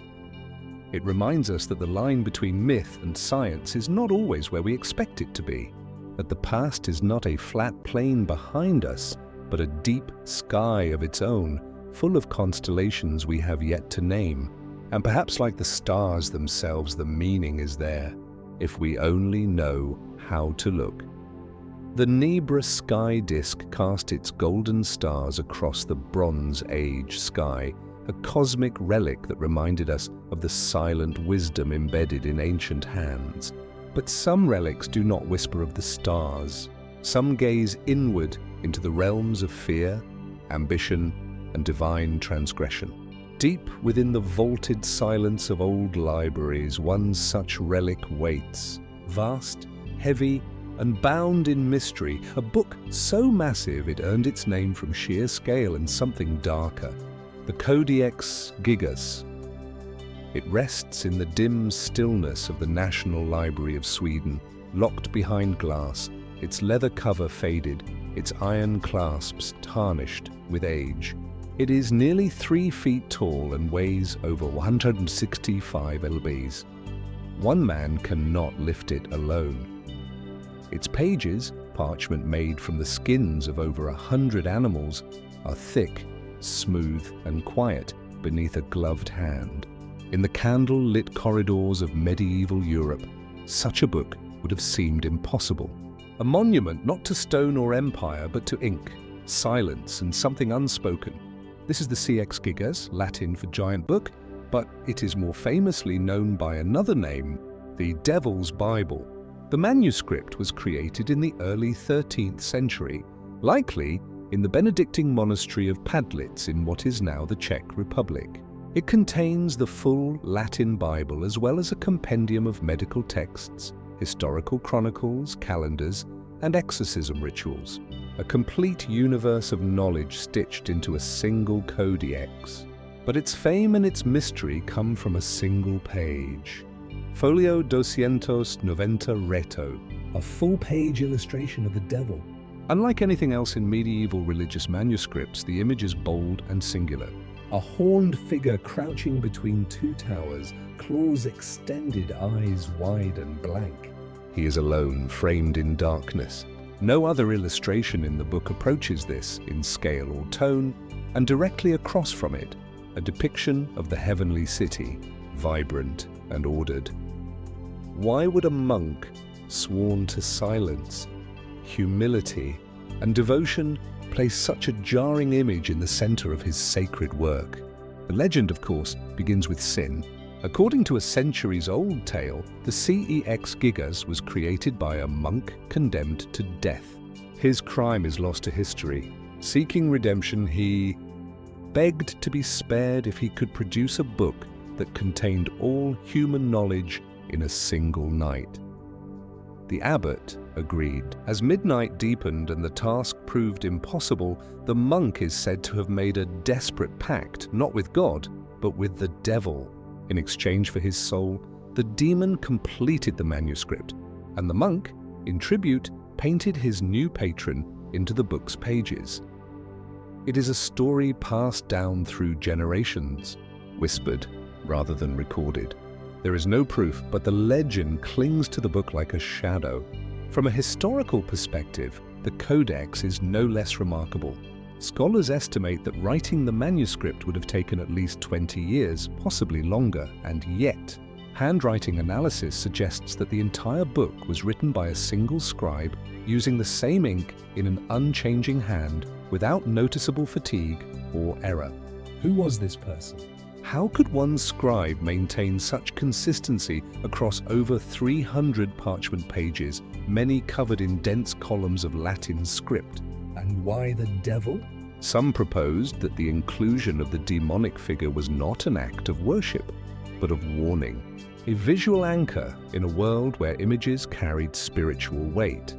It reminds us that the line between myth and science is not always where we expect it to be, that the past is not a flat plain behind us, but a deep sky of its own, full of constellations we have yet to name. And perhaps like the stars themselves, the meaning is there, if we only know how to look. The Nebra sky disk cast its golden stars across the Bronze Age sky, a cosmic relic that reminded us of the silent wisdom embedded in ancient hands. But some relics do not whisper of the stars. Some gaze inward into the realms of fear, ambition, and divine transgression. Deep within the vaulted silence of old libraries, one such relic waits. Vast, heavy, and bound in mystery, a book so massive it earned its name from sheer scale and something darker. The Codex Gigas. It rests in the dim stillness of the National Library of Sweden, locked behind glass, its leather cover faded, its iron clasps tarnished with age. It is nearly 3 feet tall and weighs over 165 lbs. One man cannot lift it alone. Its pages, parchment made from the skins of over 100 animals, are thick, smooth, and quiet beneath a gloved hand. In the candle-lit corridors of medieval Europe, such a book would have seemed impossible. A monument not to stone or empire, but to ink, silence, and something unspoken. This is the CX Gigas, Latin for giant book, but it is more famously known by another name, the Devil's Bible. The manuscript was created in the early 13th century, likely in the Benedictine monastery of Padlitz in what is now the Czech Republic. It contains the full Latin Bible as well as a compendium of medical texts, historical chronicles, calendars, and exorcism rituals. A complete universe of knowledge stitched into a single codex. But its fame and its mystery come from a single page. Folio 290 retto. A full-page illustration of the devil. Unlike anything else in medieval religious manuscripts, the image is bold and singular. A horned figure crouching between two towers, claws extended, eyes wide and blank. He is alone, framed in darkness. No other illustration in the book approaches this in scale or tone, and directly across from it, a depiction of the heavenly city, vibrant and ordered. Why would a monk, sworn to silence, humility, and devotion, place such a jarring image in the center of his sacred work? The legend, of course, begins with sin. According to a centuries-old tale, the CEX Gigas was created by a monk condemned to death. His crime is lost to history. Seeking redemption, he begged to be spared if he could produce a book that contained all human knowledge in a single night. The abbot agreed. As midnight deepened and the task proved impossible, the monk is said to have made a desperate pact, not with God, but with the devil. In exchange for his soul, the demon completed the manuscript, and the monk, in tribute, painted his new patron into the book's pages. It is a story passed down through generations, whispered rather than recorded. There is no proof, but the legend clings to the book like a shadow. From a historical perspective, the codex is no less remarkable. Scholars estimate that writing the manuscript would have taken at least 20 years, possibly longer, and yet, handwriting analysis suggests that the entire book was written by a single scribe using the same ink in an unchanging hand without noticeable fatigue or error. Who was this person? How could one scribe maintain such consistency across over 300 parchment pages, many covered in dense columns of Latin script? And why the devil? Some proposed that the inclusion of the demonic figure was not an act of worship, but of warning, a visual anchor in a world where images carried spiritual weight.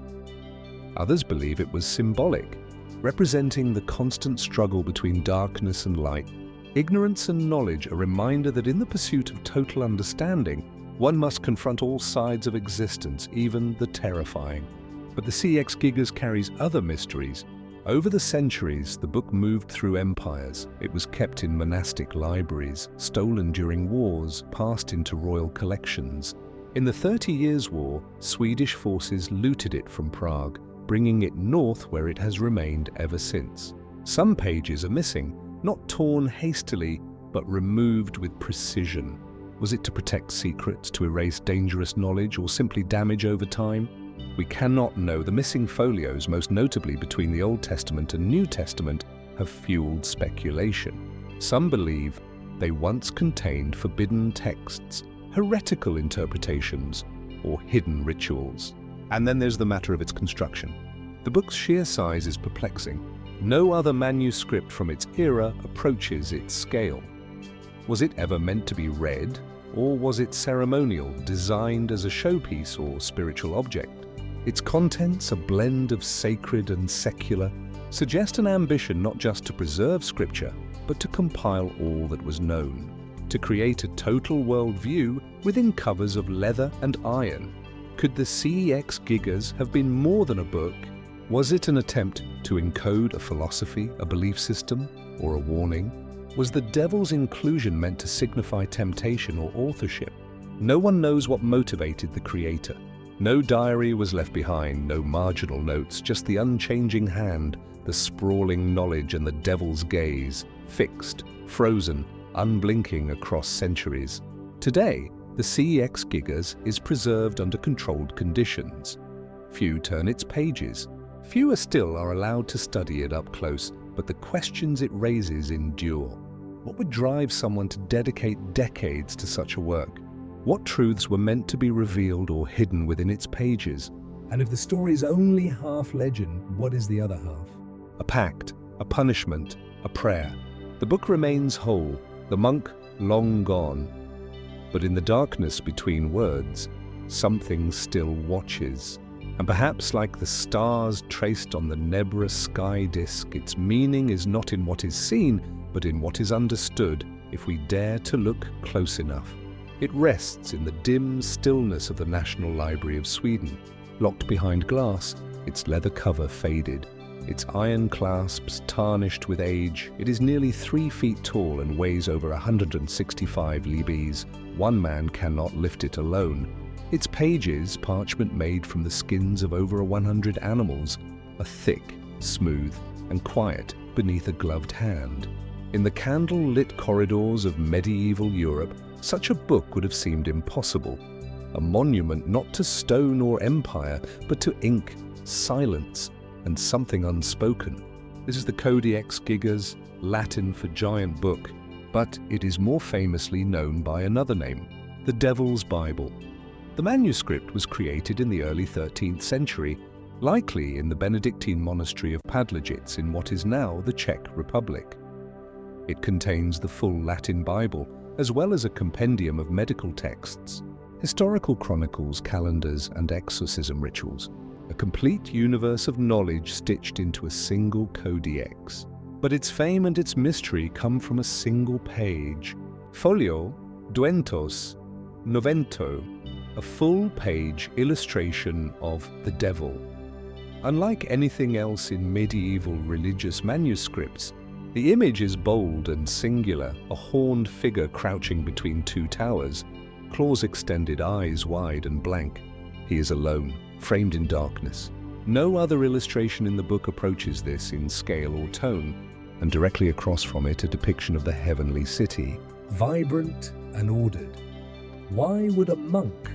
Others believe it was symbolic, representing the constant struggle between darkness and light, ignorance and knowledge, a reminder that in the pursuit of total understanding, one must confront all sides of existence, even the terrifying. But the CX Gigas carries other mysteries. Over the centuries, the book moved through empires. It was kept in monastic libraries, stolen during wars, passed into royal collections. In the 30 Years' War, Swedish forces looted it from Prague, bringing it north where it has remained ever since. Some pages are missing, not torn hastily, but removed with precision. Was it to protect secrets, to erase dangerous knowledge, or simply damage over time? We cannot know. The missing folios, most notably between the Old Testament and New Testament, have fueled speculation. Some believe they once contained forbidden texts, heretical interpretations, or hidden rituals. And then there's the matter of its construction. The book's sheer size is perplexing. No other manuscript from its era approaches its scale. Was it ever meant to be read, or was it ceremonial, designed as a showpiece or spiritual object? Its contents, a blend of sacred and secular, suggest an ambition not just to preserve scripture, but to compile all that was known, to create a total worldview within covers of leather and iron. Could the CEX Gigas have been more than a book? Was it an attempt to encode a philosophy, a belief system, or a warning? Was the devil's inclusion meant to signify temptation or authorship? No one knows what motivated the creator. No diary was left behind, no marginal notes, just the unchanging hand, the sprawling knowledge and the devil's gaze, fixed, frozen, unblinking across centuries. Today, the CEX Gigas is preserved under controlled conditions. Few turn its pages. Fewer still are allowed to study it up close, but the questions it raises endure. What would drive someone to dedicate decades to such a work? What truths were meant to be revealed or hidden within its pages? And if the story's only half legend, what is the other half? A pact, a punishment, a prayer. The book remains whole, the monk long gone. But in the darkness between words, something still watches. And perhaps like the stars traced on the Nebra sky disk, its meaning is not in what is seen, but in what is understood if we dare to look close enough. It rests in the dim stillness of the National Library of Sweden. Locked behind glass, its leather cover faded, its iron clasps tarnished with age. It is nearly 3 feet tall and weighs over 165 libes. One man cannot lift it alone. Its pages, parchment made from the skins of over 100 animals, are thick, smooth, and quiet beneath a gloved hand. In the candle-lit corridors of medieval Europe, such a book would have seemed impossible. A monument not to stone or empire, but to ink, silence, and something unspoken. This is the Codex Gigas, Latin for giant book, but it is more famously known by another name, the Devil's Bible. The manuscript was created in the early 13th century, likely in the Benedictine monastery of Padlejits in what is now the Czech Republic. It contains the full Latin Bible, as well as a compendium of medical texts, historical chronicles, calendars, and exorcism rituals. A complete universe of knowledge stitched into a single codex. But its fame and its mystery come from a single page. Folio duentos novento, a full-page illustration of the devil. Unlike anything else in medieval religious manuscripts, the image is bold and singular, a horned figure crouching between 2 towers, claws extended, eyes wide and blank. He is alone, framed in darkness. No other illustration in the book approaches this in scale or tone, and directly across from it a depiction of the heavenly city. Vibrant and ordered. Why would a monk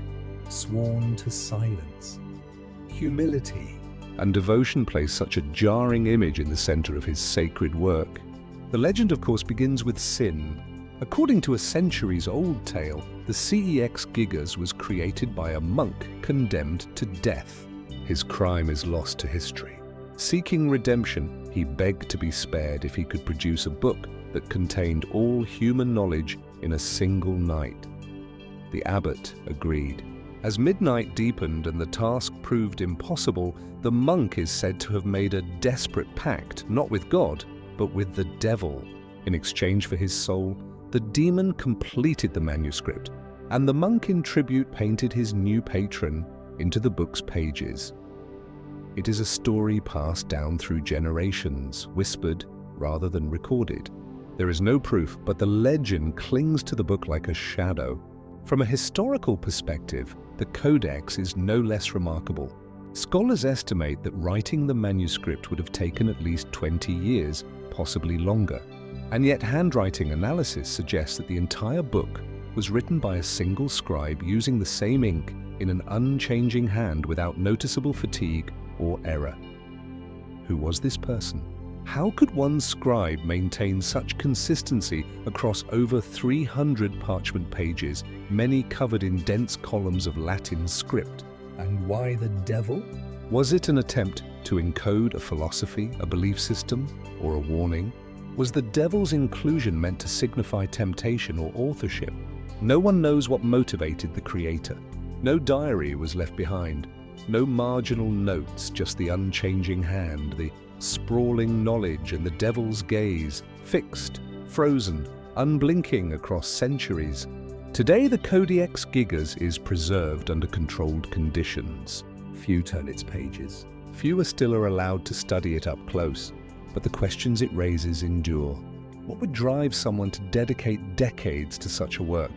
sworn to silence, humility, and devotion place such a jarring image in the center of his sacred work? The legend, of course, begins with sin. According to a centuries-old tale, the Codex Gigas was created by a monk condemned to death. His crime is lost to history. Seeking redemption, he begged to be spared if he could produce a book that contained all human knowledge in a single night. The abbot agreed. As midnight deepened and the task proved impossible, the monk is said to have made a desperate pact, not with God, but with the devil. In exchange for his soul, the demon completed the manuscript, and the monk in tribute painted his new patron into the book's pages. It is a story passed down through generations, whispered rather than recorded. There is no proof, but the legend clings to the book like a shadow. From a historical perspective, the Codex is no less remarkable. Scholars estimate that writing the manuscript would have taken at least 20 years, possibly longer. And yet handwriting analysis suggests that the entire book was written by a single scribe using the same ink in an unchanging hand without noticeable fatigue or error. Who was this person? How could one scribe maintain such consistency across over 300 parchment pages, many covered in dense columns of Latin script? And why the devil? Was it an attempt to encode a philosophy, a belief system, or a warning? Was the devil's inclusion meant to signify temptation or authorship? No one knows what motivated the creator. No diary was left behind. No marginal notes, just the unchanging hand, the sprawling knowledge and the devil's gaze, fixed, frozen, unblinking across centuries. Today the Codex Gigas is preserved under controlled conditions. Few turn its pages. Fewer still are allowed to study it up close, but the questions it raises endure. What would drive someone to dedicate decades to such a work?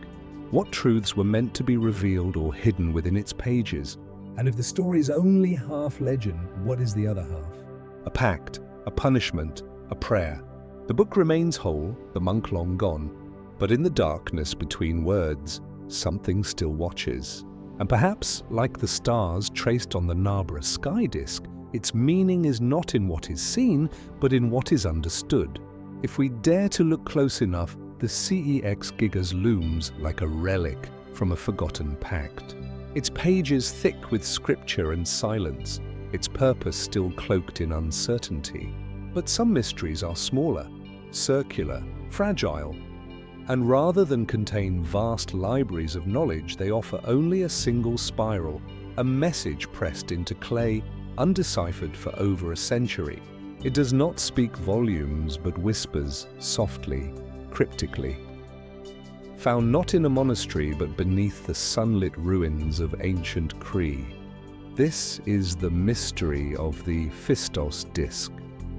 What truths were meant to be revealed or hidden within its pages? And if the story's only half legend, what is the other half? A pact, a punishment, a prayer. The book remains whole, the monk long gone, but in the darkness between words, something still watches. And perhaps, like the stars traced on the Nabra sky disk, its meaning is not in what is seen, but in what is understood. If we dare to look close enough, the CEX Gigas looms like a relic from a forgotten pact. Its pages thick with scripture and silence, its purpose still cloaked in uncertainty. But some mysteries are smaller, circular, fragile, and rather than contain vast libraries of knowledge, they offer only a single spiral, a message pressed into clay, undeciphered for over a century. It does not speak volumes, but whispers softly, cryptically. Found not in a monastery, but beneath the sunlit ruins of ancient Cree. This is the mystery of the Phistos disc.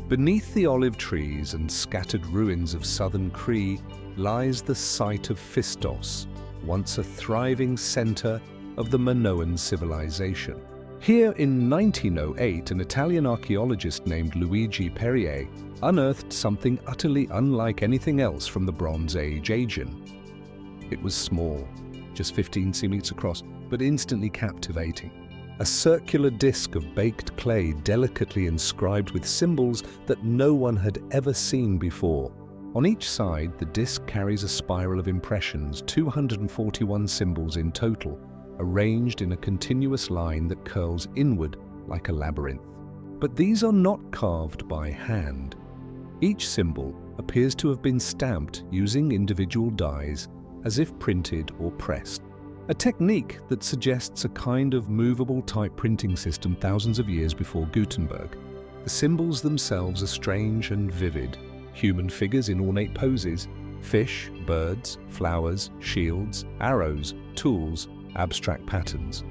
Beneath the olive trees and scattered ruins of southern Cree lies the site of Phistos, once a thriving center of the Minoan civilization. Here in 1908, an Italian archaeologist named Luigi Perrier unearthed something utterly unlike anything else from the Bronze Age Aegean. It was small, just 15 centimeters across, but instantly captivating. A circular disc of baked clay delicately inscribed with symbols that no one had ever seen before. On each side, the disc carries a spiral of impressions, 241 symbols in total, arranged in a continuous line that curls inward like a labyrinth. But these are not carved by hand. Each symbol appears to have been stamped using individual dies, as if printed or pressed. A technique that suggests a kind of movable type printing system thousands of years before Gutenberg. The symbols themselves are strange and vivid. Human figures in ornate poses, fish, birds, flowers, shields, arrows, tools, abstract patterns.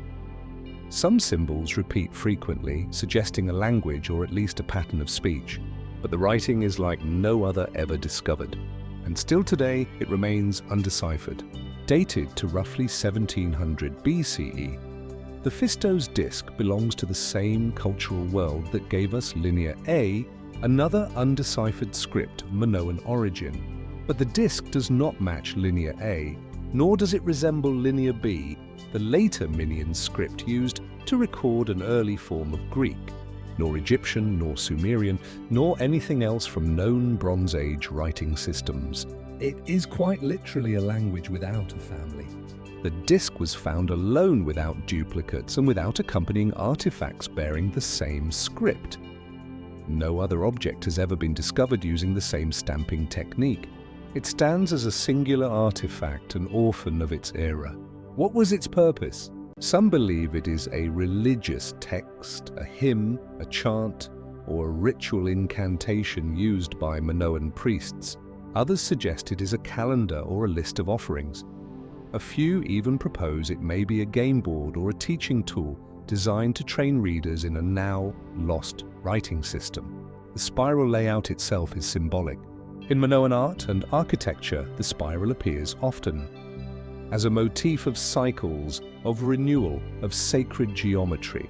Some symbols repeat frequently, suggesting a language or at least a pattern of speech, but the writing is like no other ever discovered, and still today it remains undeciphered. Dated to roughly 1700 BCE, the Phistos disc belongs to the same cultural world that gave us Linear A, another undeciphered script of Minoan origin. But the disc does not match Linear A, nor does it resemble Linear B, the later Minoan script used to record an early form of Greek, nor Egyptian, nor Sumerian, nor anything else from known Bronze Age writing systems. It is quite literally a language without a family. The disc was found alone without duplicates and without accompanying artifacts bearing the same script. No other object has ever been discovered using the same stamping technique. It stands as a singular artifact, an orphan of its era. What was its purpose? Some believe it is a religious text, a hymn, a chant, or a ritual incantation used by Minoan priests. Others suggest it is a calendar or a list of offerings. A few even propose it may be a game board or a teaching tool designed to train readers in a now lost writing system. The spiral layout itself is symbolic. In Minoan art and architecture, the spiral appears often as a motif of cycles, of renewal, of sacred geometry.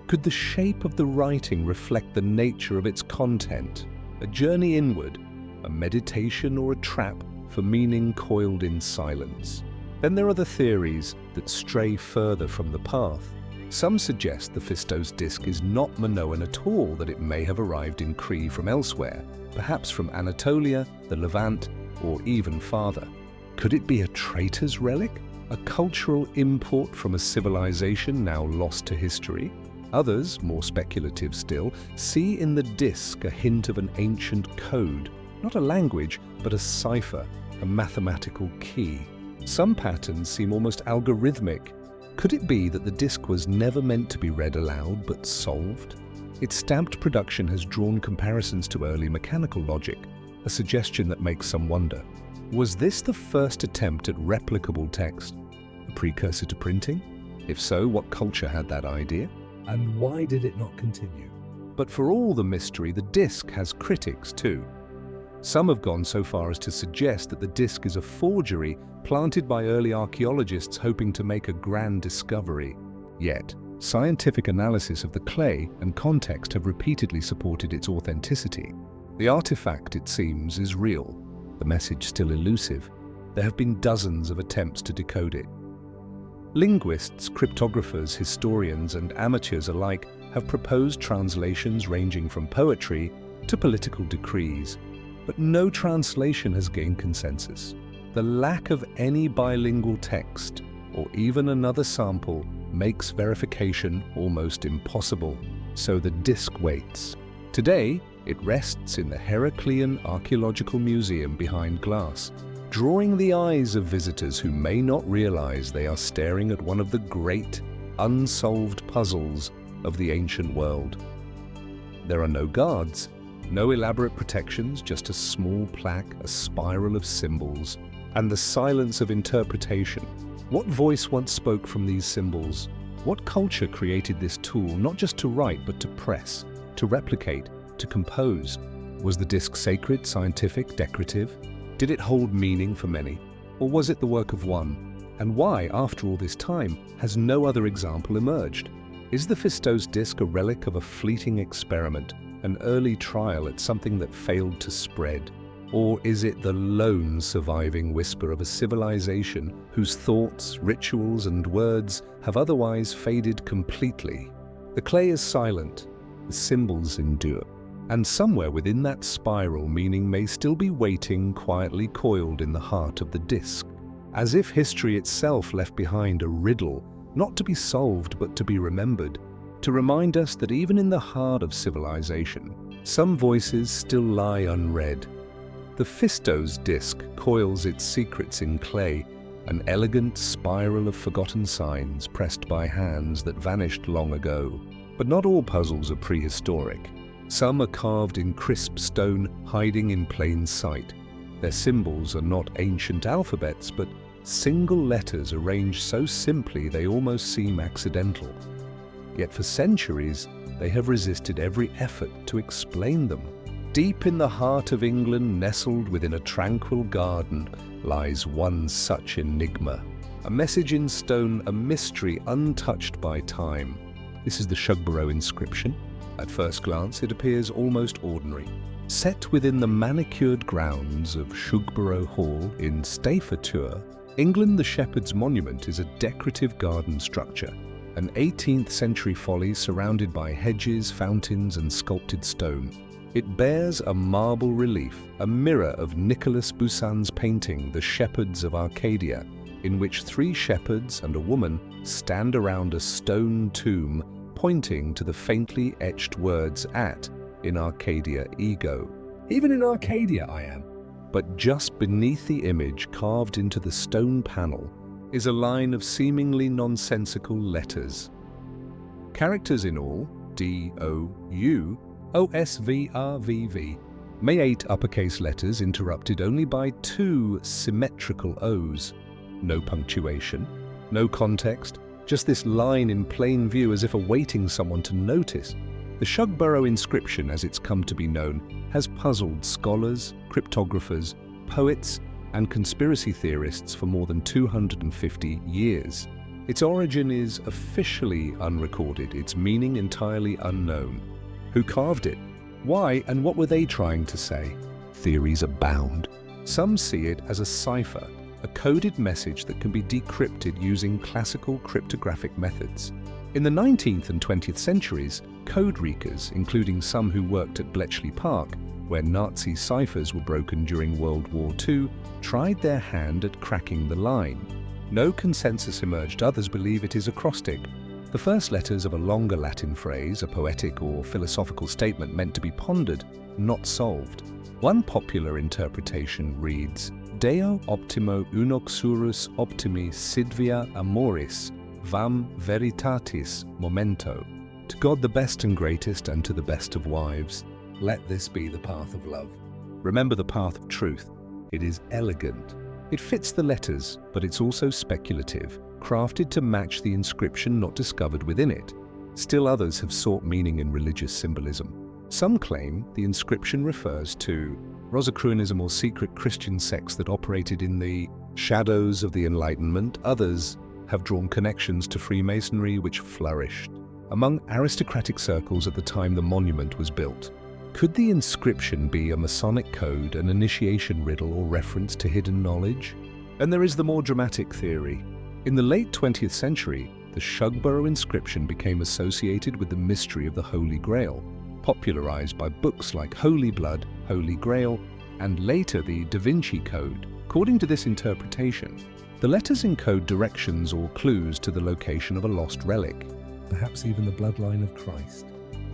Could the shape of the writing reflect the nature of its content? A journey inward, a meditation or a trap for meaning coiled in silence? Then there are the theories that stray further from the path. Some suggest the Phistos disc is not Minoan at all, that it may have arrived in Cree from elsewhere, perhaps from Anatolia, the Levant, or even farther. Could it be a traitor's relic? A cultural import from a civilization now lost to history? Others, more speculative still, see in the disc a hint of an ancient code, not a language, but a cipher, a mathematical key. Some patterns seem almost algorithmic. Could it be that the disc was never meant to be read aloud, but solved? Its stamped production has drawn comparisons to early mechanical logic, a suggestion that makes some wonder. Was this the first attempt at replicable text, a precursor to printing? If so, what culture had that idea? And why did it not continue? But for all the mystery, the disc has critics too. Some have gone so far as to suggest that the disc is a forgery planted by early archaeologists hoping to make a grand discovery. Yet, scientific analysis of the clay and context have repeatedly supported its authenticity. The artifact, it seems, is real, the message still elusive. There have been dozens of attempts to decode it. Linguists, cryptographers, historians, and amateurs alike have proposed translations ranging from poetry to political decrees. but no translation has gained consensus. The lack of any bilingual text, or even another sample, makes verification almost impossible, so the disc waits. Today, it rests in the Heraclean Archaeological Museum behind glass, drawing the eyes of visitors who may not realize they are staring at one of the great, unsolved puzzles of the ancient world. There are no guards, no elaborate protections, just a small plaque, a spiral of symbols, and the silence of interpretation. What voice once spoke from these symbols? What culture created this tool, not just to write, but to press, to replicate, to compose? Was the disc sacred, scientific, decorative? Did it hold meaning for many? Or was it the work of one? And why, after all this time, has no other example emerged? Is the Fistos disc a relic of a fleeting experiment, an early trial at something that failed to spread? Or is it the lone surviving whisper of a civilization whose thoughts, rituals, and words have otherwise faded completely? The clay is silent, the symbols endure, and somewhere within that spiral meaning may still be waiting quietly coiled in the heart of the disc, as if history itself left behind a riddle, not to be solved but to be remembered, to remind us that even in the heart of civilization, some voices still lie unread. The Fistos disc coils its secrets in clay, an elegant spiral of forgotten signs pressed by hands that vanished long ago. But not all puzzles are prehistoric. Some are carved in crisp stone, hiding in plain sight. Their symbols are not ancient alphabets, but single letters arranged so simply they almost seem accidental. Yet for centuries, they have resisted every effort to explain them. Deep in the heart of England, nestled within a tranquil garden, lies one such enigma. A message in stone, a mystery untouched by time. This is the Shugborough inscription. At first glance, it appears almost ordinary. Set within the manicured grounds of Shugborough Hall in Staffordshire, England, the Shepherd's Monument is a decorative garden structure, an 18th century folly surrounded by hedges, fountains, and sculpted stone. It bears a marble relief, a mirror of Nicholas Poussin's painting, The Shepherds of Arcadia, in which 3 shepherds and a woman stand around a stone tomb pointing to the faintly etched words "at" in Arcadia ego. Even in Arcadia I am. But just beneath the image, carved into the stone panel, is a line of seemingly nonsensical letters. Characters in all, D-O-U, O-S-V-R-V-V, may 8 uppercase letters interrupted only by 2 symmetrical O's. No punctuation, no context, just this line in plain view as if awaiting someone to notice. The Shugborough inscription, as it's come to be known, has puzzled scholars, cryptographers, poets, and conspiracy theorists for more than 250 years. Its origin is officially unrecorded, its meaning entirely unknown. Who carved it? Why, and what were they trying to say? Theories abound. Some see it as a cipher, a coded message that can be decrypted using classical cryptographic methods. In the 19th and 20th centuries, code reekers, including some who worked at Bletchley Park, where Nazi ciphers were broken during World War II, tried their hand at cracking the line. No consensus emerged. Others believe it is acrostic, the first letters of a longer Latin phrase, a poetic or philosophical statement meant to be pondered, not solved. One popular interpretation reads, Deo optimo unoxurus optimi sidvia amoris, vam veritatis momento. To God the best and greatest, and to the best of wives, let this be the path of love. Remember the path of truth. It is elegant. It fits the letters, but it's also speculative, crafted to match the inscription not discovered within it. Still others have sought meaning in religious symbolism. Some claim the inscription refers to Rosicrucianism or secret Christian sects that operated in the shadows of the Enlightenment. Others have drawn connections to Freemasonry, which flourished among aristocratic circles at the time the monument was built. Could the inscription be a Masonic code, an initiation riddle, or reference to hidden knowledge? And there is the more dramatic theory. In the late 20th century, the Shugborough inscription became associated with the mystery of the Holy Grail, popularized by books like Holy Blood, Holy Grail, and later the Da Vinci Code. According to this interpretation, the letters encode directions or clues to the location of a lost relic. Perhaps even the bloodline of Christ.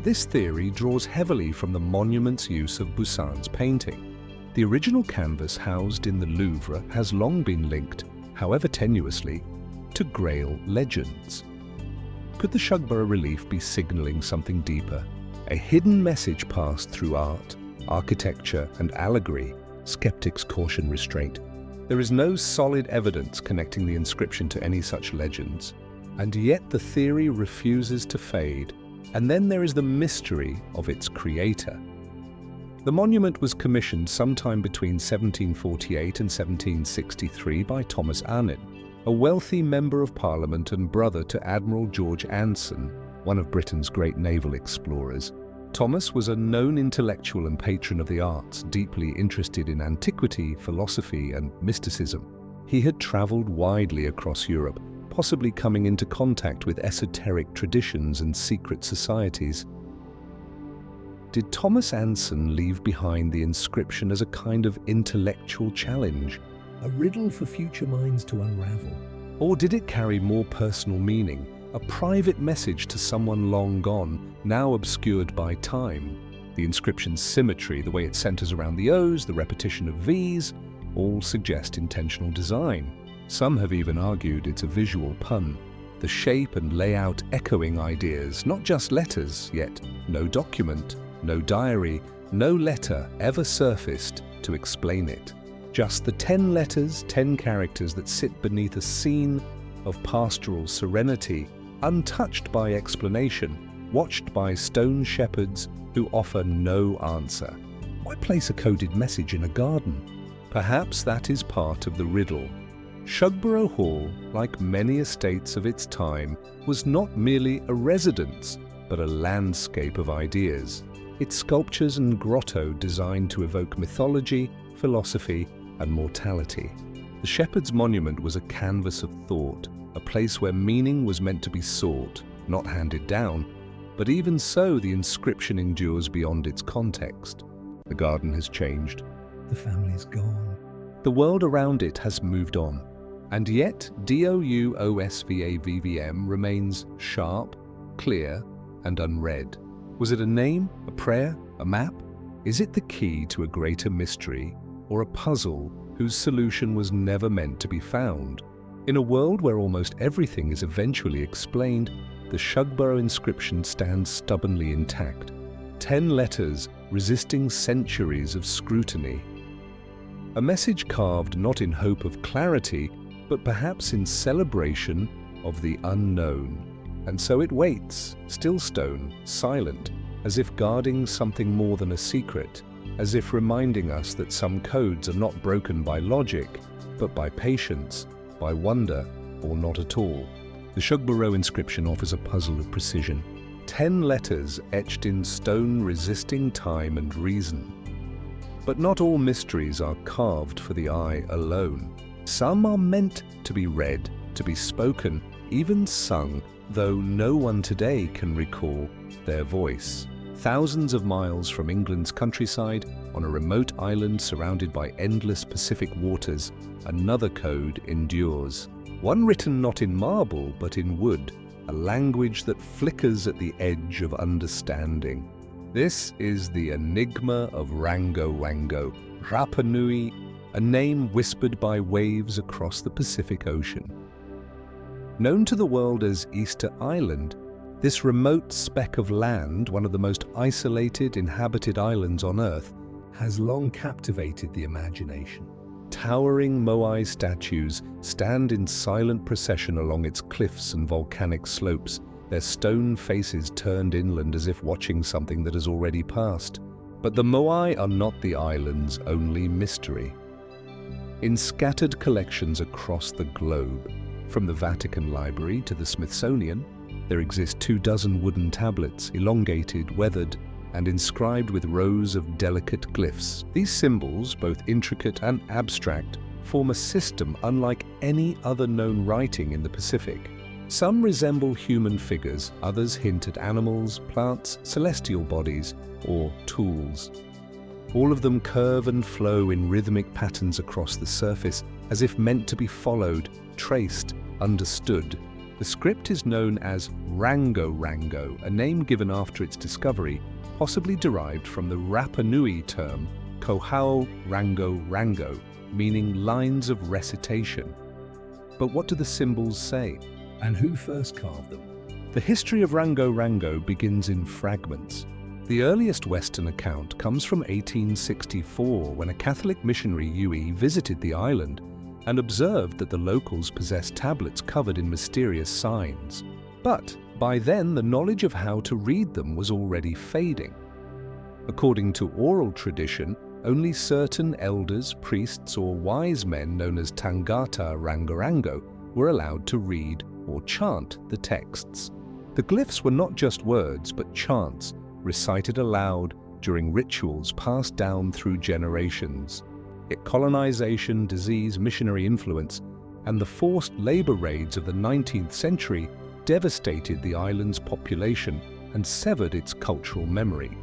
This theory draws heavily from the monument's use of Poussin's painting. The original canvas housed in the Louvre has long been linked, however tenuously, to Grail legends. Could the Shugborough relief be signalling something deeper? A hidden message passed through art, architecture, and allegory? Skeptics caution restraint. There is no solid evidence connecting the inscription to any such legends, and yet the theory refuses to fade. And then there is the mystery of its creator. The monument was commissioned sometime between 1748 and 1763 by Thomas Annin, a wealthy member of Parliament and brother to Admiral George Anson, one of Britain's great naval explorers. Thomas was a known intellectual and patron of the arts, deeply interested in antiquity, philosophy, and mysticism. He had travelled widely across Europe, possibly coming into contact with esoteric traditions and secret societies. Did Thomas Anson leave behind the inscription as a kind of intellectual challenge? A riddle for future minds to unravel. Or did it carry more personal meaning, a private message to someone long gone, now obscured by time? The inscription's symmetry, the way it centers around the O's, the repetition of V's, all suggest intentional design. Some have even argued it's a visual pun, the shape and layout echoing ideas, not just letters, yet no document, no diary, no letter ever surfaced to explain it. Just the 10 letters, 10 characters that sit beneath a scene of pastoral serenity, untouched by explanation, watched by stone shepherds who offer no answer. Why place a coded message in a garden? Perhaps that is part of the riddle. Shugborough Hall, like many estates of its time, was not merely a residence, but a landscape of ideas. Its sculptures and grotto designed to evoke mythology, philosophy, and mortality. The Shepherd's Monument was a canvas of thought, a place where meaning was meant to be sought, not handed down, but even so the inscription endures beyond its context. The garden has changed. The family's gone. The world around it has moved on. And yet, DOUOSVAVVM remains sharp, clear, and unread. Was it a name, a prayer, a map? Is it the key to a greater mystery, or a puzzle whose solution was never meant to be found? In a world where almost everything is eventually explained, the Shugborough inscription stands stubbornly intact. 10 letters resisting centuries of scrutiny. A message carved not in hope of clarity, but perhaps in celebration of the unknown. And so it waits, still stone, silent, as if guarding something more than a secret, as if reminding us that some codes are not broken by logic, but by patience, by wonder, or not at all. The Shugborough inscription offers a puzzle of precision. 10 letters etched in stone resisting time and reason. But not all mysteries are carved for the eye alone. Some are meant to be read, to be spoken, even sung, though no one today can recall their voice. Thousands of miles from England's countryside, on a remote island surrounded by endless Pacific waters, another code endures. One written not in marble but in wood, a language that flickers at the edge of understanding. This is the enigma of Rango Wango, Rapa Nui, a name whispered by waves across the Pacific Ocean. Known to the world as Easter Island, this remote speck of land, one of the most isolated inhabited islands on Earth, has long captivated the imagination. Towering Moai statues stand in silent procession along its cliffs and volcanic slopes, their stone faces turned inland as if watching something that has already passed. But the Moai are not the island's only mystery. In scattered collections across the globe, from the Vatican Library to the Smithsonian, there exist 24 wooden tablets, elongated, weathered, and inscribed with rows of delicate glyphs. These symbols, both intricate and abstract, form a system unlike any other known writing in the Pacific. Some resemble human figures, others hint at animals, plants, celestial bodies, or tools. All of them curve and flow in rhythmic patterns across the surface, as if meant to be followed, traced, understood. The script is known as Rango Rango, a name given after its discovery, possibly derived from the Rapa Nui term Kohao Rango Rango, meaning lines of recitation. But what do the symbols say? And who first carved them? The history of Rango Rango begins in fragments. The earliest Western account comes from 1864, when a Catholic missionary Yui visited the island and observed that the locals possessed tablets covered in mysterious signs. But by then, the knowledge of how to read them was already fading. According to oral tradition, only certain elders, priests, or wise men known as Tangata Rangorango were allowed to read or chant the texts. The glyphs were not just words, but chants, recited aloud during rituals passed down through generations. Yet colonization, disease, missionary influence, and the forced labor raids of the 19th century devastated the island's population and severed its cultural memory.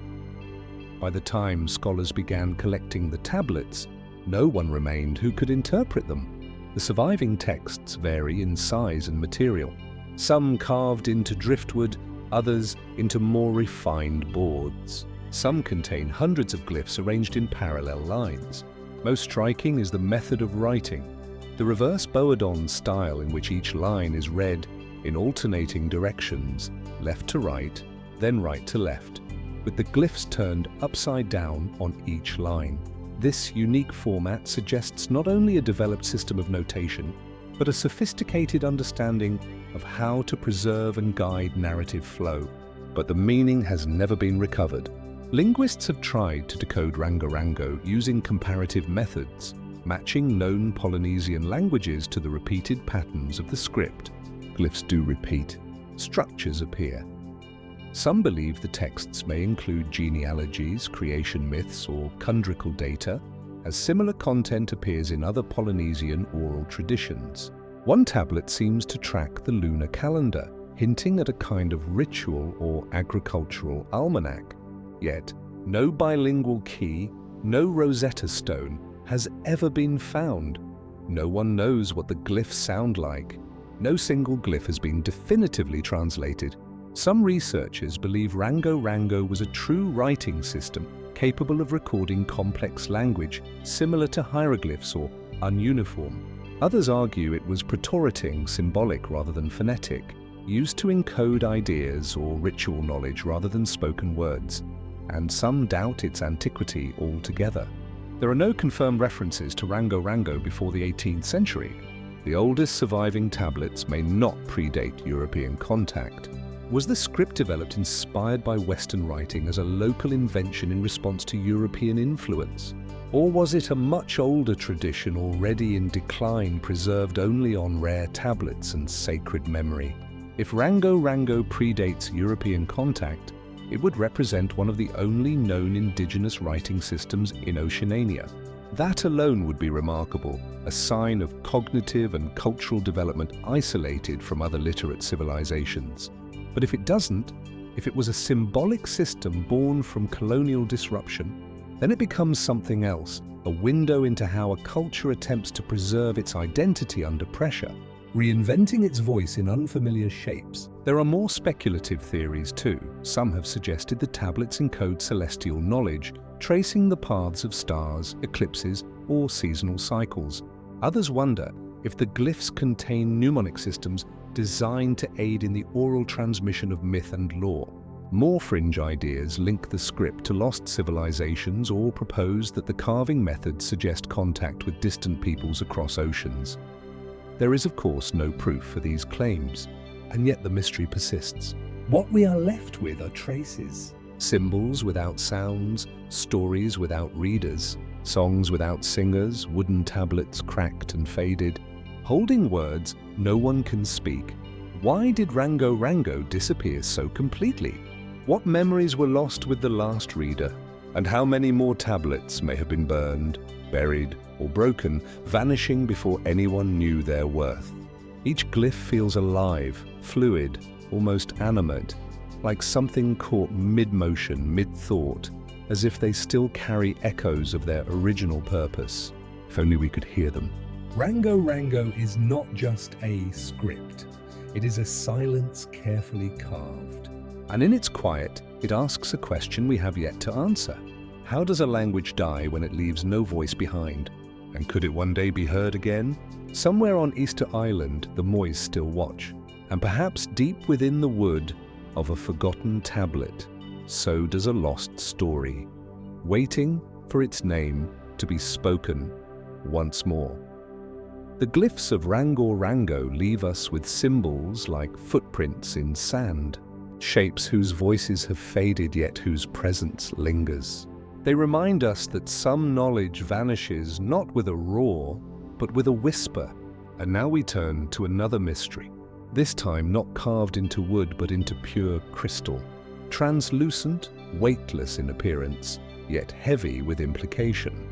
By the time scholars began collecting the tablets, no one remained who could interpret them. The surviving texts vary in size and material. Some carved into driftwood, others into more refined boards. Some contain hundreds of glyphs arranged in parallel lines. Most striking is the method of writing, the reverse boadon style in which each line is read in alternating directions, left to right, then right to left, with the glyphs turned upside down on each line. This unique format suggests not only a developed system of notation, but a sophisticated understanding of how to preserve and guide narrative flow. But the meaning has never been recovered. Linguists have tried to decode Rango using comparative methods, matching known Polynesian languages to the repeated patterns of the script. Glyphs do repeat. Structures appear. Some believe the texts may include genealogies, creation myths, or kundrical data, as similar content appears in other Polynesian oral traditions. One tablet seems to track the lunar calendar, hinting at a kind of ritual or agricultural almanac. Yet, no bilingual key, no Rosetta Stone has ever been found. No one knows what the glyphs sound like. No single glyph has been definitively translated. Some researchers believe Rango was a true writing system capable of recording complex language, similar to hieroglyphs or ununiform. Others argue it was praetoriting, symbolic rather than phonetic, used to encode ideas or ritual knowledge rather than spoken words, and some doubt its antiquity altogether. There are no confirmed references to Rango before the 18th century. The oldest surviving tablets may not predate European contact. Was the script developed inspired by Western writing as a local invention in response to European influence? Or was it a much older tradition already in decline, preserved only on rare tablets and sacred memory? If Rango predates European contact, it would represent one of the only known indigenous writing systems in Oceania. That alone would be remarkable, a sign of cognitive and cultural development isolated from other literate civilizations. But if it doesn't, if it was a symbolic system born from colonial disruption, then it becomes something else, a window into how a culture attempts to preserve its identity under pressure, reinventing its voice in unfamiliar shapes. There are more speculative theories too. Some have suggested the tablets encode celestial knowledge, tracing the paths of stars, eclipses, or seasonal cycles. Others wonder if the glyphs contain mnemonic systems designed to aid in the oral transmission of myth and lore. More fringe ideas link the script to lost civilizations or propose that the carving methods suggest contact with distant peoples across oceans. There is, of course, no proof for these claims, and yet the mystery persists. What we are left with are traces. Symbols without sounds, stories without readers, songs without singers, wooden tablets cracked and faded, holding words no one can speak. Why did Rango disappear so completely? What memories were lost with the last reader? And how many more tablets may have been burned, buried, or broken, vanishing before anyone knew their worth? Each glyph feels alive, fluid, almost animate, like something caught mid-motion, mid-thought. as if they still carry echoes of their original purpose. If only we could hear them. Rango Rango is not just a script. It is a silence carefully carved. And in its quiet, it asks a question we have yet to answer. How does a language die when it leaves no voice behind? And could it one day be heard again? Somewhere on Easter Island, the Mois still watch. And perhaps deep within the wood of a forgotten tablet, so does a lost story, waiting for its name to be spoken once more. The glyphs of Rango Rango leave us with symbols like footprints in sand, shapes whose voices have faded yet whose presence lingers. They remind us that some knowledge vanishes not with a roar, but with a whisper. And now we turn to another mystery, this time not carved into wood but into pure crystal, translucent, weightless in appearance, yet heavy with implication.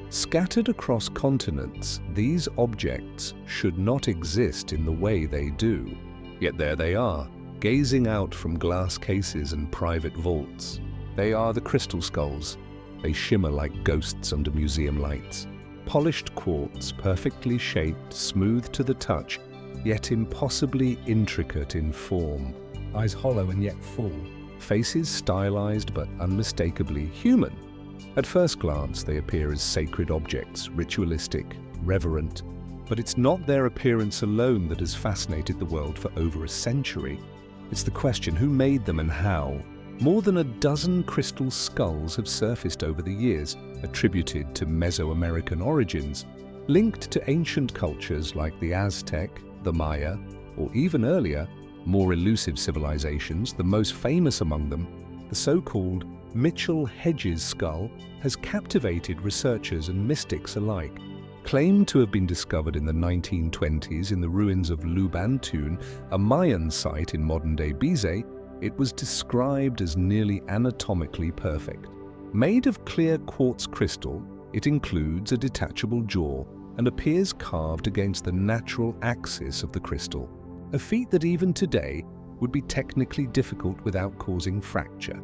Scattered across continents, these objects should not exist in the way they do. Yet there they are, gazing out from glass cases and private vaults. They are the crystal skulls. They shimmer like ghosts under museum lights. Polished quartz, perfectly shaped, smooth to the touch, yet impossibly intricate in form. Eyes hollow and yet full. Faces stylized but unmistakably human. At first glance, they appear as sacred objects, ritualistic, reverent. But it's not their appearance alone that has fascinated the world for over a century. It's the question, who made them and how? More than a dozen crystal skulls have surfaced over the years, attributed to Mesoamerican origins, linked to ancient cultures like the Aztec, the Maya, or even earlier, more elusive civilizations. The most famous among them, the so-called Mitchell-Hedges skull, has captivated researchers and mystics alike. Claimed to have been discovered in the 1920s in the ruins of Lubantun, a Mayan site in modern-day Belize, it was described as nearly anatomically perfect. Made of clear quartz crystal, it includes a detachable jaw and appears carved against the natural axis of the crystal, a feat that even today would be technically difficult without causing fracture.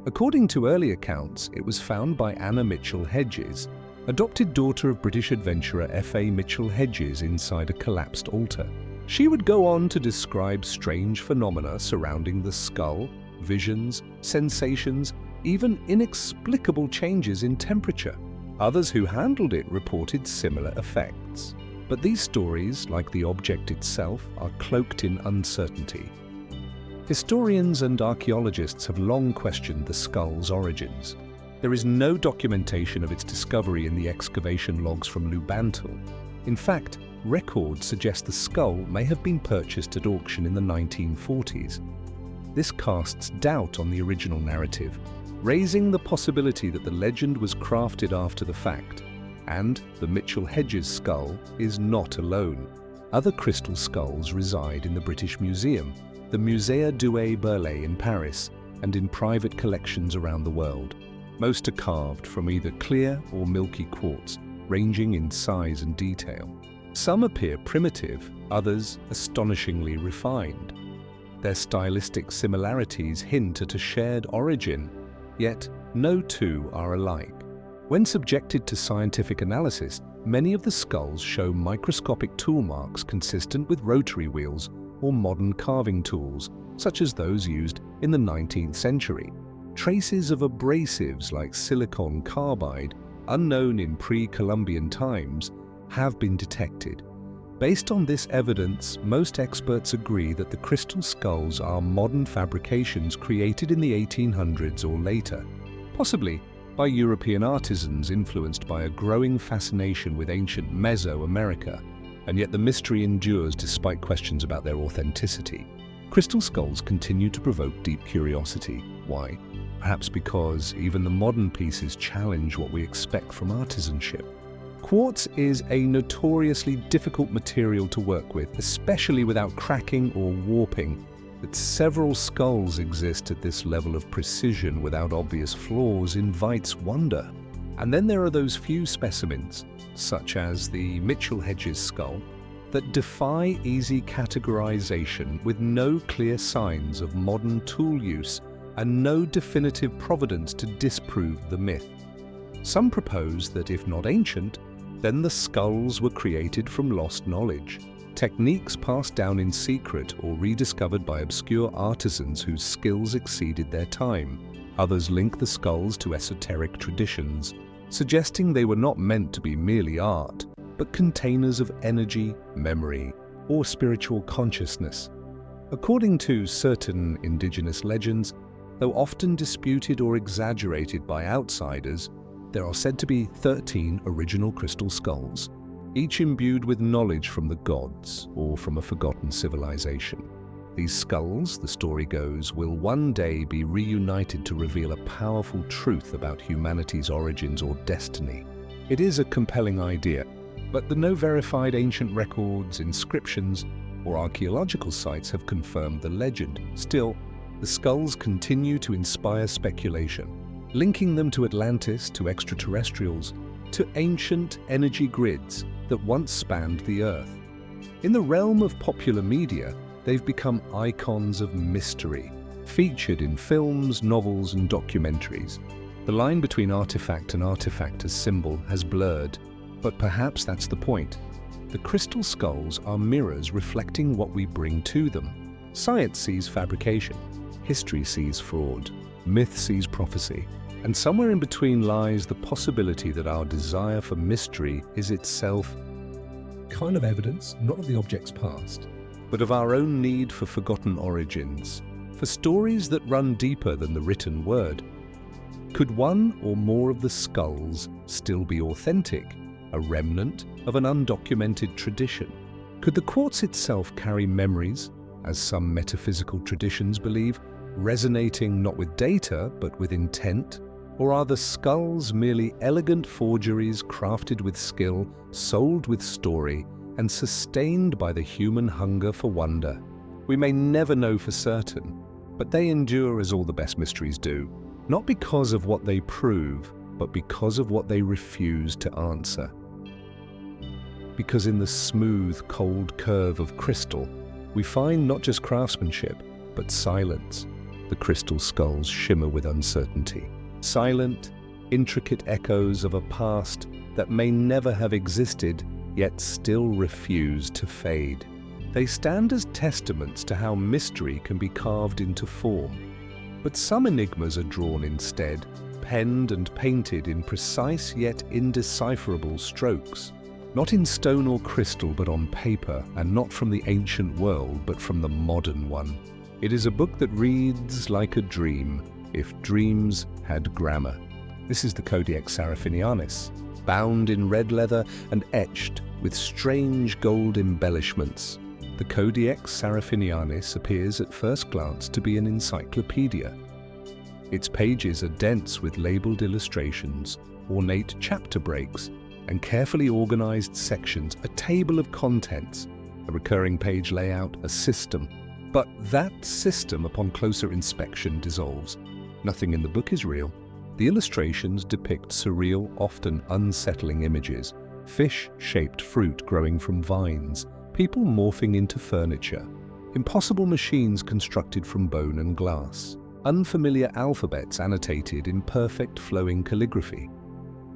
According to early accounts, it was found by Anna Mitchell-Hedges, adopted daughter of British adventurer F.A. Mitchell-Hedges, inside a collapsed altar. She would go on to describe strange phenomena surrounding the skull, visions, sensations, even inexplicable changes in temperature. Others who handled it reported similar effects. But these stories, like the object itself, are cloaked in uncertainty. Historians and archaeologists have long questioned the skull's origins. There is no documentation of its discovery in the excavation logs from Lubantun. In fact, records suggest the skull may have been purchased at auction in the 1940s. This casts doubt on the original narrative, raising the possibility that the legend was crafted after the fact. And the Mitchell-Hedges skull is not alone. Other crystal skulls reside in the British Museum, the Musée du Berlay in Paris, and in private collections around the world. Most are carved from either clear or milky quartz, ranging in size and detail. Some appear primitive, others astonishingly refined. Their stylistic similarities hint at a shared origin, yet no two are alike. When subjected to scientific analysis, many of the skulls show microscopic tool marks consistent with rotary wheels or modern carving tools, such as those used in the 19th century. Traces of abrasives like silicon carbide, unknown in pre-Columbian times, have been detected. Based on this evidence, most experts agree that the crystal skulls are modern fabrications created in the 1800s or later, possibly by European artisans influenced by a growing fascination with ancient Mesoamerica, and yet the mystery endures despite questions about their authenticity. Crystal skulls continue to provoke deep curiosity. Why? Perhaps because even the modern pieces challenge what we expect from artisanship. Quartz is a notoriously difficult material to work with, especially without cracking or warping. That several skulls exist at this level of precision without obvious flaws invites wonder. And then there are those few specimens, such as the Mitchell-Hedges skull, that defy easy categorization with no clear signs of modern tool use and no definitive provenance to disprove the myth. Some propose that if not ancient, then the skulls were created from lost knowledge, techniques passed down in secret or rediscovered by obscure artisans whose skills exceeded their time. Others link the skulls to esoteric traditions, suggesting they were not meant to be merely art, but containers of energy, memory, or spiritual consciousness. According to certain indigenous legends, though often disputed or exaggerated by outsiders, there are said to be 13 original crystal skulls, each imbued with knowledge from the gods or from a forgotten civilization. These skulls, the story goes, will one day be reunited to reveal a powerful truth about humanity's origins or destiny. It is a compelling idea, but no verified ancient records, inscriptions, or archaeological sites have confirmed the legend. Still, the skulls continue to inspire speculation, linking them to Atlantis, to extraterrestrials, to ancient energy grids that once spanned the Earth. In the realm of popular media, they've become icons of mystery, featured in films, novels, and documentaries. The line between artifact and artifact as symbol has blurred, but perhaps that's the point. The crystal skulls are mirrors reflecting what we bring to them. Science sees fabrication, history sees fraud, myth sees prophecy, and somewhere in between lies the possibility that our desire for mystery is itself kind of evidence, not of the object's past, but of our own need for forgotten origins, for stories that run deeper than the written word. Could one or more of the skulls still be authentic, a remnant of an undocumented tradition? Could the quartz itself carry memories, as some metaphysical traditions believe, resonating not with data but with intent? Or are the skulls merely elegant forgeries crafted with skill, sold with story, and sustained by the human hunger for wonder? We may never know for certain, but they endure as all the best mysteries do, not because of what they prove, but because of what they refuse to answer. Because in the smooth, cold curve of crystal, we find not just craftsmanship, but silence. The crystal skulls shimmer with uncertainty. Silent, intricate echoes of a past that may never have existed, yet still refuse to fade. They stand as testaments to how mystery can be carved into form. But some enigmas are drawn instead, penned and painted in precise yet indecipherable strokes. Not in stone or crystal, but on paper, and not from the ancient world, but from the modern one. It is a book that reads like a dream, if dreams had grammar. This is the Codex Seraphinianus, bound in red leather and etched with strange gold embellishments. The Codex Seraphinianus appears at first glance to be an encyclopedia. Its pages are dense with labeled illustrations, ornate chapter breaks, and carefully organized sections, a table of contents, a recurring page layout, a system. But that system, upon closer inspection, dissolves. Nothing in the book is real. The illustrations depict surreal, often unsettling images. Fish-shaped fruit growing from vines, people morphing into furniture, impossible machines constructed from bone and glass, unfamiliar alphabets annotated in perfect flowing calligraphy.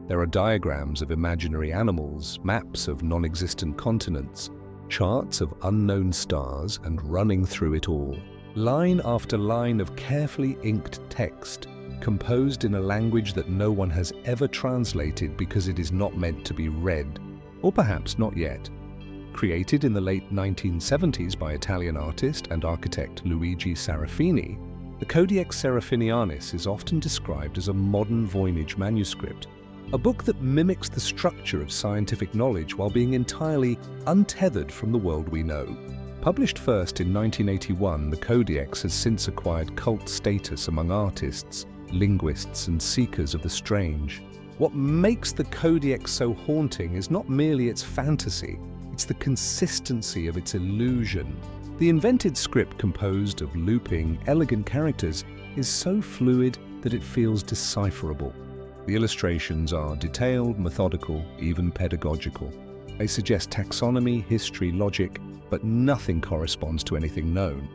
There are diagrams of imaginary animals, maps of non-existent continents, charts of unknown stars, and running through it all, line after line of carefully inked text, composed in a language that no one has ever translated because it is not meant to be read, or perhaps not yet. Created in the late 1970s by Italian artist and architect Luigi Serafini, the Codex Seraphinianus is often described as a modern Voynich manuscript, a book that mimics the structure of scientific knowledge while being entirely untethered from the world we know. Published first in 1981, the Codex has since acquired cult status among artists, linguists, and seekers of the strange. What makes the Codex so haunting is not merely its fantasy, it's the consistency of its illusion. The invented script, composed of looping, elegant characters, is so fluid that it feels decipherable. The illustrations are detailed, methodical, even pedagogical. They suggest taxonomy, history, logic, but nothing corresponds to anything known.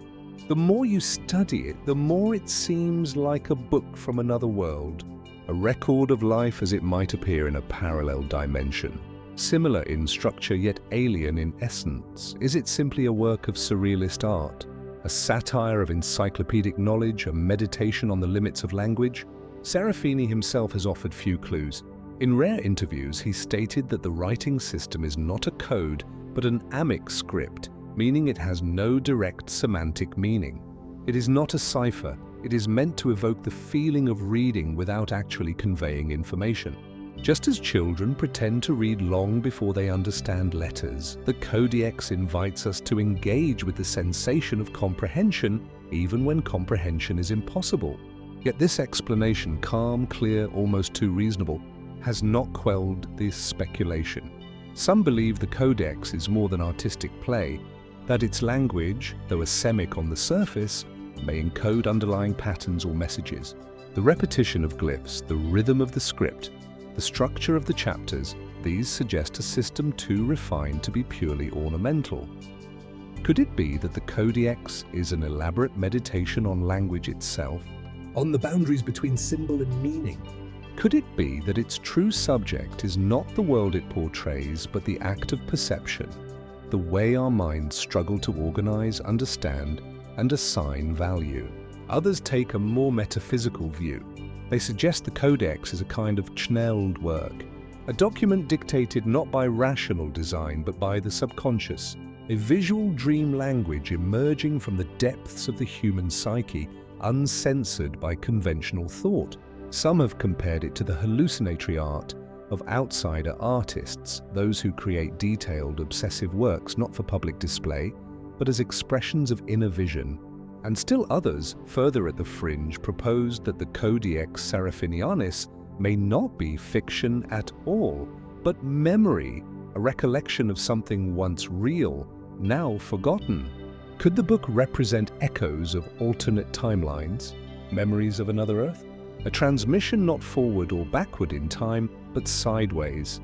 The more you study it, the more it seems like a book from another world, a record of life as it might appear in a parallel dimension. Similar in structure yet alien in essence, is it simply a work of surrealist art? A satire of encyclopedic knowledge, a meditation on the limits of language? Serafini himself has offered few clues. In rare interviews, he stated that the writing system is not a code, but an amic script, meaning it has no direct semantic meaning. It is not a cipher. It is meant to evoke the feeling of reading without actually conveying information. Just as children pretend to read long before they understand letters, the Codex invites us to engage with the sensation of comprehension, even when comprehension is impossible. Yet this explanation, calm, clear, almost too reasonable, has not quelled this speculation. Some believe the Codex is more than artistic play, that its language, though a semic on the surface, may encode underlying patterns or messages. The repetition of glyphs, the rhythm of the script, the structure of the chapters, these suggest a system too refined to be purely ornamental. Could it be that the Codex is an elaborate meditation on language itself? On the boundaries between symbol and meaning? Could it be that its true subject is not the world it portrays, but the act of perception, the way our minds struggle to organize, understand, and assign value? Others take a more metaphysical view. They suggest the Codex is a kind of channeled work, a document dictated not by rational design but by the subconscious, a visual dream language emerging from the depths of the human psyche, uncensored by conventional thought. Some have compared it to the hallucinatory art of outsider artists, those who create detailed, obsessive works not for public display, but as expressions of inner vision. And still others, further at the fringe, proposed that the Codex Serafinianus may not be fiction at all, but memory, a recollection of something once real, now forgotten. Could the book represent echoes of alternate timelines, memories of another Earth? A transmission not forward or backward in time, but sideways.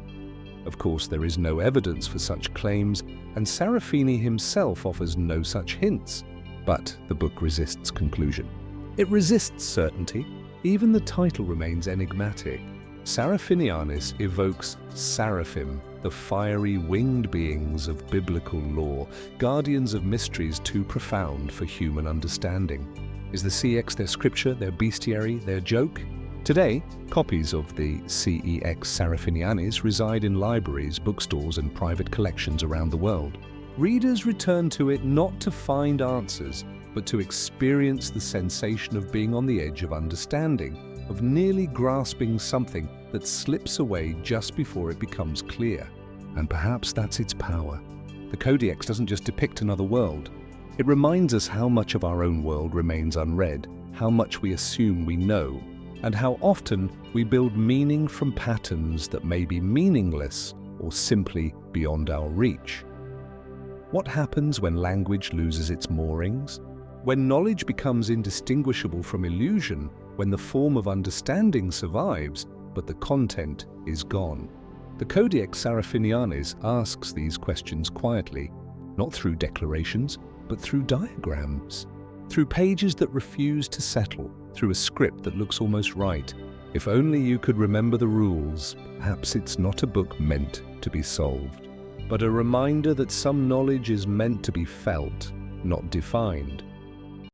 Of course, there is no evidence for such claims, and Serafini himself offers no such hints. But the book resists conclusion. It resists certainty. Even the title remains enigmatic. Serafinianus evokes seraphim, the fiery winged beings of biblical lore, guardians of mysteries too profound for human understanding. Is the CX their scripture, their bestiary, their joke? Today, copies of the CEX Serafinianus reside in libraries, bookstores, and private collections around the world. Readers return to it not to find answers, but to experience the sensation of being on the edge of understanding, of nearly grasping something that slips away just before it becomes clear. And perhaps that's its power. The Codex doesn't just depict another world. It reminds us how much of our own world remains unread, how much we assume we know, and how often we build meaning from patterns that may be meaningless or simply beyond our reach. What happens when language loses its moorings? When knowledge becomes indistinguishable from illusion, when the form of understanding survives, but the content is gone? The Codex Serafinianus asks these questions quietly, not through declarations, but through diagrams, through pages that refuse to settle, through a script that looks almost right. If only you could remember the rules, perhaps it's not a book meant to be solved, but a reminder that some knowledge is meant to be felt, not defined.